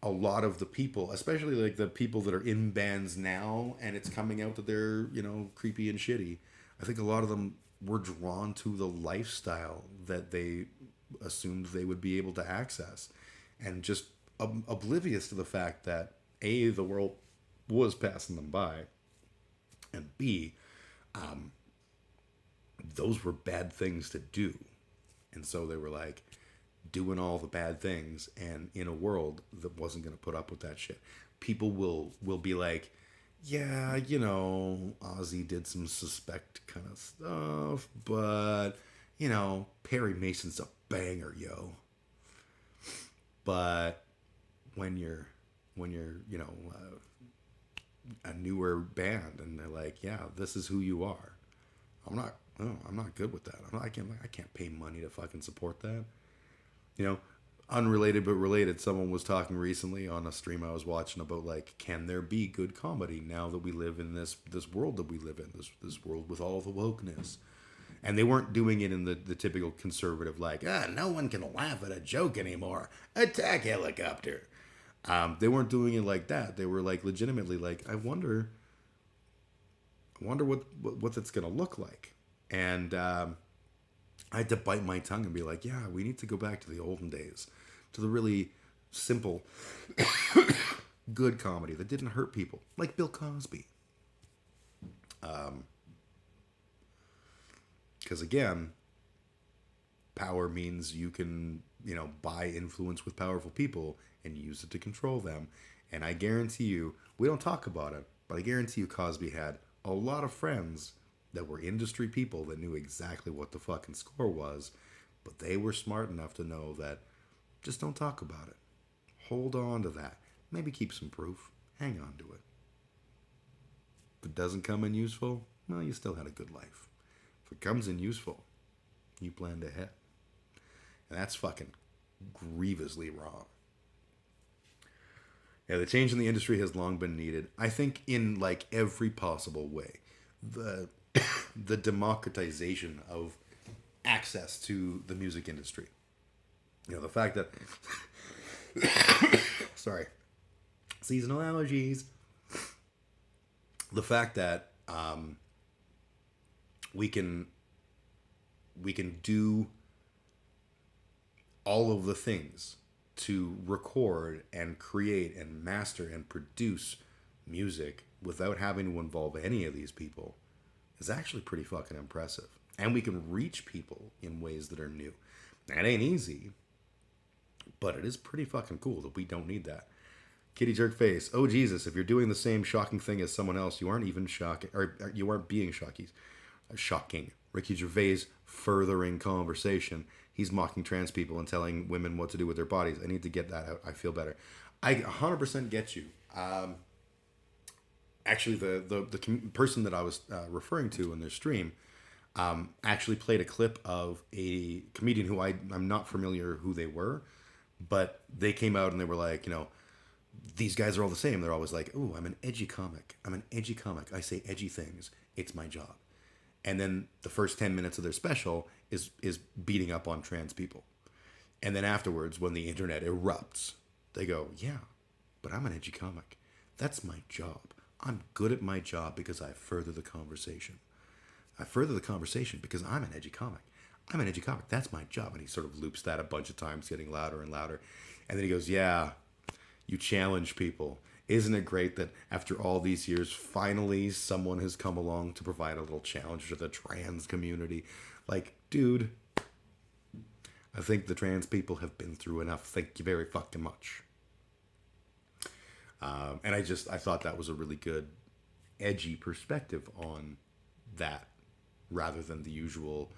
a lot of the people, especially like the people that are in bands now, and it's coming out that they're, creepy and shitty, I think a lot of them were drawn to the lifestyle that they assumed they would be able to access, and just oblivious to the fact that A, the world was passing them by, and B, those were bad things to do. And so they were like doing all the bad things, and in a world that wasn't going to put up with that shit. People will be like, yeah, you know, Ozzy did some suspect kind of stuff, but, you know, Perry Mason's a banger, yo. But when you're you know, a newer band, and they're like, yeah, this is who you are, I'm not good with that. I can't pay money to fucking support that. You know, unrelated but related, someone was talking recently on a stream I was watching about, like, can there be good comedy now that we live in this world that we live in, this world with all the wokeness. And they weren't doing it in the typical conservative, like, no one can laugh at a joke anymore, attack helicopter. They weren't doing it like that. They were like legitimately like, I wonder what that's gonna look like. And I had to bite my tongue and be like, yeah, we need to go back to the olden days, to the really simple, good comedy that didn't hurt people, like Bill Cosby. Because again, power means you can, you know, buy influence with powerful people and use it to control them. And I guarantee you, we don't talk about it, but I guarantee you Cosby had a lot of friends that were industry people that knew exactly what the fucking score was, but they were smart enough to know that just don't talk about it. Hold on to that. Maybe keep some proof. Hang on to it. If it doesn't come in useful, well, you still had a good life. If it comes in useful, you planned ahead. And that's fucking grievously wrong. Yeah, the change in the industry has long been needed. I think in like every possible way. The democratization of access to the music industry. You know, the fact that sorry, seasonal allergies. The fact that we can do all of the things to record and create and master and produce music without having to involve any of these people is actually pretty fucking impressive. And we can reach people in ways that are new. That ain't easy, but it is pretty fucking cool that we don't need that. Kitty jerk face. Oh Jesus! If you're doing the same shocking thing as someone else, you aren't even shocking, or you aren't being shocking. Ricky Gervais furthering conversation. He's mocking trans people and telling women what to do with their bodies. I need to get that out. I feel better. I 100% get you. Actually, the person that I was referring to in their stream actually played a clip of a comedian who I'm not familiar who they were, but they came out and they were like, you know, these guys are all the same. They're always like, "Ooh, I'm an edgy comic. I'm an edgy comic. I say edgy things. It's my job." And then the first 10 minutes of their special is beating up on trans people. And then afterwards, when the internet erupts, they go, "Yeah, but I'm an edgy comic. That's my job. I'm good at my job because I further the conversation. I further the conversation because I'm an edgy comic. I'm an edgy comic. That's my job." And he sort of loops that a bunch of times, getting louder and louder. And then he goes, "Yeah, you challenge people. Isn't it great that after all these years, finally someone has come along to provide a little challenge to the trans community?" Like, dude, I think the trans people have been through enough. Thank you very fucking much. And I thought that was a really good, edgy perspective on that, rather than the usual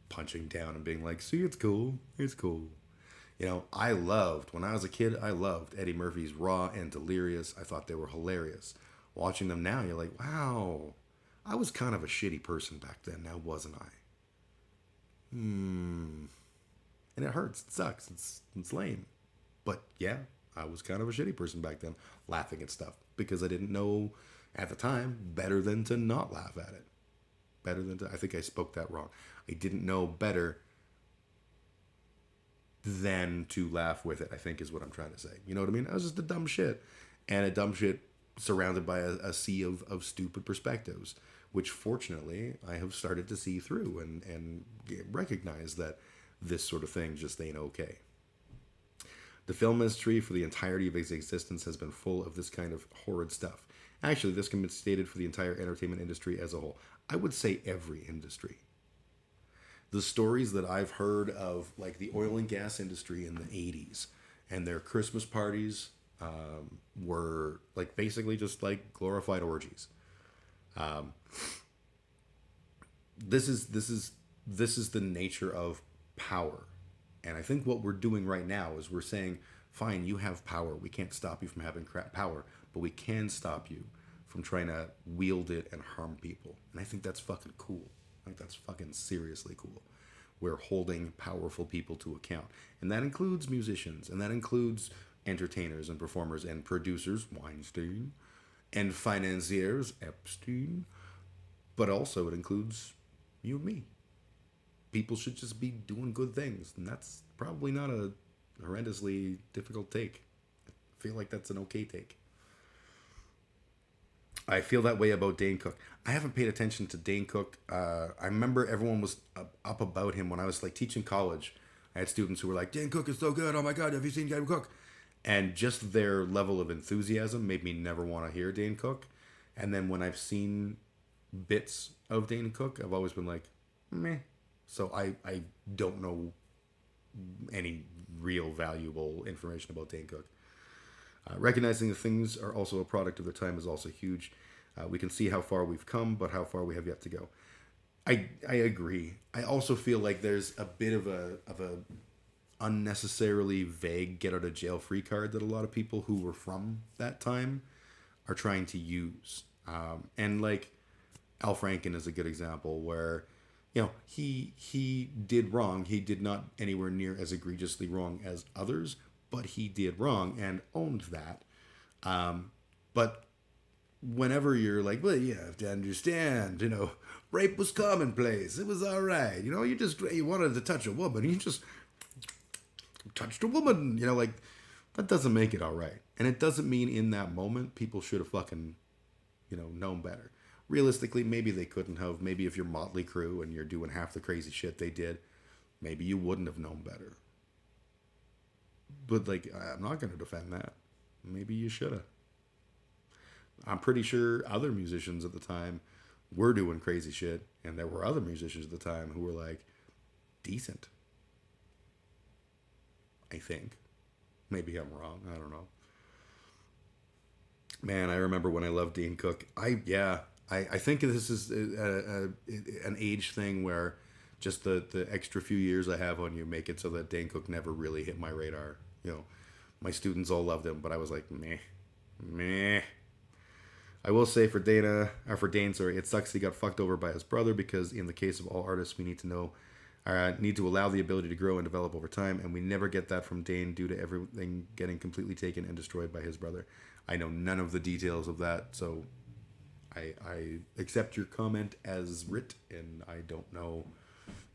punching down and being like, "See, it's cool. It's cool." You know, when I was a kid, I loved Eddie Murphy's Raw and Delirious. I thought they were hilarious. Watching them now, you're like, wow, I was kind of a shitty person back then, now wasn't I? And it hurts. It sucks. It's lame. But yeah, I was kind of a shitty person back then, laughing at stuff because I didn't know at the time better than to not laugh at it. I think I spoke that wrong. I didn't know better than to laugh with it, I think is what I'm trying to say. You know what I mean? I was just a dumb shit. And a dumb shit surrounded by a sea of stupid perspectives, which fortunately I have started to see through and recognize that this sort of thing just ain't okay. The film industry for the entirety of its existence has been full of this kind of horrid stuff. Actually, this can be stated for the entire entertainment industry as a whole. I would say every industry. The stories that I've heard of, like the oil and gas industry in the 80s and their Christmas parties, were like basically just like glorified orgies. This is the nature of power. And I think what we're doing right now is we're saying, fine, you have power. We can't stop you from having power, but we can stop you from trying to wield it and harm people. And I think that's fucking cool. I think that's fucking seriously cool. We're holding powerful people to account. And that includes musicians, and that includes entertainers and performers and producers, Weinstein, and financiers, Epstein. But also it includes you and me. People should just be doing good things. And that's probably not a horrendously difficult take. I feel like that's an okay take. I feel that way about Dane Cook. I haven't paid attention to Dane Cook. I remember everyone was up about him when I was like teaching college. I had students who were like, Dane Cook is so good. Oh my God, have you seen Dane Cook? And just their level of enthusiasm made me never want to hear Dane Cook. And then when I've seen bits of Dane Cook, I've always been like, meh. So I don't know any real valuable information about Dane Cook. Recognizing that things are also a product of their time is also huge. We can see how far we've come, but how far we have yet to go. I agree. I also feel like there's a bit of a unnecessarily vague get out of jail free card that a lot of people who were from that time are trying to use. And like Al Franken is a good example where, you know, he did wrong. He did not anywhere near as egregiously wrong as others, but he did wrong and owned that. But whenever you're like, well, you have to understand, you know, rape was commonplace. It was all right. You know, you wanted to touch a woman. You just touched a woman. You know, like, that doesn't make it all right. And it doesn't mean in that moment people should have fucking, you know, known better. Realistically, maybe they couldn't have. Maybe if you're Motley Crue and you're doing half the crazy shit they did, maybe you wouldn't have known better. But, like, I'm not going to defend that. Maybe you should have. I'm pretty sure other musicians at the time were doing crazy shit, and there were other musicians at the time who were, like, decent. I think. Maybe I'm wrong. I don't know. Man, I remember when I loved Dane Cook. I think this is an age thing where just the extra few years I have on you make it so that Dane Cook never really hit my radar. You know, my students all loved him, but I was like, meh. I will say for Dane, it sucks he got fucked over by his brother because in the case of all artists, we need to allow the ability to grow and develop over time, and we never get that from Dane due to everything getting completely taken and destroyed by his brother. I know none of the details of that, so I accept your comment as writ, and I don't know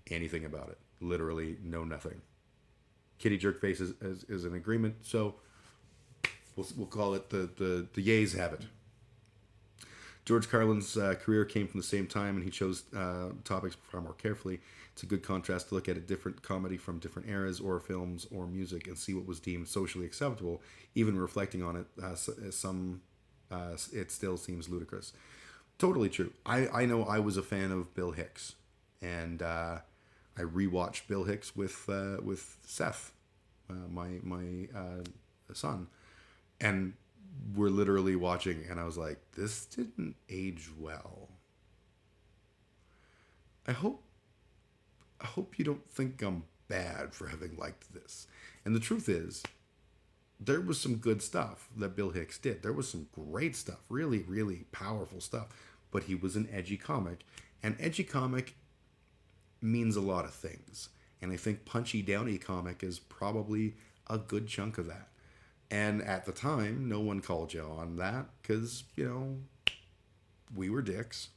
anything about it. Literally know nothing. Kitty Jerkface is an agreement, so we'll call it the yays have it. George Carlin's career came from the same time, and he chose topics far more carefully. It's a good contrast to look at a different comedy from different eras or films or music and see what was deemed socially acceptable. Even reflecting on it, it still seems ludicrous. Totally true. I know I was a fan of Bill Hicks, and I rewatched Bill Hicks with Seth, my son, and we're literally watching, and I was like, this didn't age well. I hope you don't think I'm bad for having liked this. And the truth is, there was some good stuff that Bill Hicks did. There was some great stuff, really, really powerful stuff. But he was an edgy comic. And edgy comic means a lot of things. And I think punchy, downy comic is probably a good chunk of that. And at the time, no one called you on that because, you know, we were dicks.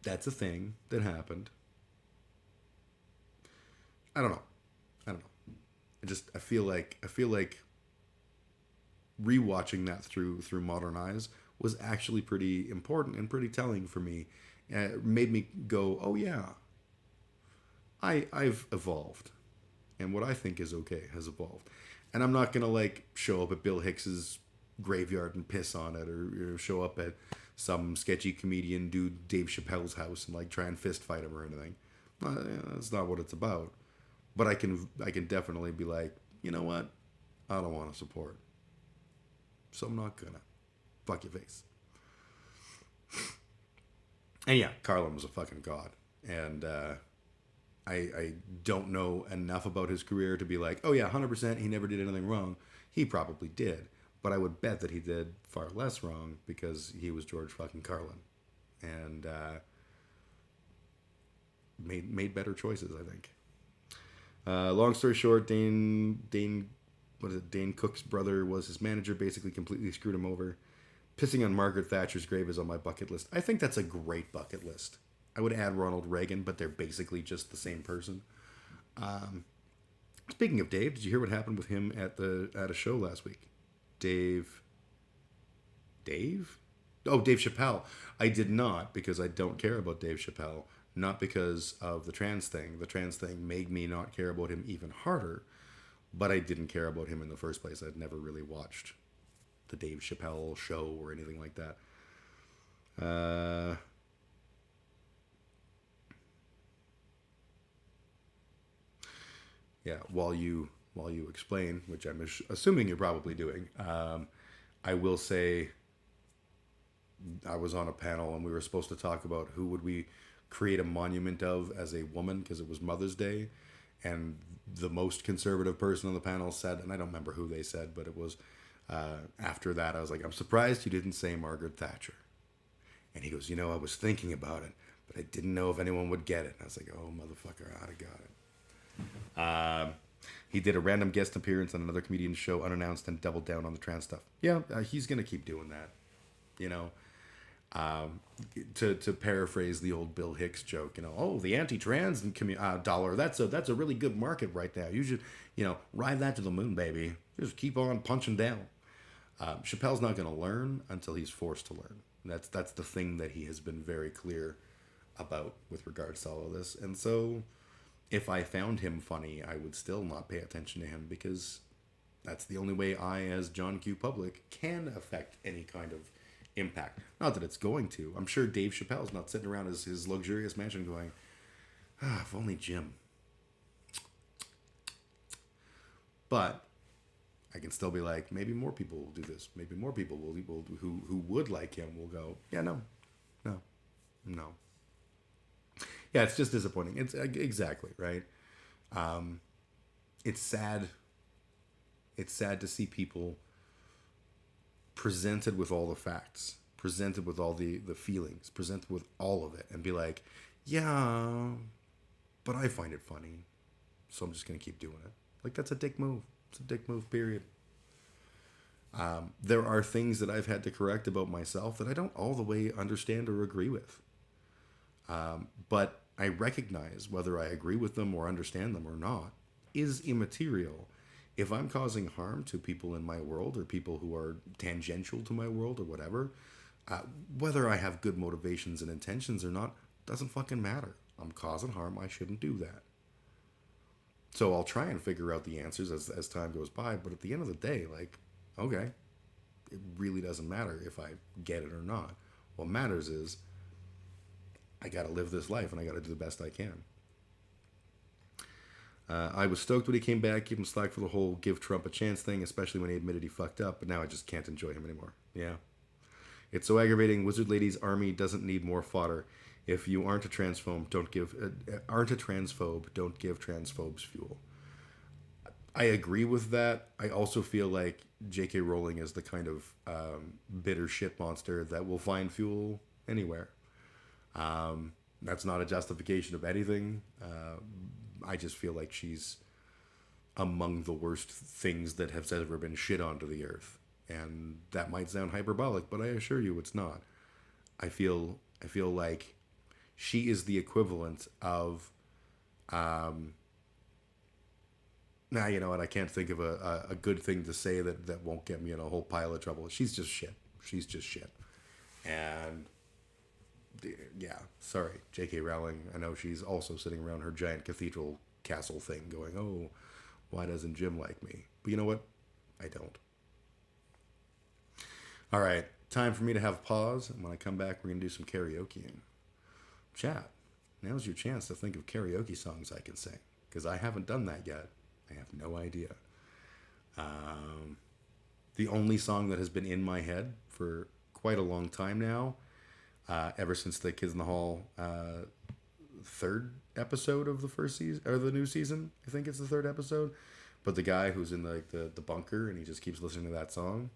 That's a thing that happened. I don't know. I feel like rewatching that through modern eyes was actually pretty important and pretty telling for me. It made me go, oh yeah, I've evolved. and what I think is okay has evolved. And I'm not gonna like show up at Bill Hicks's graveyard and piss on it, or show up at some sketchy comedian dude Dave Chappelle's house and like try and fist fight him or anything. That's not what it's about. But I can definitely be like, you know what? I don't want to support, so I'm not gonna. Fuck your face. And yeah, Carlin was a fucking god, and I don't know enough about his career to be like, oh yeah, 100% he never did anything wrong. He probably did, but I would bet that he did far less wrong because he was George fucking Carlin, and made better choices, I think. Long story short, Dane Cook's brother was his manager, basically completely screwed him over. Pissing on Margaret Thatcher's grave is on my bucket list. I think that's a great bucket list. I would add Ronald Reagan, but they're basically just the same person. Speaking of Dave, did you hear what happened with him at a show last week? Dave? Oh, Dave Chappelle. I did not, because I don't care about Dave Chappelle. Not because of the trans thing. The trans thing made me not care about him even harder, but I didn't care about him in the first place. I'd never really watched the Dave Chappelle show or anything like that. Yeah, while you explain, which I'm assuming you're probably doing, I will say I was on a panel and we were supposed to talk about who would we create a monument of as a woman, because it was Mother's Day, and the most conservative person on the panel said, and I don't remember who they said, but it was after that, I was like, I'm surprised you didn't say Margaret Thatcher. And he goes, I was thinking about it, but I didn't know if anyone would get it. And I was like, oh, motherfucker, I'd have got it. He did a random guest appearance on another comedian's show unannounced and doubled down on the trans stuff. Yeah, he's going to keep doing that. To paraphrase the old Bill Hicks joke, oh, the anti-trans dollar, that's a really good market right now. You should, ride that to the moon, baby. Just keep on punching down. Chappelle's not going to learn until he's forced to learn. That's the thing that he has been very clear about with regards to all of this. And so if I found him funny, I would still not pay attention to him, because that's the only way I, as John Q. Public, can affect any kind of impact. Not that it's going to. I'm sure Dave Chappelle's not sitting around his luxurious mansion going, if only Jim. But I can still be like, maybe more people will do this. Maybe more people will who would like him will go, yeah, no. Yeah, it's just disappointing. It's exactly right. It's sad. It's sad to see people presented with all the facts, presented with all the feelings, presented with all of it, and be like, yeah, but I find it funny, so I'm just gonna keep doing it. Like, that's a dick move. It's a dick move, period. There are things that I've had to correct about myself that I don't all the way understand or agree with. But I recognize whether I agree with them or understand them or not is immaterial. If I'm causing harm to people in my world, or people who are tangential to my world or whatever, whether I have good motivations and intentions or not, doesn't fucking matter. I'm causing harm. I shouldn't do that. So I'll try and figure out the answers as time goes by. But at the end of the day, like, okay, it really doesn't matter if I get it or not. What matters is I got to live this life and I got to do the best I can. I was stoked when he came back, give him slack for the whole give Trump a chance thing, especially when he admitted he fucked up, but now I just can't enjoy him anymore. Yeah. It's so aggravating. Wizard Lady's army doesn't need more fodder. If you aren't a transphobe, don't give transphobes fuel. I agree with that. I also feel like J.K. Rowling is the kind of bitter shit monster that will find fuel anywhere. That's not a justification of anything. I just feel like she's among the worst things that have ever been shit onto the earth. And that might sound hyperbolic, but I assure you it's not. I feel like she is the equivalent of now, you know what, I can't think of a good thing to say that won't get me in a whole pile of trouble. She's just shit. She's just shit. And yeah, sorry, J.K. Rowling. I know she's also sitting around her giant cathedral castle thing going, oh, why doesn't Jim like me? But you know what? I don't. All right, time for me to have pause. And when I come back, we're going to do some karaokeing. Chat, now's your chance to think of karaoke songs I can sing, because I haven't done that yet. I have no idea. The only song that has been in my head for quite a long time now, ever since the Kids in the Hall third episode of the first season, or the new season, I think it's the third episode. But the guy who's in the bunker and he just keeps listening to that song,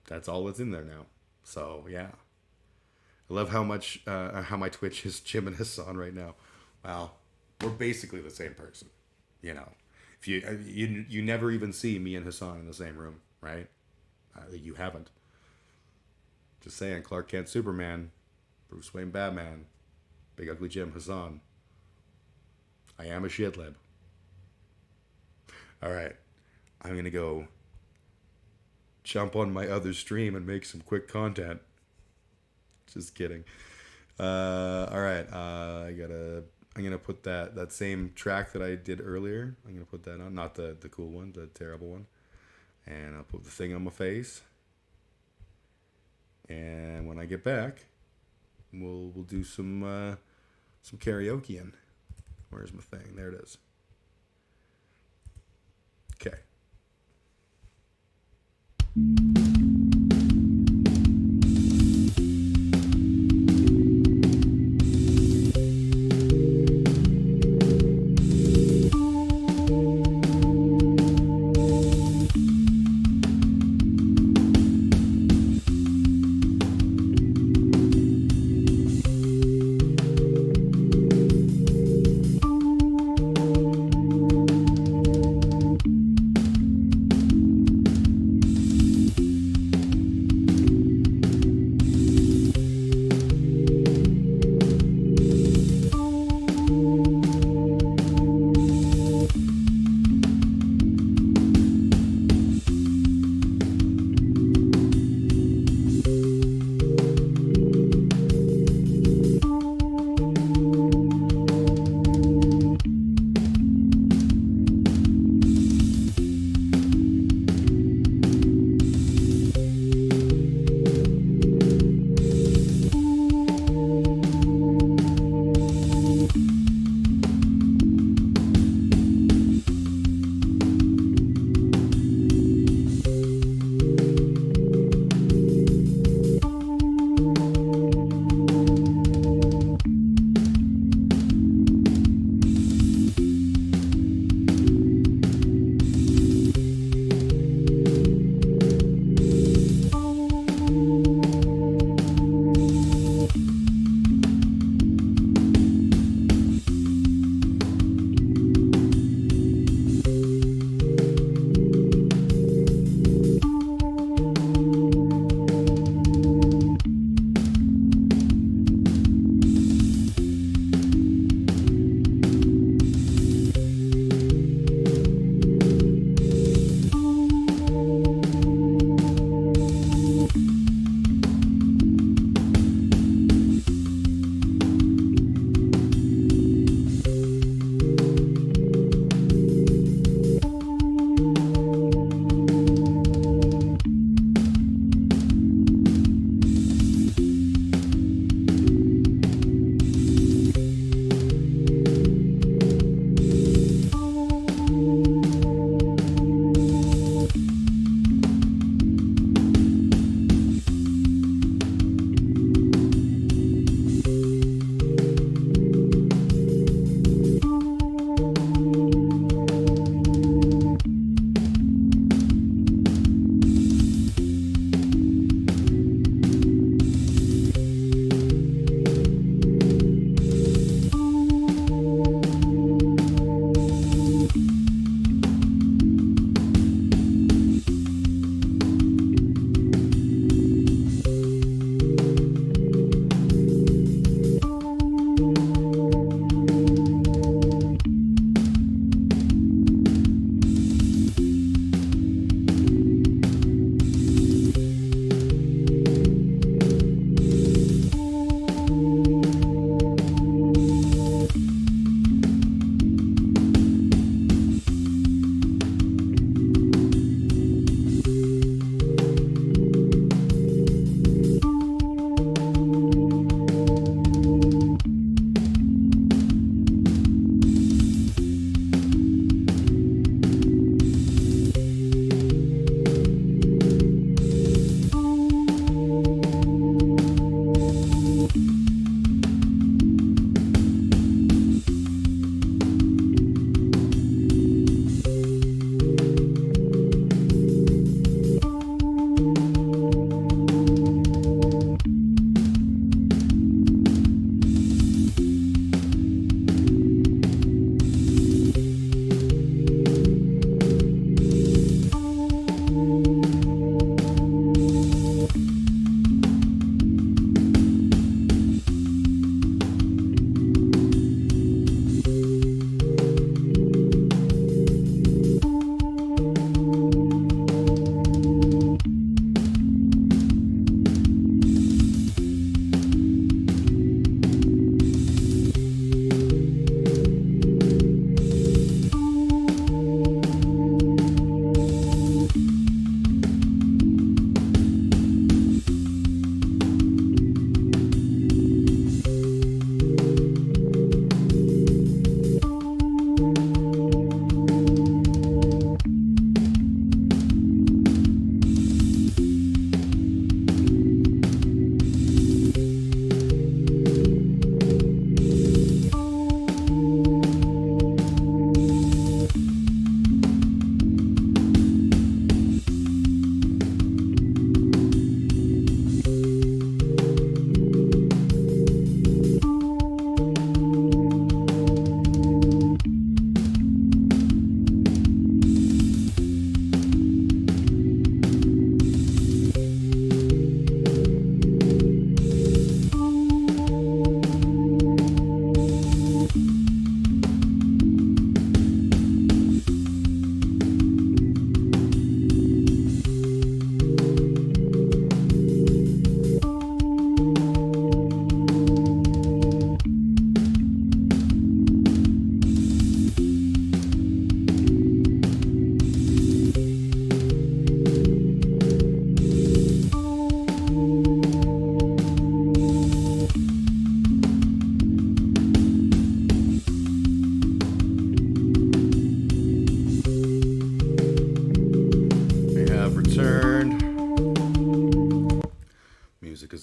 that's all that's in there now. So yeah, I love how much how my Twitch is Jim and Hassan right now. Wow, we're basically the same person, you know. If you never even see me and Hassan in the same room, right? You haven't. Just saying, Clark Kent Superman, Bruce Wayne Batman, Big Ugly Jim Hassan. I am a shitlib. All right, I'm gonna go jump on my other stream and make some quick content. Just kidding. All right, I'm gonna put that same track that I did earlier. I'm gonna put that on, not the cool one, the terrible one, and I'll put the thing on my face. And when I get back, we'll do some karaokeing. Where's my thing? There it is. Okay.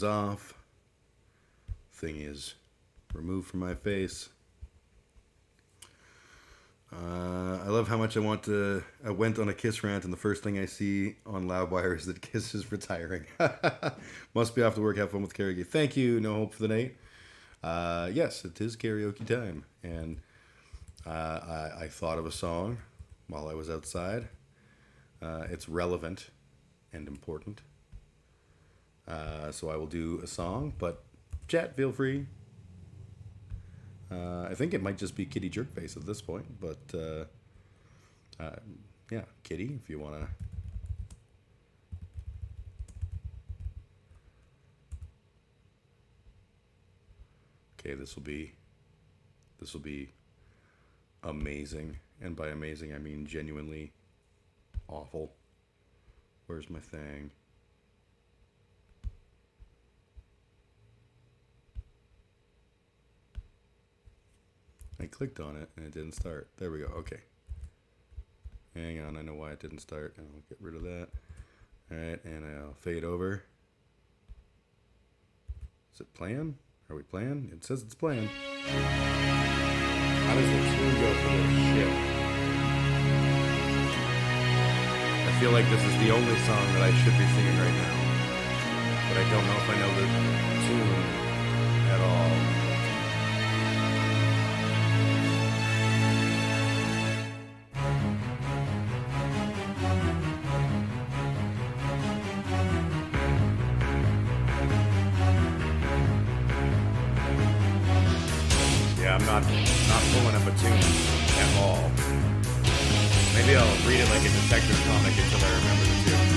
is off. Thing is removed from my face. I love how much I went on a Kiss rant, and the first thing I see on Loudwire is that Kiss is retiring. Must be off to work. Have fun with karaoke. Thank you. No hope for the night. Yes, it is karaoke time, and I thought of a song while I was outside. It's relevant and important, so I will do a song. But chat, feel free. I think it might just be Kitty Jerkface at this point, but yeah, Kitty, if you want to. Okay, this will be amazing, and by amazing I mean genuinely awful. Where's my thing? I clicked on it and it didn't start. There we go. Okay. Hang on. I know why it didn't start. And I'll get rid of that. Alright, and I'll fade over. Is it playing? Are we playing? It says it's playing. How does the tune go for this shit? I feel like this is the only song that I should be singing right now. But I don't know if I know the tune at all. I'm not pulling up a tune at all. Maybe I'll read it like a detective comic until I remember the tune.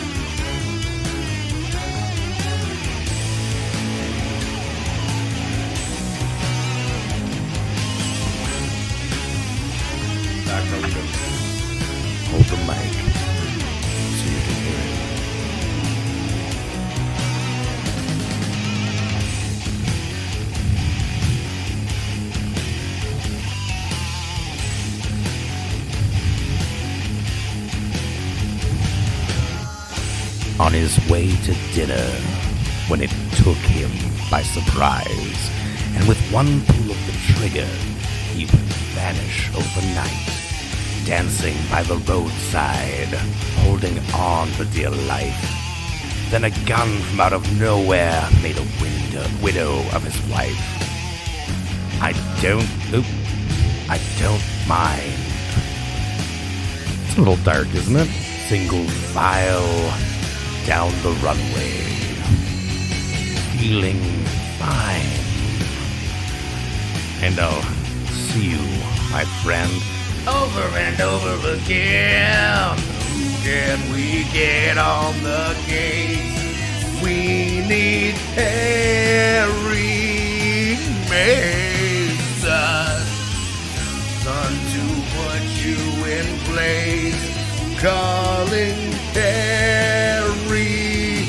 Back to leave it. Hold the mic so you can hear it. On his way to dinner, when it took him by surprise, and with one pull of the trigger, he would vanish overnight, dancing by the roadside, holding on for dear life. Then a gun from out of nowhere made a widow of his wife. I don't mind. It's a little dark, isn't it? Single file down the runway, feeling fine. And I'll see you, my friend, over and over again. Who can we get on the case? We need Harry Mason, son, to put you in place. Calling Harry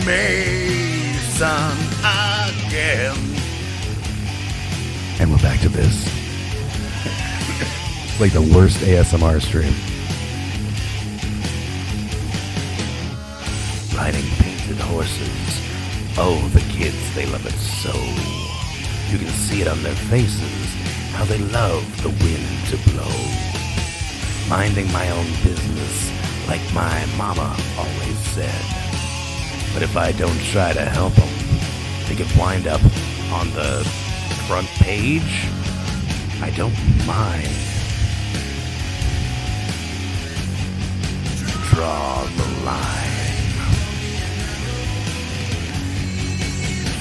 Mason again. And we're back to this. It's like the worst ASMR stream. Riding painted horses. Oh, the kids, they love it so. You can see it on their faces, how they love the wind to blow. Minding my own business, like my mama always said. But if I don't try to help them, they could wind up on the front page. I don't mind. Draw the line.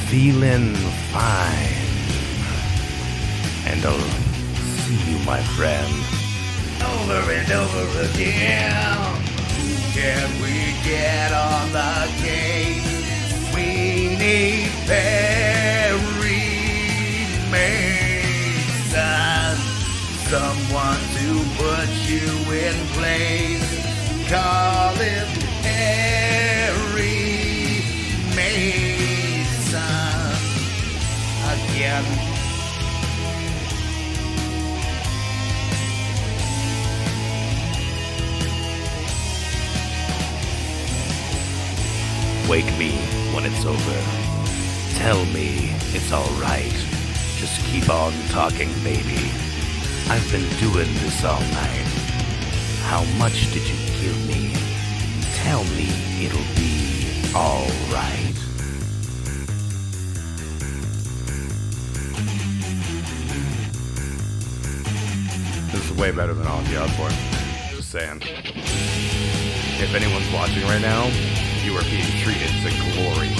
Feeling fine. And I'll see you, my friend, over and over again. Who can we get on the case? We need Perry Mason, someone to put you in place. Call him Perry Mason again. Wake me when it's over. tell me it's alright. Just keep on talking, baby. I've been doing this all night. How much did you give me? Tell me it'll be alright. This is way better than Ozzy Osbourne. Just saying. If anyone's watching right now, you are being treated to glory.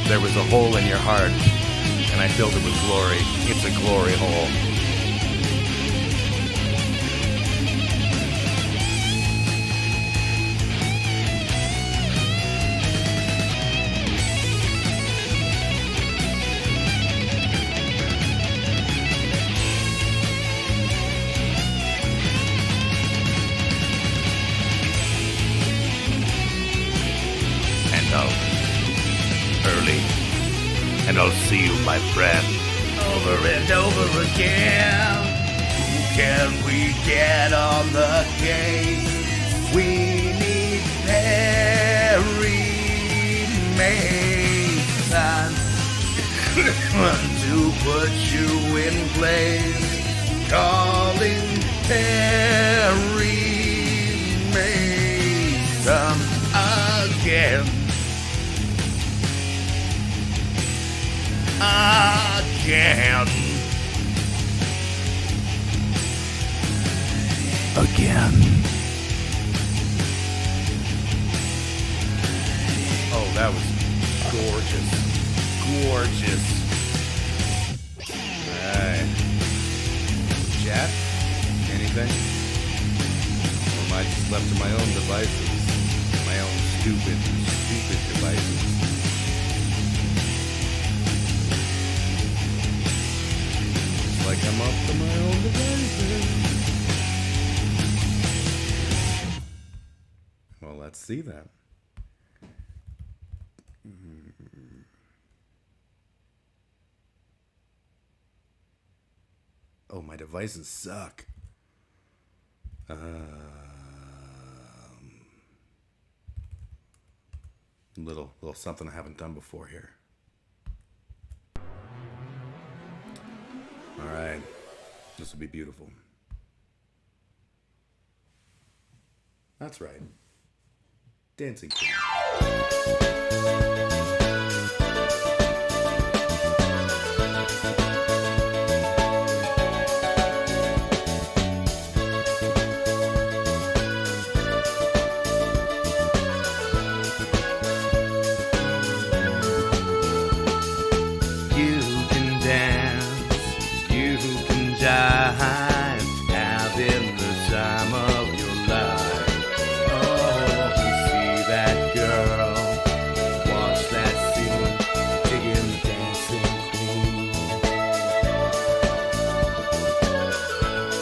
There was a hole in your heart, and I filled it with glory. It's a glory hole. And I'll see you, my friend, over and over again. Who can we get on the case? We need Perry Mason to put you in place. Calling Perry Mason again. Again. Oh, that was gorgeous. Gorgeous. Alright. Chat? Anything? Or am I just left to my own devices? My own stupid devices? Like I'm up to my own devices. Well, let's see that. Oh, my devices suck. Little something I haven't done before here. All right, this will be beautiful. That's right. Dancing Queen. Having the time of your life. Oh, see that girl, watch that scene, digging the dancing queen.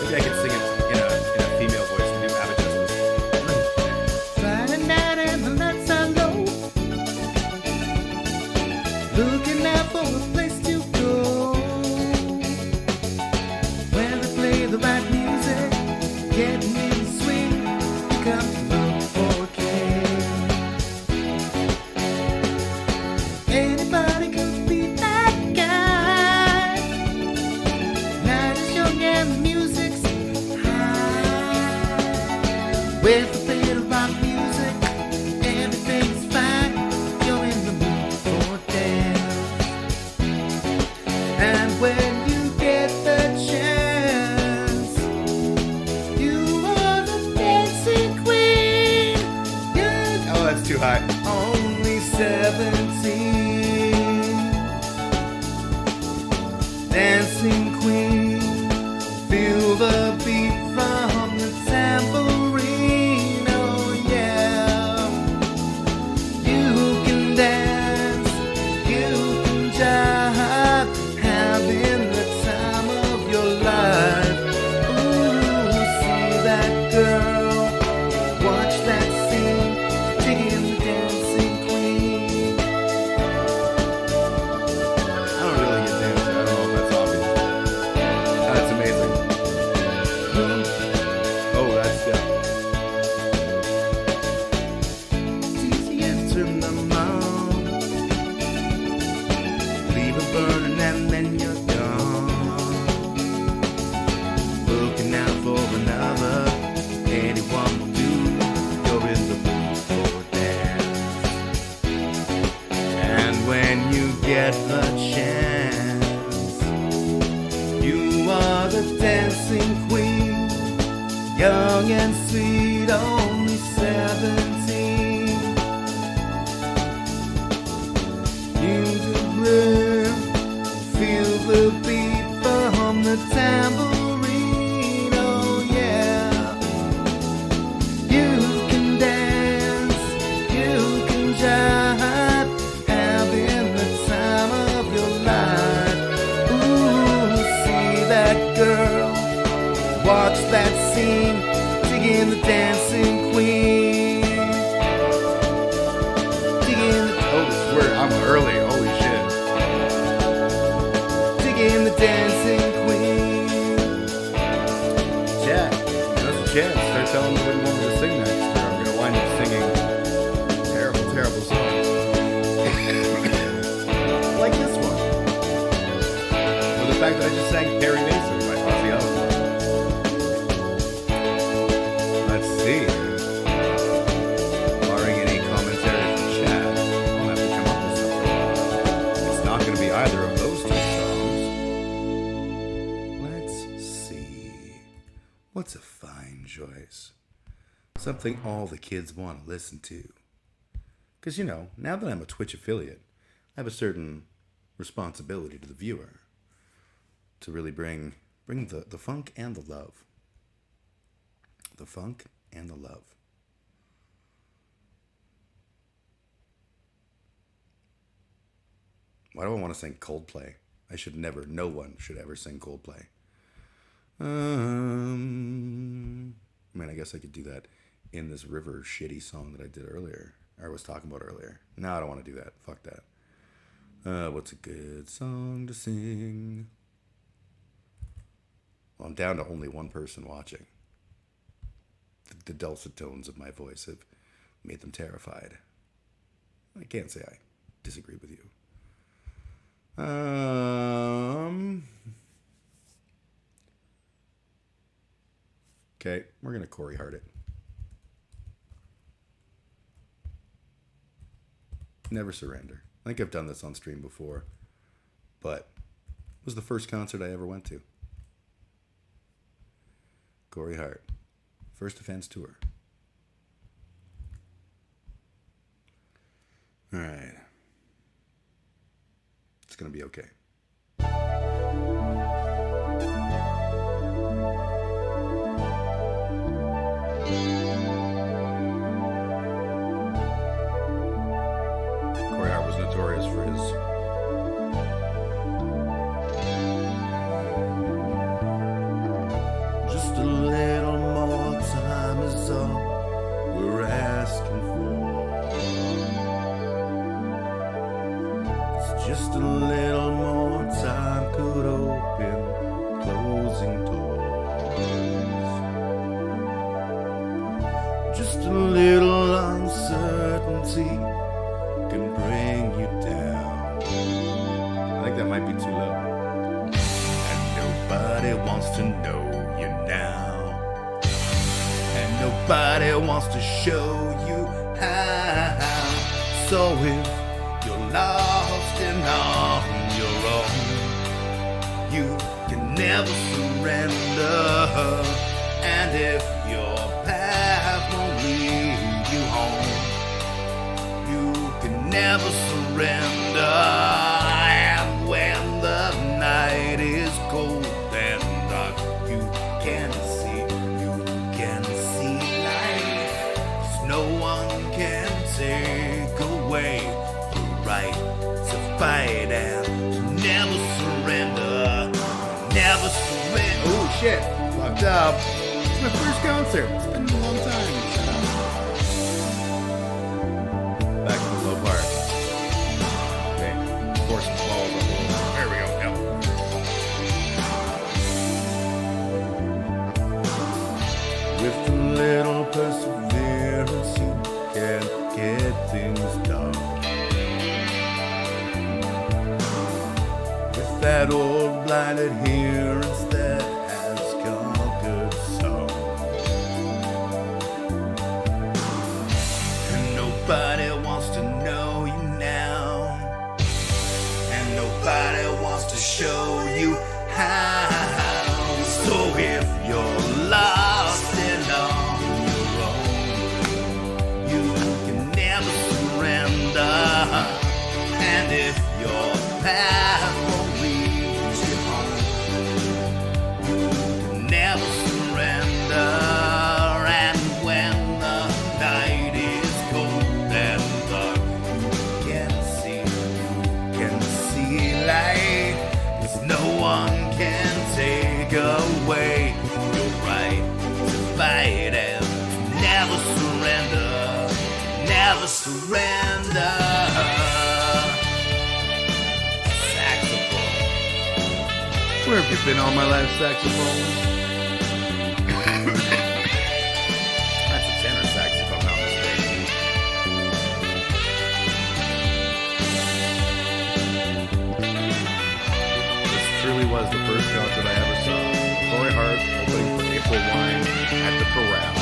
Maybe I can sing it in a female voice and do adjustments. Friday night and the lights are low, looking out for a place to go. The right music, getting in the swing, come to look for a kid. Anybody could be that guy. Night is young and the music's high. With a bit of rock music, everything's fine. You're in the mood for dance. And when you get the chance, that's too high. Only 17. Dancing queen, feel the beat from the tambourine. young and sweet, only 17. Music blue, feel the beat from the tambourine, oh yeah. You can dance, you can jive, having the time of your life. Ooh, see that girl, watch that scene, digging the dancing queen. Digging the, Oh, swear, I'm early. Holy shit. digging the dancing queen. Jack, that's a chance. Start telling me what you want me to sing next, or I'm going to wind up singing terrible, terrible songs. Like this one. Or the fact that I just sang Perry Mason by Ozzy Osbourne. Let's see. Barring any commentary from chat, I'll have to come up with something. It's not going to be either of those two songs. Let's see. What's a fine choice? Something all the kids want to listen to. Because, you know, now that I'm a Twitch affiliate, I have a certain responsibility to the viewer to really bring the funk and the love. The funk and the love. Why do I want to sing Coldplay? I should never, no one should ever sing Coldplay. I mean, I guess I could do that in this River shitty song that I did earlier, or was talking about earlier. No, I don't want to do that. Fuck that. What's a good song to sing? Well, I'm down to only one person watching. The dulcet tones of my voice have made them terrified. I can't say I disagree with you. Okay, we're gonna Corey Hart it. Never Surrender. I think I've done this on stream before, but it was the first concert I ever went to. Corey Hart, First Offense Tour. All right. It's gonna be okay. Corey Hart was notorious for his just a little more time is all we're asking for. It's just a little more time could open closing doors. Just a little uncertainty can bring you down. I think that might be too low. And nobody wants to know you now. And nobody wants to show you how. So if you're lost and on your own, you can never surrender. And if your path won't lead you home, you can never surrender. And when the night is cold and dark, you can see light. 'Cause no one can take away the right to fight and to never surrender. Never surrender. Oh shit, fucked up. It's my first concert. It's been a long time. Back to the low part. Okay, force the balls up a little. There we go. Yep. With a little perseverance, you can get things done. With that old blind adherence that has conquered some. And nobody wants to know you now. And nobody wants to show you how. So if you're lost in It's been all my life saxophone. That's a tenor sax if I'm not mistaken. This truly was the first concert I ever saw. Corey Hart opening for April Wine at the Corral.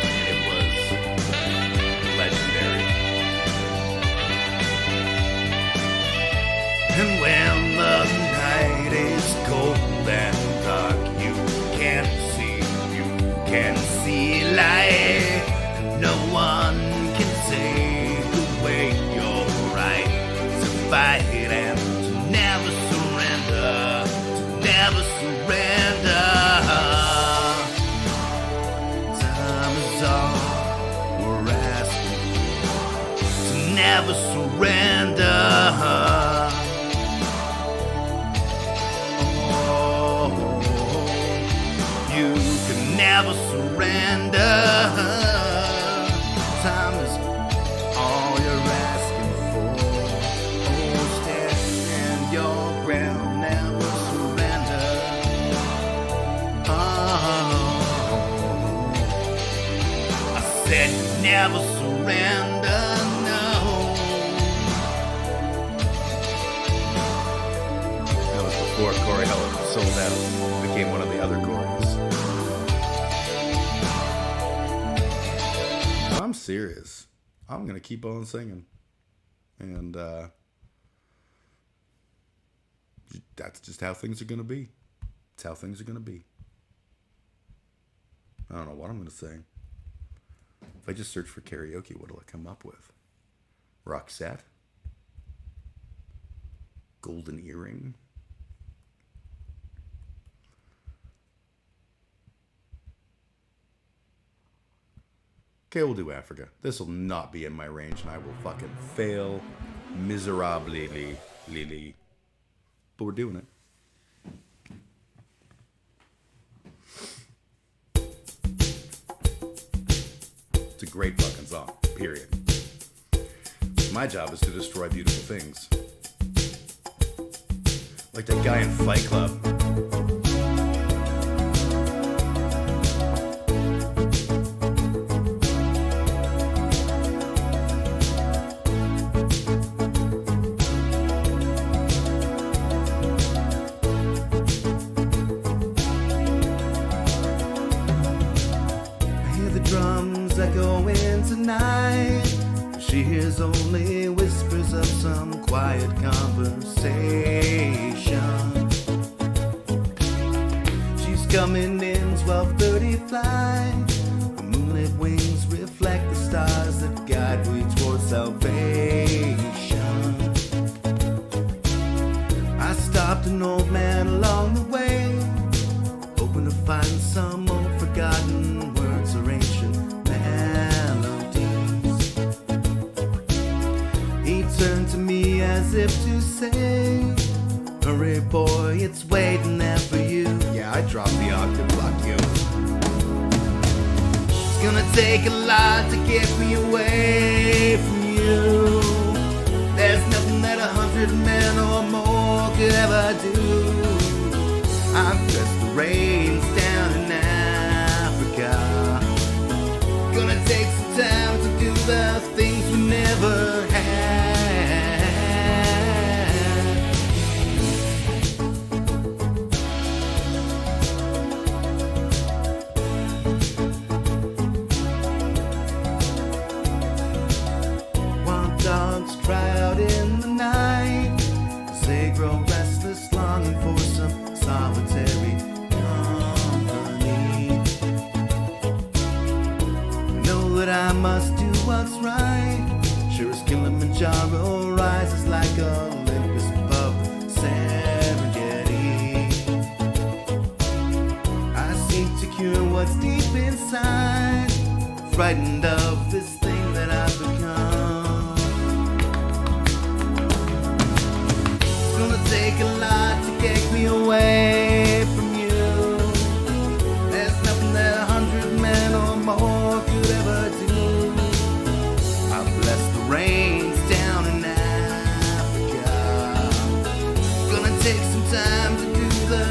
And it was legendary. And when the night is cold and dark, you can see light. No one can take away your right to fight and to never surrender, to never surrender. Time is all we're asking for, to never surrender. Never surrender. Time is all you're asking for. Oh, stand your ground, never surrender. I said never surrender, no. That was before Corey Hart sold out, became one of the other Corys. I'm serious. I'm gonna keep on singing, and that's just how things are gonna be. It's how things are gonna be. I don't know what I'm gonna sing. If I just search for karaoke, what'll I come up with? Roxette, Golden Earring. Okay, we'll do Africa. This will not be in my range, and I will fucking fail miserably. But we're doing it. It's a great fucking song, period. My job is to destroy beautiful things. Like that guy in Fight Club. She hears only whispers of some quiet conversation. She's coming in 12:30 flight. The moonlit wings reflect the stars that guide me towards salvation. I stopped an old man along the way, hoping to find some old forgotten words or ancient turned to me as if to say, hurry boy, it's waiting there for you. Yeah, I dropped the octave, fuck you. It's gonna take a lot to get me away from you. There's nothing that 100 men or more could ever do. I've pressed the reins down in Africa. Gonna take some time to do the things we never had. Dogs cry out in the night, 'cause they grow restless, longing for some solitary company. Know that I must do what's right, sure as Kilimanjaro rises like Olympus above Serengeti. I seek to cure what's deep inside, frightened of this thing that I've become. Gonna take a lot to get me away from you. There's nothing that 100 men or more could ever do. I bless the rains down in Africa. Gonna take some time to do the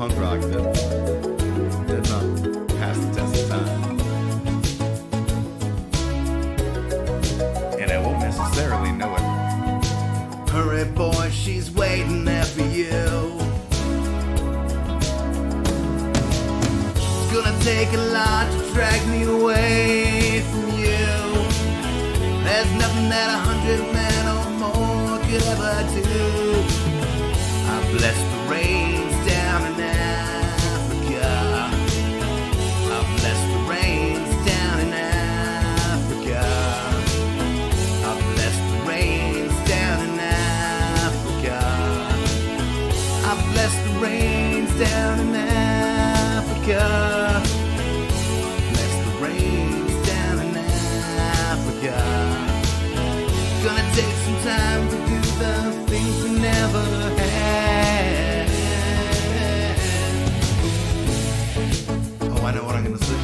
punk rock that did not pass the test of time. And I won't necessarily know it. Hurry, boy, she's waiting there for you. It's gonna take a lot to drag me away from you. There's nothing that 100 men or more could ever do. I bless the rains down in Africa. I bless the rains down in Africa. I bless the rains down in Africa. I bless the rains down in Africa. Bless the rains down in Africa. Gonna take some time to do the things we never had. Oh, I know what I'm gonna sing.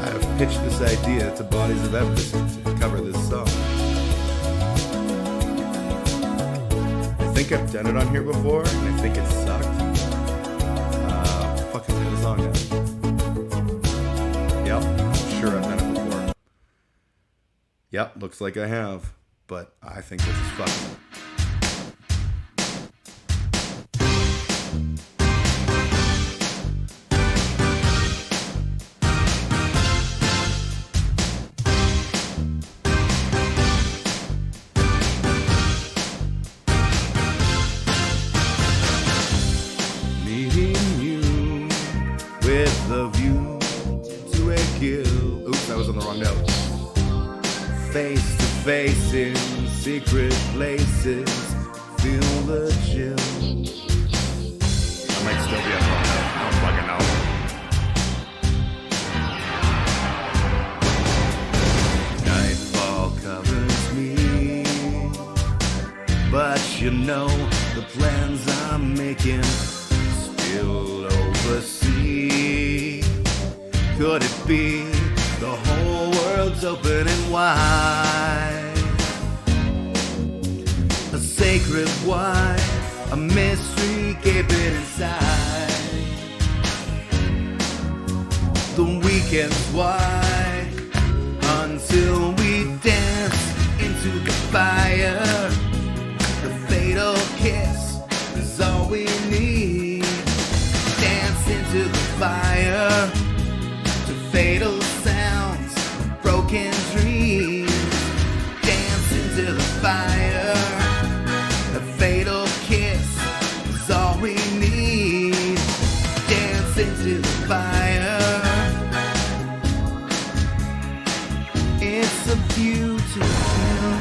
I have pitched this idea to Bodies of Emphasis to cover this song. I think I've done it on here before, and I think it sucked. Fuck is the other song now? Yep, I'm sure I've done it before. Yep, looks like I have, but I think this is fucked. With the view to a kill. Oops, that was on the wrong note. Face to face in secret places, feel the chill. I might still be up on that. I don't fucking know. Nightfall covers me, but you know the plans I'm making still oversee. Could it be the whole world's open and wide? A sacred wine, a mystery gaping inside. The weekend's wide until we dance into the fire. The fatal kiss is all we need. Dance into the fire to fatal sounds, broken dreams. Dance into the fire. A fatal kiss is all we need. Dance into the fire. It's a view to a kill.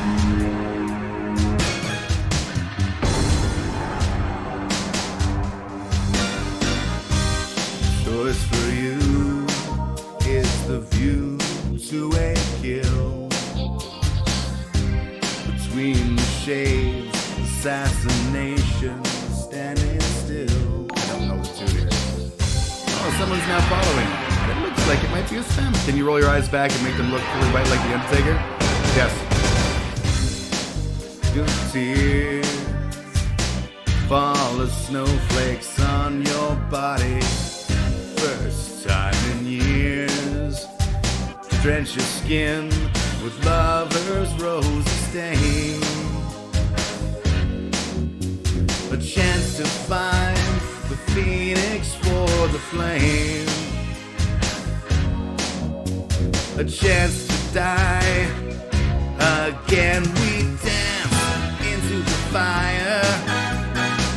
Choice for you is the view to a kill. Between the shades, assassination, standing still. I don't know the tune here. Oh, someone's now following. It looks like it might be a spam. Can you roll your eyes back and make them look fully white like the Undertaker? Yes. Good tears fall as snowflakes on your body. First time in years, drench your skin with lover's rose stain. A chance to find the phoenix for the flame. A chance to die again. We dance into the fire.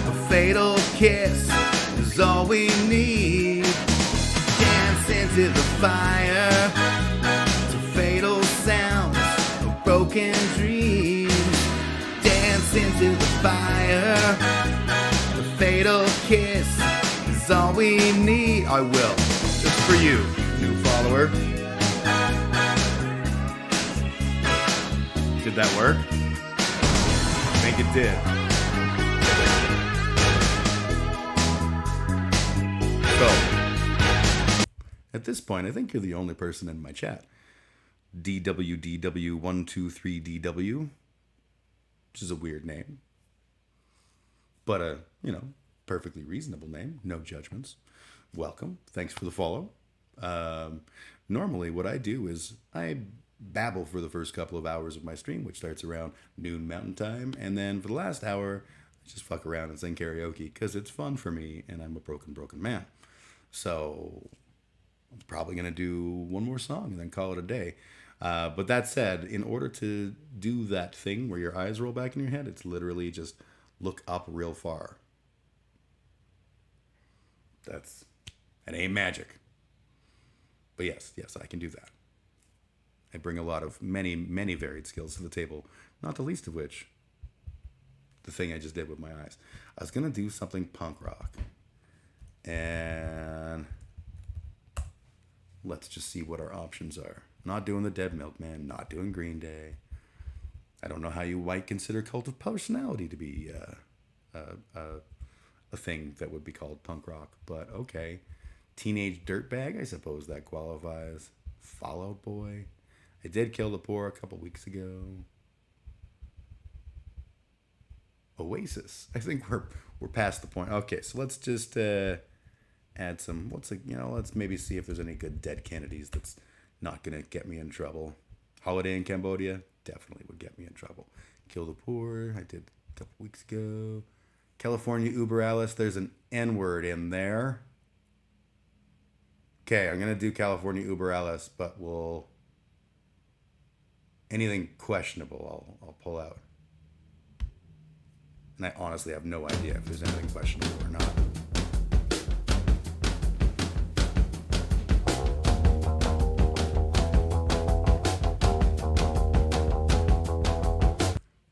A fatal kiss is all we need. Dance into the fire to fatal sounds of broken dreams. Dance into the fire. The fatal kiss is all we need. I will, just for you, new follower. Did that work? I think it did. So, at this point, I think you're the only person in my chat. DWDW123DW, which is a weird name. But, perfectly reasonable name. No judgments. Welcome. Thanks for the follow. Normally, what I do is I babble for the first couple of hours of my stream, which starts around noon Mountain Time, and then for the last hour, I just fuck around and sing karaoke because it's fun for me, and I'm a broken man. So I'm probably gonna do one more song and then call it a day. But that said, in order to do that thing where your eyes roll back in your head, it's literally just look up real far. That ain't magic. But yes, I can do that. I bring a lot of many varied skills to the table, not the least of which, the thing I just did with my eyes. I was going to do something punk rock. And let's just see what our options are. Not doing the Dead Milkman, not doing Green Day. I don't know how you might consider Cult of Personality to be a thing that would be called punk rock, but okay. Teenage Dirtbag, I suppose that qualifies. Fall Out Boy. I did Kill the Poor a couple weeks ago. Oasis. I think we're past the point. Okay, so let's just add some. Let's maybe see if there's any good Dead Kennedys that's not gonna get me in trouble. Holiday in Cambodia definitely would get me in trouble. Kill the Poor, I did a couple weeks ago. California Uber Alice, there's an N-word in there. Okay, I'm gonna do California Uber Alice, but anything questionable I'll pull out. And I honestly have no idea if there's anything questionable or not.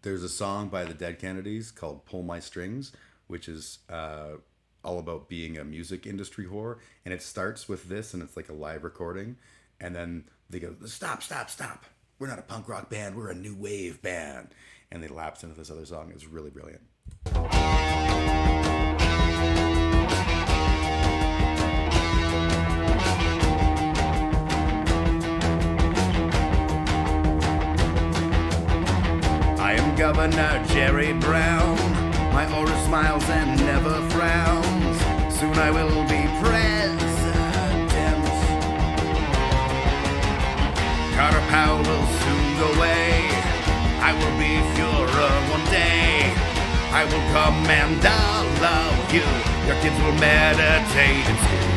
There's a song by the Dead Kennedys called Pull My Strings, which is all about being a music industry whore. And it starts with this, and it's like a live recording. And then they go, stop. We're not a punk rock band. We're a new wave band. And they lapse into this other song. It's really brilliant. I am Governor Jerry Brown. My aura smiles and never frowns. Soon I will be president. Carter Powell will soon go away. I will be Führer one day. I will command all of you. Your kids will meditate in school.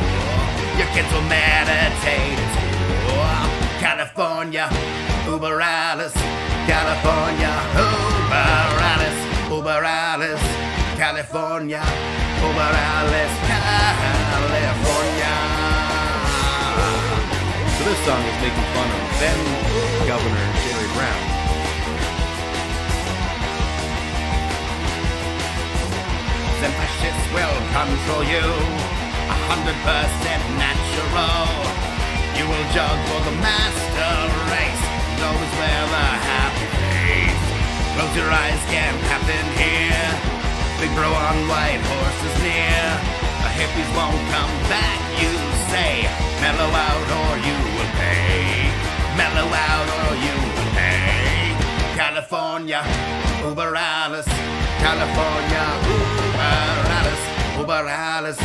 Your kids will meditate in school. California, Uber Alice. California, Uber Alice. Uber Alice. California, Uber Alice. California. So this song is making fun of then Governor Jerry Brown. The fascists will control you, 100% natural. You will jog for the master race, and always wear the happy face. Close your eyes, can't happen here. Big bro on white horses near. The hippies won't come back, you say. Mellow out or you will pay. Mellow out or you will pay. California, Uber Alice. California, Uber Alice. Uber Alice.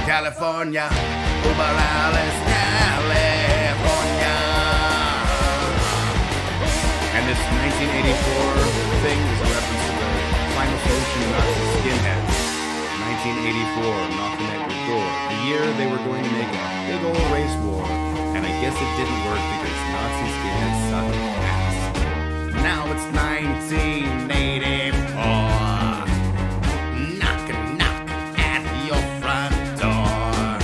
California, Uber Alice. California. And this 1984 thing is a reference to the Final Solution Nazi skinheads. 1984, knocking at your door. The year they were going to make a big old race war, and I guess it didn't work because Nazi skinheads suck ass. Now it's 1984. Knock at your front door.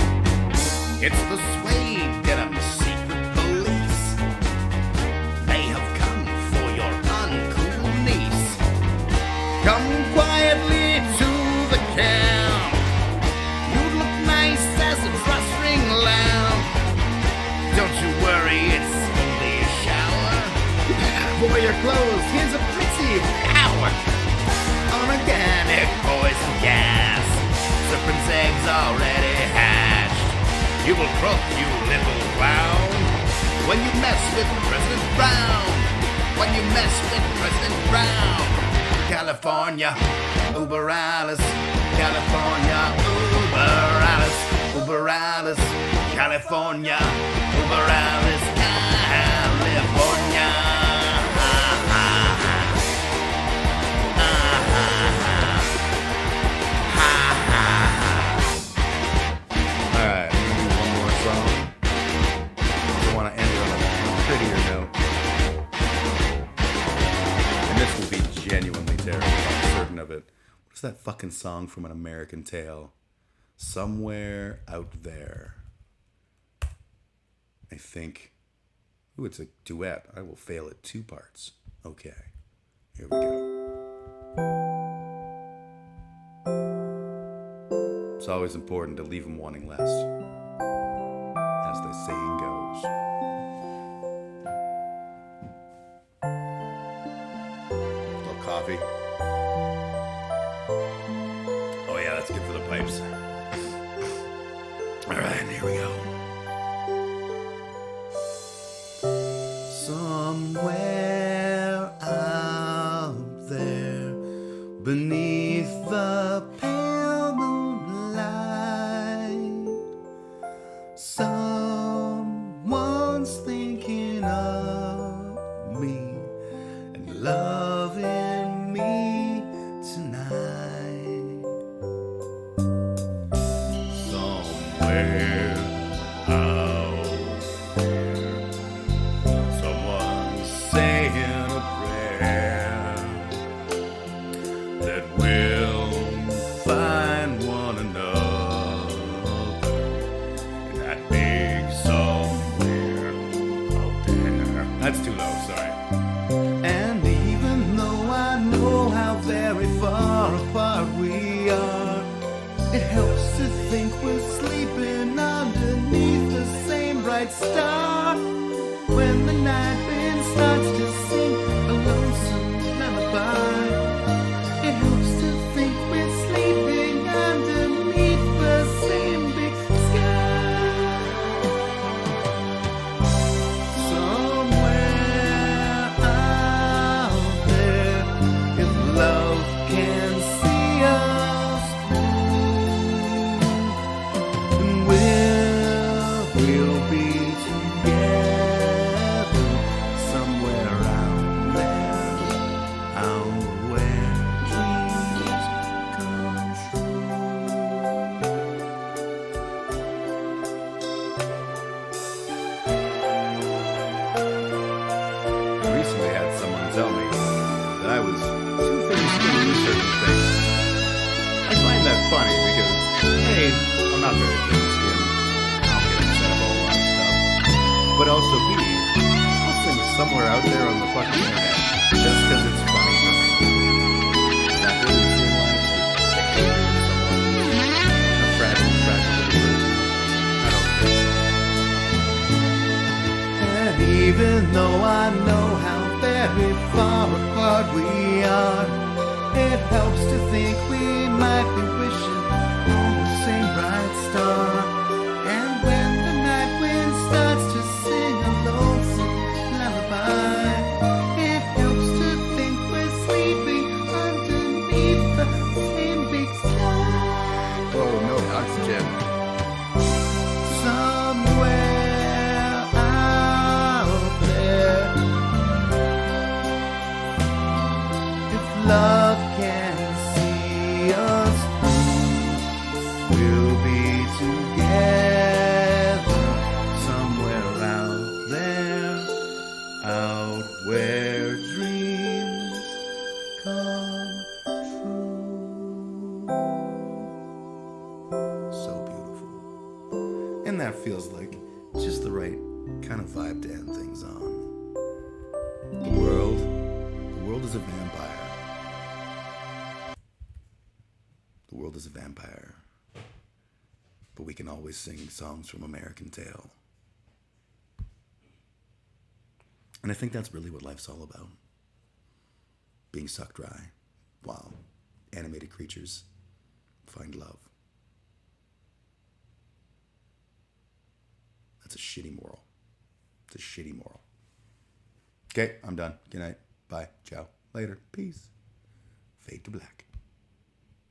It's the Suede Denim Secret Police. They have come for your uncool niece. Come quietly to the camp. You look nice as a dress ring lamp. Don't you worry, it's only a shower. For your clothes, here's a pretty hour. Unorganic poison gas. Serpent's eggs already hatched. You will croak, you little clown, when you mess with President Brown. When you mess with President Brown. California, Uber Alice. California, Umbralis, California. Umbralis, California. Alright, I'm gonna do one more song. I want to end it on a prettier note. And this will be genuinely terrible, I'm certain of it. What's that fucking song from An American Tale? Somewhere Out There. I think. Ooh, it's a duet. I will fail at 2 parts. Okay. Here we go. It's always important to leave them wanting less, as the saying goes. A little coffee. Oh yeah, that's good for the pipes. All right, here we go. Somewhere out there, beneath the pale moonlight, someone's thinking of me and loving me tonight. Somewhere out there, someone's saying a prayer that we'll find one another in that big somewhere out there. That's too low, sorry. And even though I know how very far apart we are, it helps to think we're sleeping underneath the same bright star. When the night wind starts to sing a lonesome lullaby, it helps to think we're sleeping underneath the same big sky. Somewhere out there, if love can see us through, then we'll be together somewhere out there, out where dreams come true. I recently had someone tell me that I was too thin skinned for certain things. I find that funny because, A, I'm not very thin skinned. I don't get upset about a lot of stuff. But also, B, I'll sing somewhere out there on the fucking internet just because it's funny for me. That really seem like the hate of someone, a fragile little person. I don't think so. And even though I know how very far apart we are, it helps to think we might be wishing on the same bright star. And when the night wind starts to sing a lonesome lullaby, it helps to think we're sleeping underneath the same big sky. Oh, no oxygen. Somewhere out there, if love can see us through, we'll be together somewhere out there, out where dreams come true. So beautiful. And that feels like just the right kind of vibe to end things on. The world is a vampire. The world is a vampire. But we can always sing songs from American Tale. And I think that's really what life's all about. Being sucked dry while animated creatures find love. That's a shitty moral. It's a shitty moral. Okay, I'm done. Good night. Bye. Ciao. Later. Peace. Fade to black.